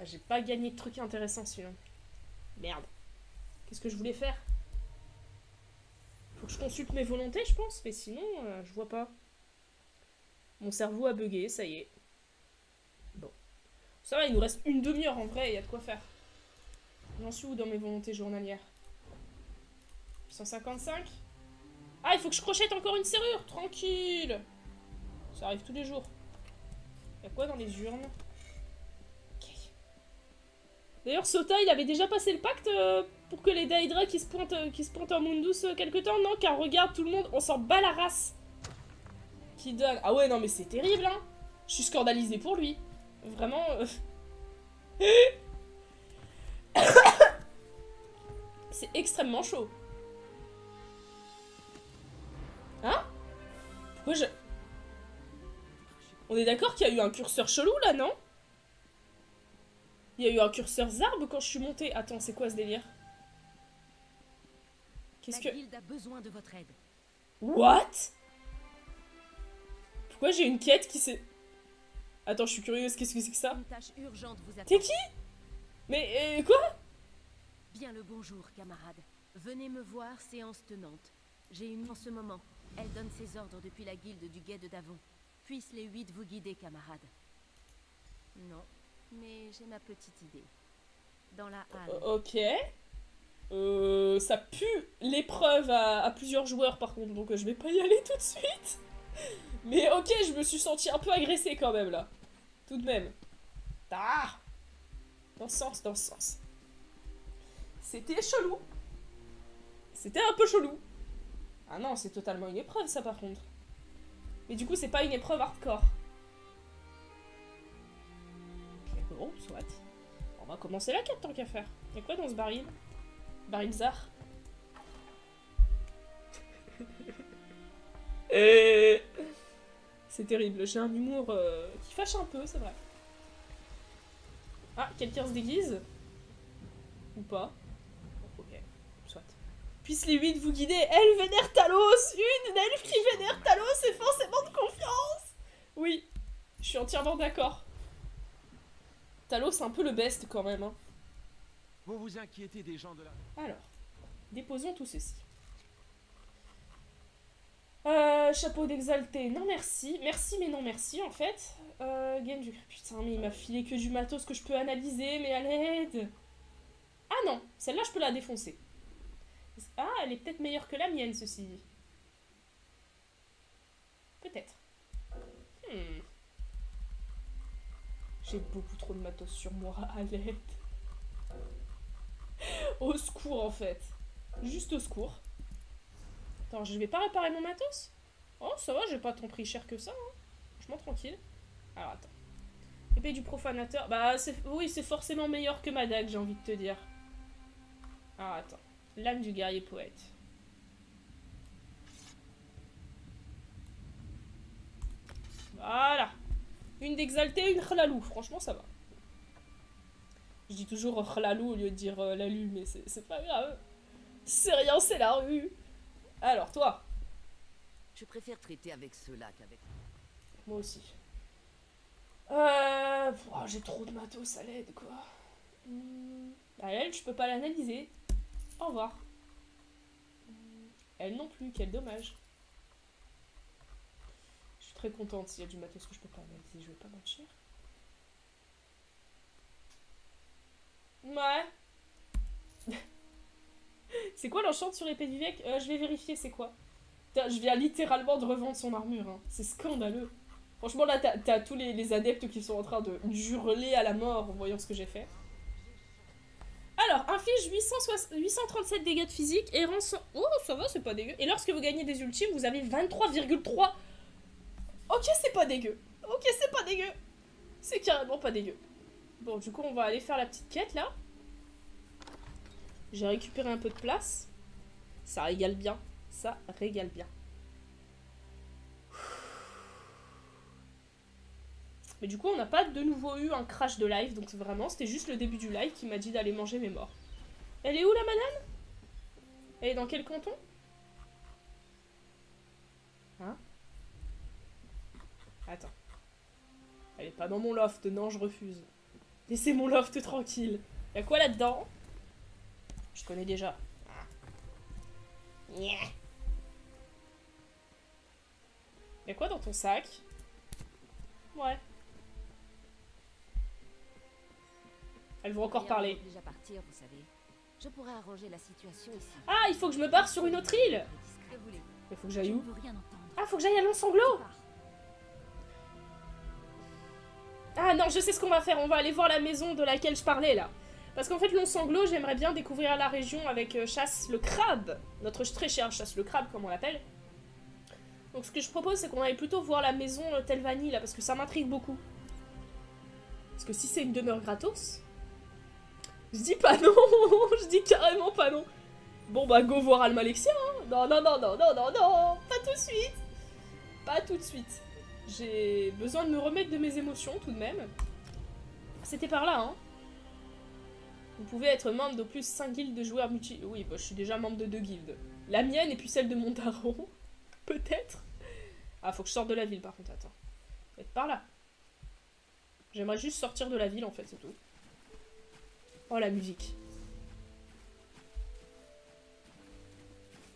j'ai pas gagné de trucs intéressants sinon. Merde. Qu'est-ce que je voulais faire? Faut que je consulte mes volontés, je pense, mais sinon, je vois pas. Mon cerveau a bugué, ça y est. Bon. Ça va, il nous reste une demi-heure en vrai, il y a de quoi faire. J'en suis où dans mes volontés journalières? 155? Ah, il faut que je crochette encore une serrure, tranquille. Ça arrive tous les jours. Y'a quoi dans les urnes? Ok. D'ailleurs, Sota, il avait déjà passé le pacte pour que les Daedra qui se pointent en Mundus quelque temps, non? Car regarde, tout le monde, on s'en bat la race. Qui donne... Ah ouais, non mais c'est terrible, hein. Je suis scandalisée pour lui. Vraiment... C'est extrêmement chaud. Hein? Pourquoi je... On est d'accord qu'il y a eu un curseur chelou, là, non? Il y a eu un curseur Zarb quand je suis montée. Attends, c'est quoi ce délire? Qu'est-ce que... La guilde a besoin de votre aide. What? Pourquoi j'ai une quête qui s'est... Attends, je suis curieuse, qu'est-ce que c'est que ça? Une tâche urgente vous attend. T'es qui? Mais quoi? Bien le bonjour, camarade. Venez me voir, séance tenante. J'ai une en ce moment. Elle donne ses ordres depuis la guilde du guet de Davon. Puissent les 8 vous guider, camarade. Non, mais j'ai ma petite idée. Dans la halle. Ok. Ça pue l'épreuve à plusieurs joueurs par contre, donc je vais pas y aller tout de suite. Mais ok, je me suis sentie un peu agressée quand même là. Tout de même. Ah! Dans ce sens, dans ce sens. C'était chelou. C'était un peu chelou. Ah non, c'est totalement une épreuve ça par contre. Mais du coup, c'est pas une épreuve hardcore. Ok, bon, soit. On va commencer la quête tant qu'à faire. Y'a quoi dans ce baril? Baril Zar. C'est terrible, j'ai un humour qui fâche un peu, c'est vrai. Ah, quelqu'un se déguise? Ou pas? Ok, soit. Puisse les 8 vous guider. Elle vénère Talos. Une elfe qui vénère Talos, c'est forcément de confiance. Oui, je suis entièrement d'accord. Talos, c'est un peu le best quand même. Hein. Vous vous inquiétez des gens de la... Alors, déposons tout ceci. Chapeau d'exalté, non merci. Merci mais non merci en fait. Gain du... Putain mais il m'a filé que du matos que je peux analyser, mais à l'aide. Ah non, celle-là je peux la défoncer. Ah, elle est peut-être meilleure que la mienne, ceci dit. Peut-être. J'ai beaucoup trop de matos sur moi, à l'aide. Au secours, en fait. Juste au secours. Attends, je vais pas réparer mon matos? Oh, ça va, j'ai pas tant pris cher que ça. Hein. Franchement, tranquille. Alors, attends. Épée du profanateur. Bah, oui, c'est forcément meilleur que ma dague, j'ai envie de te dire. Alors, attends. L'âme du guerrier poète. Voilà. Une d'exalté, une khlalou. Franchement, ça va. Je dis toujours khlalou au lieu de dire lalu, mais c'est pas grave. C'est rien, c'est la rue. Alors, toi. Je préfère traiter avec ceux-là qu'avec... Moi aussi. J'ai trop de matos à l'aide, quoi. À elle, je peux pas l'analyser. Au revoir. Elle non plus, quel dommage. Je suis très contente s'il y a du matos que je peux pas analyser, je vais pas mentir. Ouais. C'est quoi l'enchant sur épée du Vivec? Je vais vérifier c'est quoi. Je viens littéralement de revendre son armure, hein. C'est scandaleux. Franchement là t'as tous les adeptes qui sont en train de hurler à la mort en voyant ce que j'ai fait. Alors, inflige 837 dégâts de physique et rend son... Oh, ça va, c'est pas dégueu. Et lorsque vous gagnez des ultimes, vous avez 23,3. Ok, c'est pas dégueu. Ok, c'est pas dégueu. C'est carrément pas dégueu. Bon, du coup, on va aller faire la petite quête, là. J'ai récupéré un peu de place. Ça régale bien. Ça régale bien. Mais du coup, on n'a pas de nouveau eu un crash de live, donc vraiment, c'était juste le début du live qui m'a dit d'aller manger mes morts. Elle est où, la madame? Elle est dans quel canton? Hein? Attends. Elle est pas dans mon loft, non, je refuse. Laissez mon loft tranquille. Y'a quoi là-dedans? Je connais déjà. Yeah. Y'a quoi dans ton sac? Ouais. Elles vont encore parler. Déjà partir, vous savez. Je pourrais arranger la situation ici. Ah, il faut que je me barre sur une autre île. Il faut que j'aille où? Ah, faut que j'aille à Long Sanglot. Ah non, je sais ce qu'on va faire. On va aller voir la maison de laquelle je parlais là. Parce qu'en fait, Long Sanglot, j'aimerais bien découvrir la région avec Chasse le Crabe. Notre très cher Chasse le Crabe, comme on l'appelle. Donc ce que je propose, c'est qu'on aille plutôt voir la maison Telvanni là, parce que ça m'intrigue beaucoup. Parce que si c'est une demeure gratos... Je dis pas non. Je dis carrément pas non. Bon bah go voir Almalexia, hein. Non, non, non, non, non, non, non. Pas tout de suite. Pas tout de suite. J'ai besoin de me remettre de mes émotions tout de même. C'était par là, hein. Vous pouvez être membre de plus 5 guildes de joueurs multi... Oui, bah, je suis déjà membre de 2 guildes. La mienne et puis celle de mon daron. Peut-être. Ah, faut que je sorte de la ville par contre, attends. Être par là. J'aimerais juste sortir de la ville en fait, c'est tout. Oh la musique.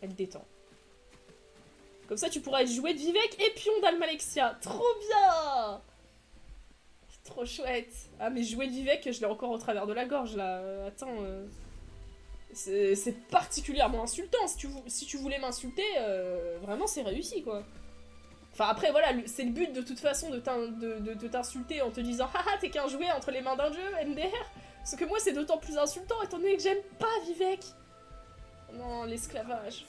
Elle te détend. Comme ça tu pourras être joué de Vivec et pion d'Almalexia. Trop bien. C'est trop chouette. Ah mais jouer de Vivec, je l'ai encore au travers de la gorge là. Attends. C'est particulièrement insultant. Si tu voulais m'insulter, vraiment c'est réussi quoi. Enfin après voilà, c'est le but de toute façon de t'insulter en te disant haha t'es qu'un jouet entre les mains d'un dieu, MDR. Parce que moi c'est d'autant plus insultant étant donné que j'aime pas Vivec. Non, l'esclavage.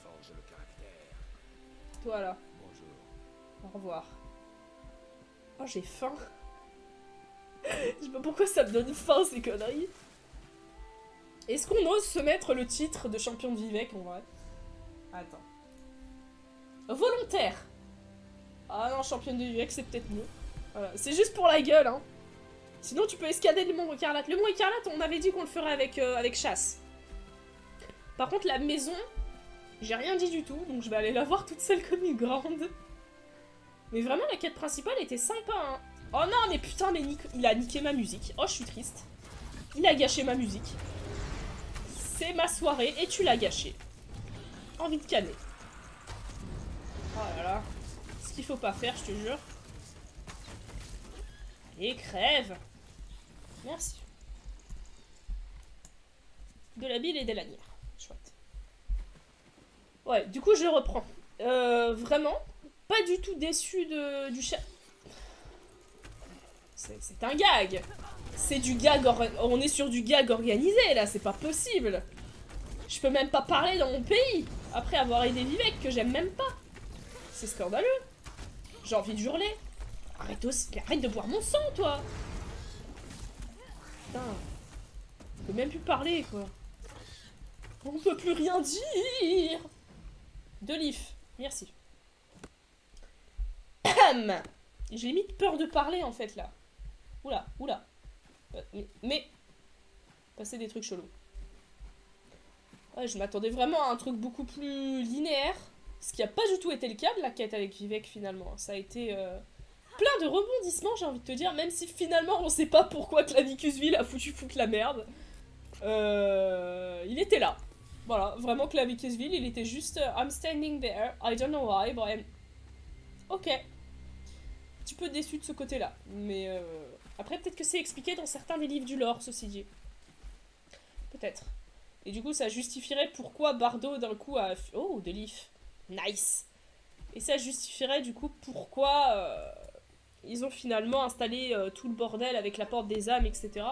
Toi là. Au revoir. Oh j'ai faim. Je sais pas pourquoi ça me donne faim ces conneries. Est-ce qu'on ose se mettre le titre de champion de Vivec en vrai? Attends. Volontaire. Ah non, championne de Vivec c'est peut-être mieux. Voilà. C'est juste pour la gueule hein. Sinon tu peux escalader le mont écarlate. Le mont écarlate on avait dit qu'on le ferait avec Chasse. Par contre la maison, j'ai rien dit du tout, donc je vais aller la voir toute seule comme une grande. Mais vraiment la quête principale était sympa hein. Oh non mais putain mais il a niqué ma musique. Oh je suis triste. Il a gâché ma musique. C'est ma soirée et tu l'as gâché. Envie de canner. Oh là là. Ce qu'il faut pas faire je te jure. Allez crève. Merci. De la bile et des lanières. Chouette. Ouais, du coup, je reprends. Vraiment, pas du tout déçu du chat. C'est un gag. C'est du gag... On est sur du gag organisé, là. C'est pas possible. Je peux même pas parler dans mon pays. Après avoir aidé Vivec, que j'aime même pas. C'est scandaleux. J'ai envie de hurler. Arrête de boire mon sang, toi. Putain. On peut même plus parler, quoi. On peut plus rien dire. De l'if. Merci. J'ai limite peur de parler, en fait, là. Oula, oula. Mais... Passer des trucs chelous. Ouais, je m'attendais vraiment à un truc beaucoup plus linéaire. Ce qui a pas du tout été le cas de la quête avec Vivec, finalement. Ça a été... plein de rebondissements, j'ai envie de te dire, même si finalement on sait pas pourquoi Clavicusville a foutu la merde. Il était là. Voilà, vraiment Clavicusville, il était juste I'm standing there, I don't know why, but I'm... Ok. Un petit peu déçu de ce côté-là. Mais après, peut-être que c'est expliqué dans certains des livres du lore, ceci dit. Peut-être. Et du coup, ça justifierait pourquoi Bardo, d'un coup, a... Oh, de l'if. Nice. Et ça justifierait, du coup, pourquoi... ils ont finalement installé tout le bordel avec la porte des âmes, etc.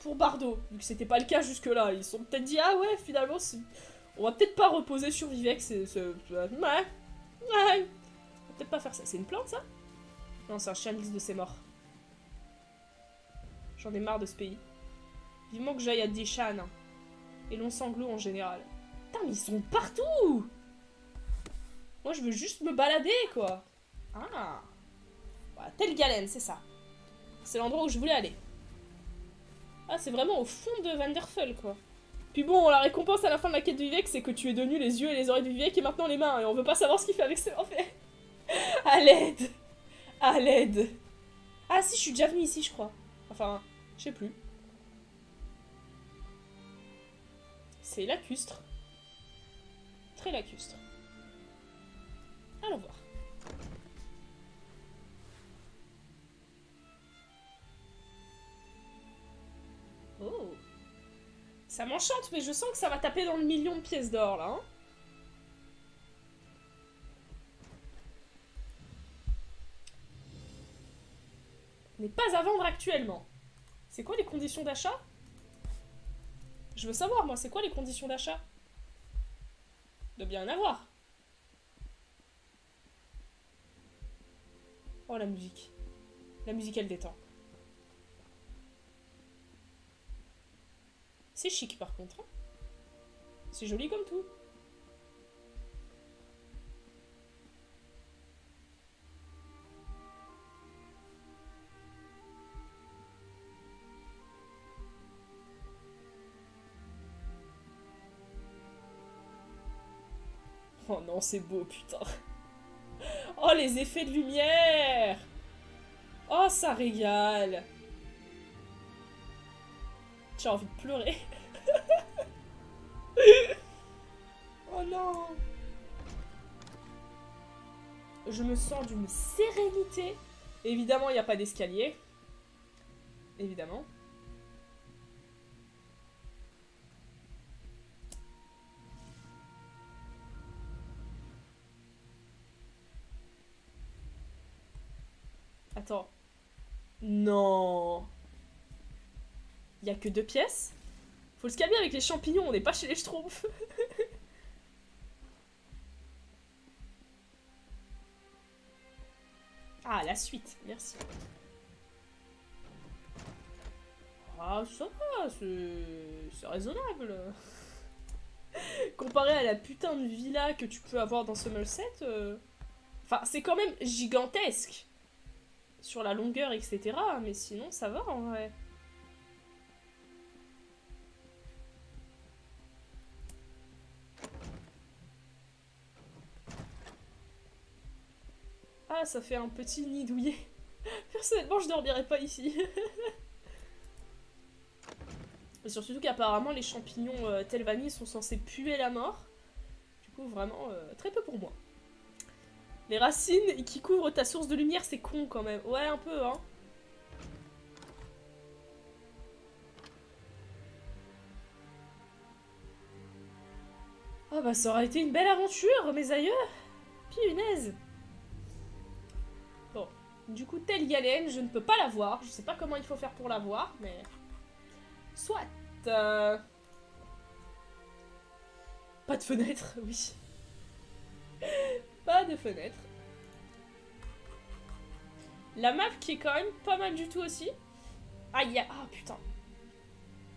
Pour Bardo, vu que c'était pas le cas jusque-là. Ils se sont peut-être dit, ah ouais, finalement, on va peut-être pas reposer sur Vivec, ouais, on va peut-être pas faire ça. C'est une plante, ça? Non, c'est un chanis de ses morts. J'en ai marre de ce pays. Vivement que j'aille à Deshan. Hein. Et Long Sanglot en général. Putain, mais ils sont partout! Moi, je veux juste me balader, quoi. Ah! Voilà, Telgalen, c'est ça. C'est l'endroit où je voulais aller. Ah, c'est vraiment au fond de Vanderfell, quoi. Puis bon, la récompense à la fin de la quête de Vivec, c'est que tu es devenu les yeux et les oreilles de Vivec et maintenant les mains. Et on veut pas savoir ce qu'il fait avec ses... En fait. À l'aide. À l'aide. Ah si, je suis déjà venue ici, je crois. Enfin, je sais plus. C'est lacustre. Très lacustre. Allons voir. Oh. Ça m'enchante, mais je sens que ça va taper dans le million de pièces d'or, là. Hein. N'est pas à vendre actuellement. C'est quoi les conditions d'achat? Je veux savoir, moi, c'est quoi les conditions d'achat? De bien en avoir. Oh, la musique. La musique, elle détend. C'est chic, par contre. Hein. C'est joli comme tout. Oh non, c'est beau, putain. Oh, les effets de lumière. Oh, ça régale. J'ai envie de pleurer. Oh non. Je me sens d'une sérénité. Évidemment, il n'y a pas d'escalier. Évidemment. Attends. Non. Il y a que 2 pièces. Faut se calmer avec les champignons, on n'est pas chez les Schtroumpfs. Ah, la suite, merci. Ah, ça va, c'est raisonnable. Comparé à la putain de villa que tu peux avoir dans Somerset, enfin, c'est quand même gigantesque. Sur la longueur, etc. Mais sinon, ça va, en vrai. Ah, ça fait un petit nid douillet. Personnellement, je dormirais pas ici. Et surtout qu'apparemment, les champignons Telvanni sont censés puer la mort. Du coup, vraiment, très peu pour moi. Les racines qui couvrent ta source de lumière, c'est con quand même. Ouais, un peu, hein. Oh bah ça aurait été une belle aventure, mes aïeux. Punaise. Bon, du coup, telle Yalène, je ne peux pas la voir. Je sais pas comment il faut faire pour la voir, mais... Soit. Pas de fenêtre, oui. Pas de fenêtre. La map qui est quand même pas mal du tout aussi. Ah, il y a... Ah, putain.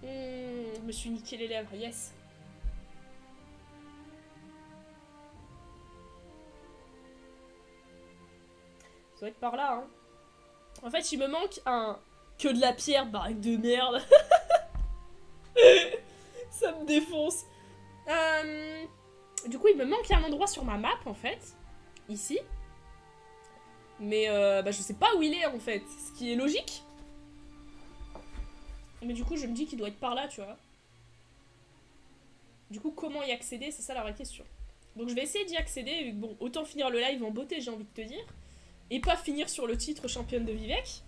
Je me suis niqué les lèvres, yes. Ça doit être par là, hein. En fait, il me manque un... Que de la pierre, baraque de merde. Ça me défonce. Du coup, il me manque un endroit sur ma map, en fait. Ici. Mais bah, je sais pas où il est, en fait. Ce qui est logique. Mais du coup, je me dis qu'il doit être par là, tu vois. Du coup, comment y accéder? C'est ça la vraie question. Donc je vais essayer d'y accéder. Bon, autant finir le live en beauté, j'ai envie de te dire. Et pas finir sur le titre championne de Vivec.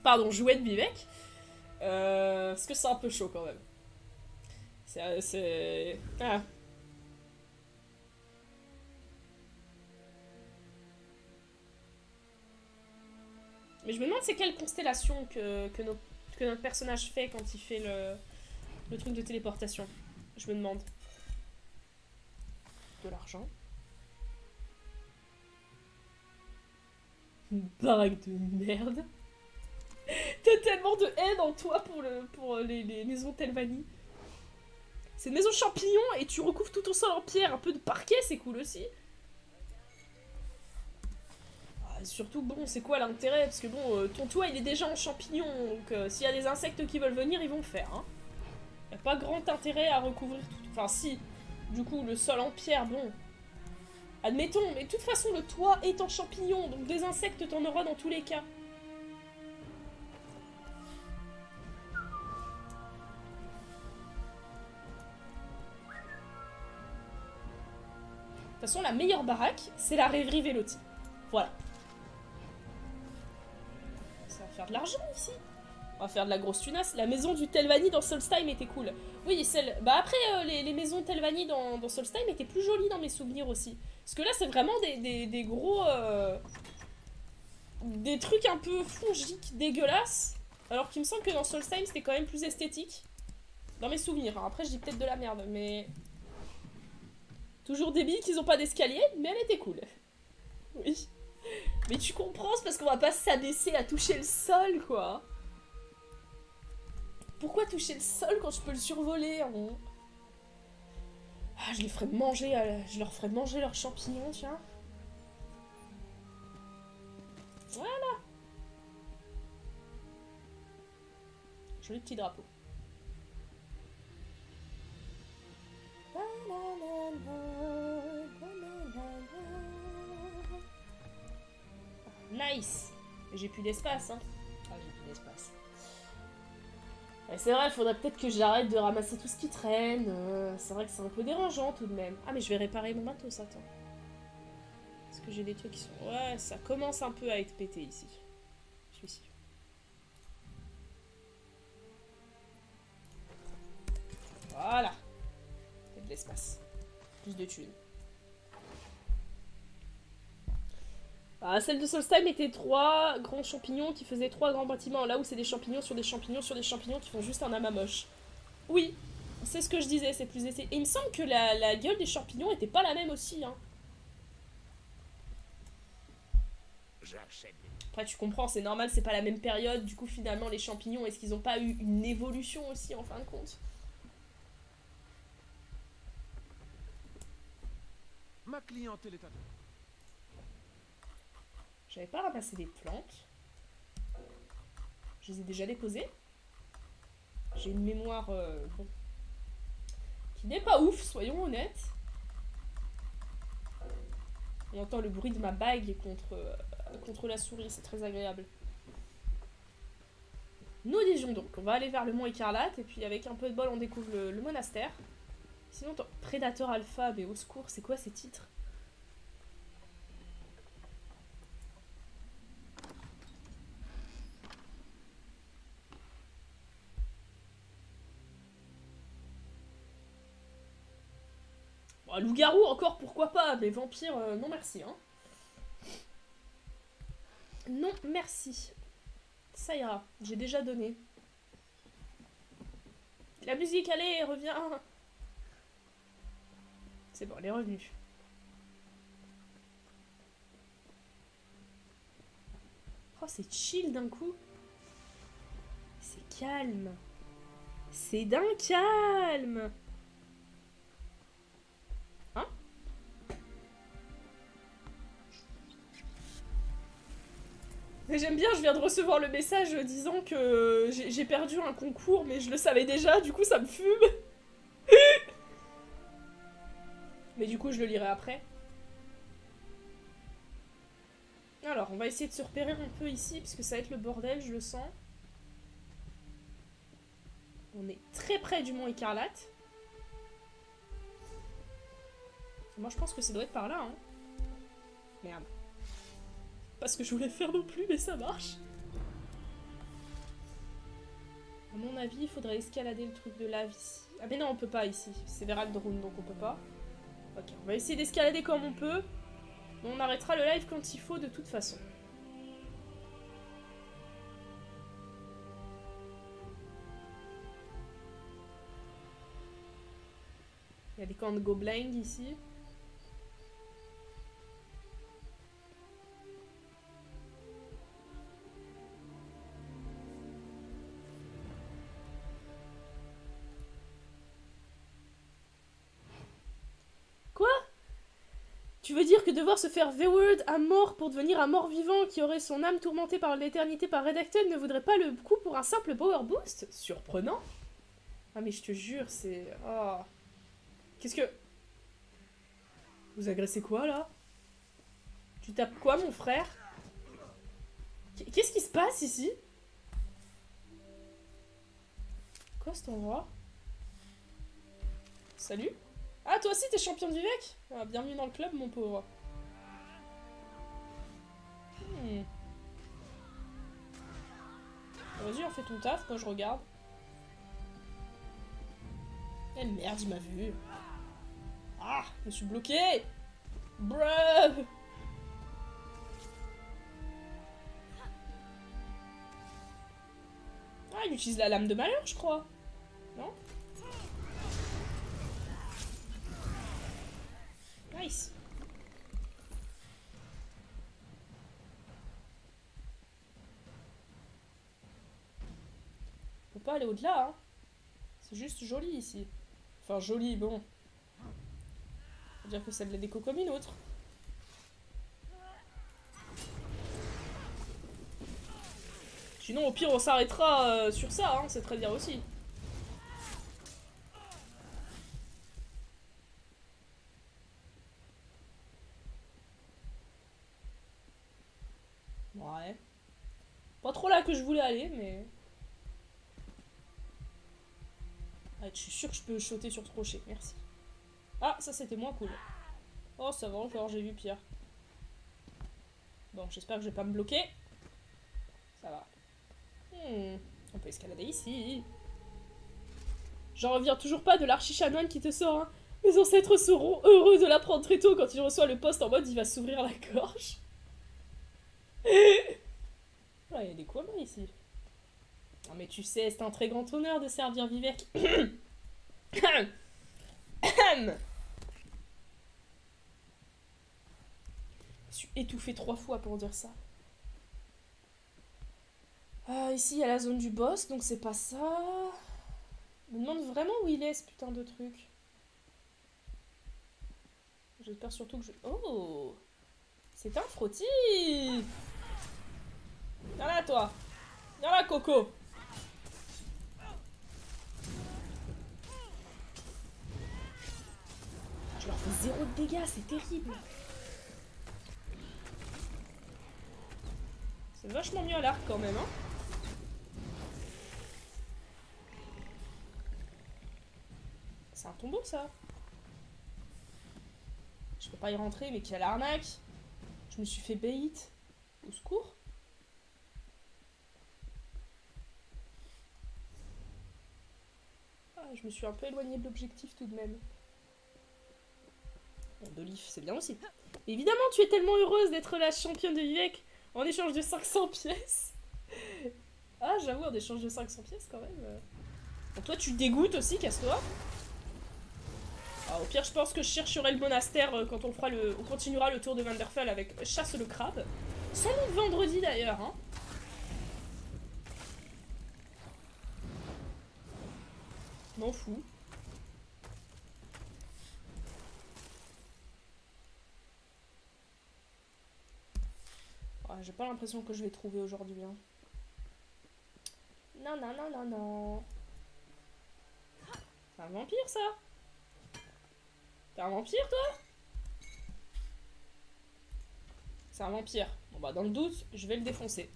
Pardon, jouet de Vivec. Parce que c'est un peu chaud, quand même. C'est... Ah... Mais je me demande c'est quelle constellation que notre personnage fait quand il fait le truc de téléportation. Je me demande. De l'argent. Une baraque de merde. T'as tellement de haine en toi pour les maisons Telvanni. C'est une maison champignon et tu recouvres tout ton sol en pierre. Un peu de parquet, c'est cool aussi. Surtout, bon, c'est quoi l'intérêt? Parce que bon, ton toit, il est déjà en champignon, donc s'il y a des insectes qui veulent venir, ils vont le faire, hein. Y a pas grand intérêt à recouvrir tout... Enfin, si, du coup, le sol en pierre, bon... Admettons, mais de toute façon, le toit est en champignon, donc des insectes, t'en auras dans tous les cas. toute façon, la meilleure baraque, c'est la rêverie Velotti. Voilà. Ça va faire de l'argent ici. On va faire de la grosse tunasse. La maison du Telvanni dans Solstheim était cool. Oui, celle... Bah après, les maisons Telvanni dans Solstheim étaient plus jolies dans mes souvenirs aussi. Parce que là, c'est vraiment des gros... Des trucs un peu fongiques, dégueulasses. Alors qu'il me semble que dans Solstheim, c'était quand même plus esthétique. Dans mes souvenirs. Hein. Après, je dis peut-être de la merde, mais... Toujours débile qu'ils ont pas d'escalier, mais elle était cool. Oui. Mais tu comprends, c'est parce qu'on va pas s'abaisser à toucher le sol, quoi. Pourquoi toucher le sol quand je peux le survoler hein? Ah, je les ferais manger, je leur ferais manger leurs champignons, tiens. Voilà. Joli petit drapeau. Nice. J'ai plus d'espace, hein. Ah, j'ai plus d'espace. C'est vrai, il faudrait peut-être que j'arrête de ramasser tout ce qui traîne. C'est vrai que c'est un peu dérangeant tout de même. Ah, mais je vais réparer mon matos, attends. Parce que j'ai des trucs qui sont... Ouais, ça commence un peu à être pété ici. Je suis sûre. Voilà. Il y a de l'espace. Plus de thunes. Ah, celle de Solstheim était 3 grands champignons qui faisaient 3 grands bâtiments. Là où c'est des champignons sur des champignons sur des champignons qui font juste un amas moche. Oui, c'est ce que je disais, c'est plus essayé. Et il me semble que la gueule des champignons était pas la même aussi, hein. Après, tu comprends, c'est normal, c'est pas la même période. Du coup, finalement, les champignons, est-ce qu'ils ont pas eu une évolution aussi, en fin de compte? Ma clientèle est à toi. J'avais pas ramassé des plantes. Je les ai déjà déposées. J'ai une mémoire bon, qui n'est pas ouf, soyons honnêtes. On entend le bruit de ma bague contre la souris, c'est très agréable. Nous disions donc, on va aller vers le mont Écarlate, et puis avec un peu de bol, on découvre le monastère. Sinon, Prédateur Alpha, mais au secours, c'est quoi ces titres? Bon, loup-garou encore, pourquoi pas, mais vampire, non merci, hein. Non merci. Ça ira, j'ai déjà donné. La musique, allez, reviens. C'est bon, elle est revenue. Oh, c'est chill d'un coup. C'est calme. C'est d'un calme. Hein? J'aime bien, je viens de recevoir le message disant que j'ai perdu un concours, mais je le savais déjà, du coup ça me fume. Mais du coup je le lirai après. Alors, on va essayer de se repérer un peu ici, parce que ça va être le bordel, je le sens. On est très près du mont Écarlate. Moi je pense que ça doit être par là, hein. Merde. Pas ce que je voulais faire non plus, mais ça marche. À mon avis, il faudrait escalader le truc de lave ici. Ah mais non, on peut pas ici. C'est vers Aldrun, donc on peut pas. Ok, on va essayer d'escalader comme on peut. On arrêtera le live quand il faut, de toute façon. Il y a des camps de gobelins ici. Quoi? Tu veux dire que devoir se faire V-word à mort pour devenir un mort-vivant qui aurait son âme tourmentée par l'éternité par Redacted ne vaudrait pas le coup pour un simple power boost? Surprenant. Ah mais je te jure, c'est... Oh. Qu'est-ce que... Vous agressez quoi, là? Tu tapes quoi, mon frère? Qu'est-ce qui se passe, ici? Quoi, cet endroit? Salut? Ah, toi aussi, t'es champion de Vivec? Ah, bienvenue dans le club, mon pauvre. Vas-y, on fait ton taf, moi je regarde. Eh merde, il m'a vu. Ah, je me suis bloqué. Bruh. Ah, il utilise la lame de malheur, je crois. Non? Nice. On peut pas aller au-delà, hein. C'est juste joli ici. Enfin, joli, bon. Faut dire que ça de la déco comme une autre. Sinon, au pire, on s'arrêtera sur ça, hein, c'est très bien aussi. Ouais. Pas trop là que je voulais aller, mais... Ah, je suis sûre que je peux sauter sur ce rocher, merci. Ah, ça c'était moins cool. Oh, ça va encore, j'ai vu pire. Bon, j'espère que je vais pas me bloquer. Ça va. On peut escalader ici. J'en reviens toujours pas de l'archichanoine qui te sort, hein. Mes ancêtres seront heureux de l'apprendre très tôt quand il reçoit le poste en mode il va s'ouvrir la gorge. Voilà, il y a des combats ici. Non mais tu sais, c'est un très grand honneur de servir Vivec. Je suis étouffée 3 fois pour dire ça. Ici, il y a la zone du boss, donc c'est pas ça. Je me demande vraiment où il est, ce putain de truc. J'espère surtout que je... Oh! C'est un frottis! Viens là, toi! Viens là, Coco! Je leur fais 0 de dégâts, c'est terrible! C'est vachement mieux à l'arc quand même, hein? C'est un tombeau, ça. Je peux pas y rentrer, mais quelle arnaque! Je me suis fait bait. Au secours. Ah, je me suis un peu éloignée de l'objectif tout de même. Bon, d'Olive, c'est bien aussi. Évidemment, tu es tellement heureuse d'être la championne de Vivec en échange de 500 pièces. Ah, j'avoue, en échange de 500 pièces quand même. Bon, toi, tu dégoûtes aussi, casse-toi. Au pire, je pense que je chercherai le monastère quand on fera on continuera le tour de Vanderfell avec Chasse le crabe. Sans doute vendredi d'ailleurs, hein. M'en fous. Ouais, j'ai pas l'impression que je vais trouver aujourd'hui, hein. Non, non, non, non, non. C'est un vampire, ça? T'es un vampire, toi? C'est un vampire. Bon bah, dans le doute, je vais le défoncer.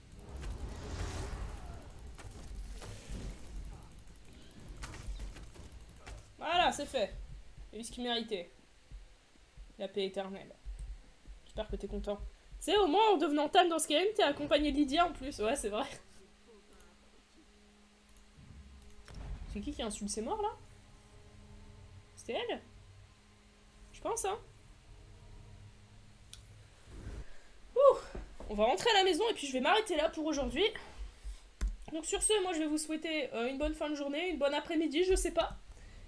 Voilà, c'est fait. Il a eu ce qu'il méritait. La paix éternelle. J'espère que t'es content. Tu sais, au moins, en devenant Tam dans ce game, t'es accompagné de Lydia en plus. Ouais, c'est vrai. C'est qui insulte ses morts, là? C'était elle? Je pense, hein. Ouh. On va rentrer à la maison et puis je vais m'arrêter là pour aujourd'hui. Donc sur ce, moi je vais vous souhaiter une bonne fin de journée, une bonne après-midi, je sais pas.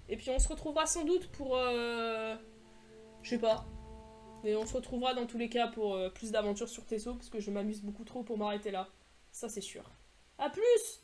Et puis on se retrouvera sans doute pour... je sais pas. Mais on se retrouvera dans tous les cas pour plus d'aventures sur Tesso, parce que je m'amuse beaucoup trop pour m'arrêter là. Ça c'est sûr. A plus!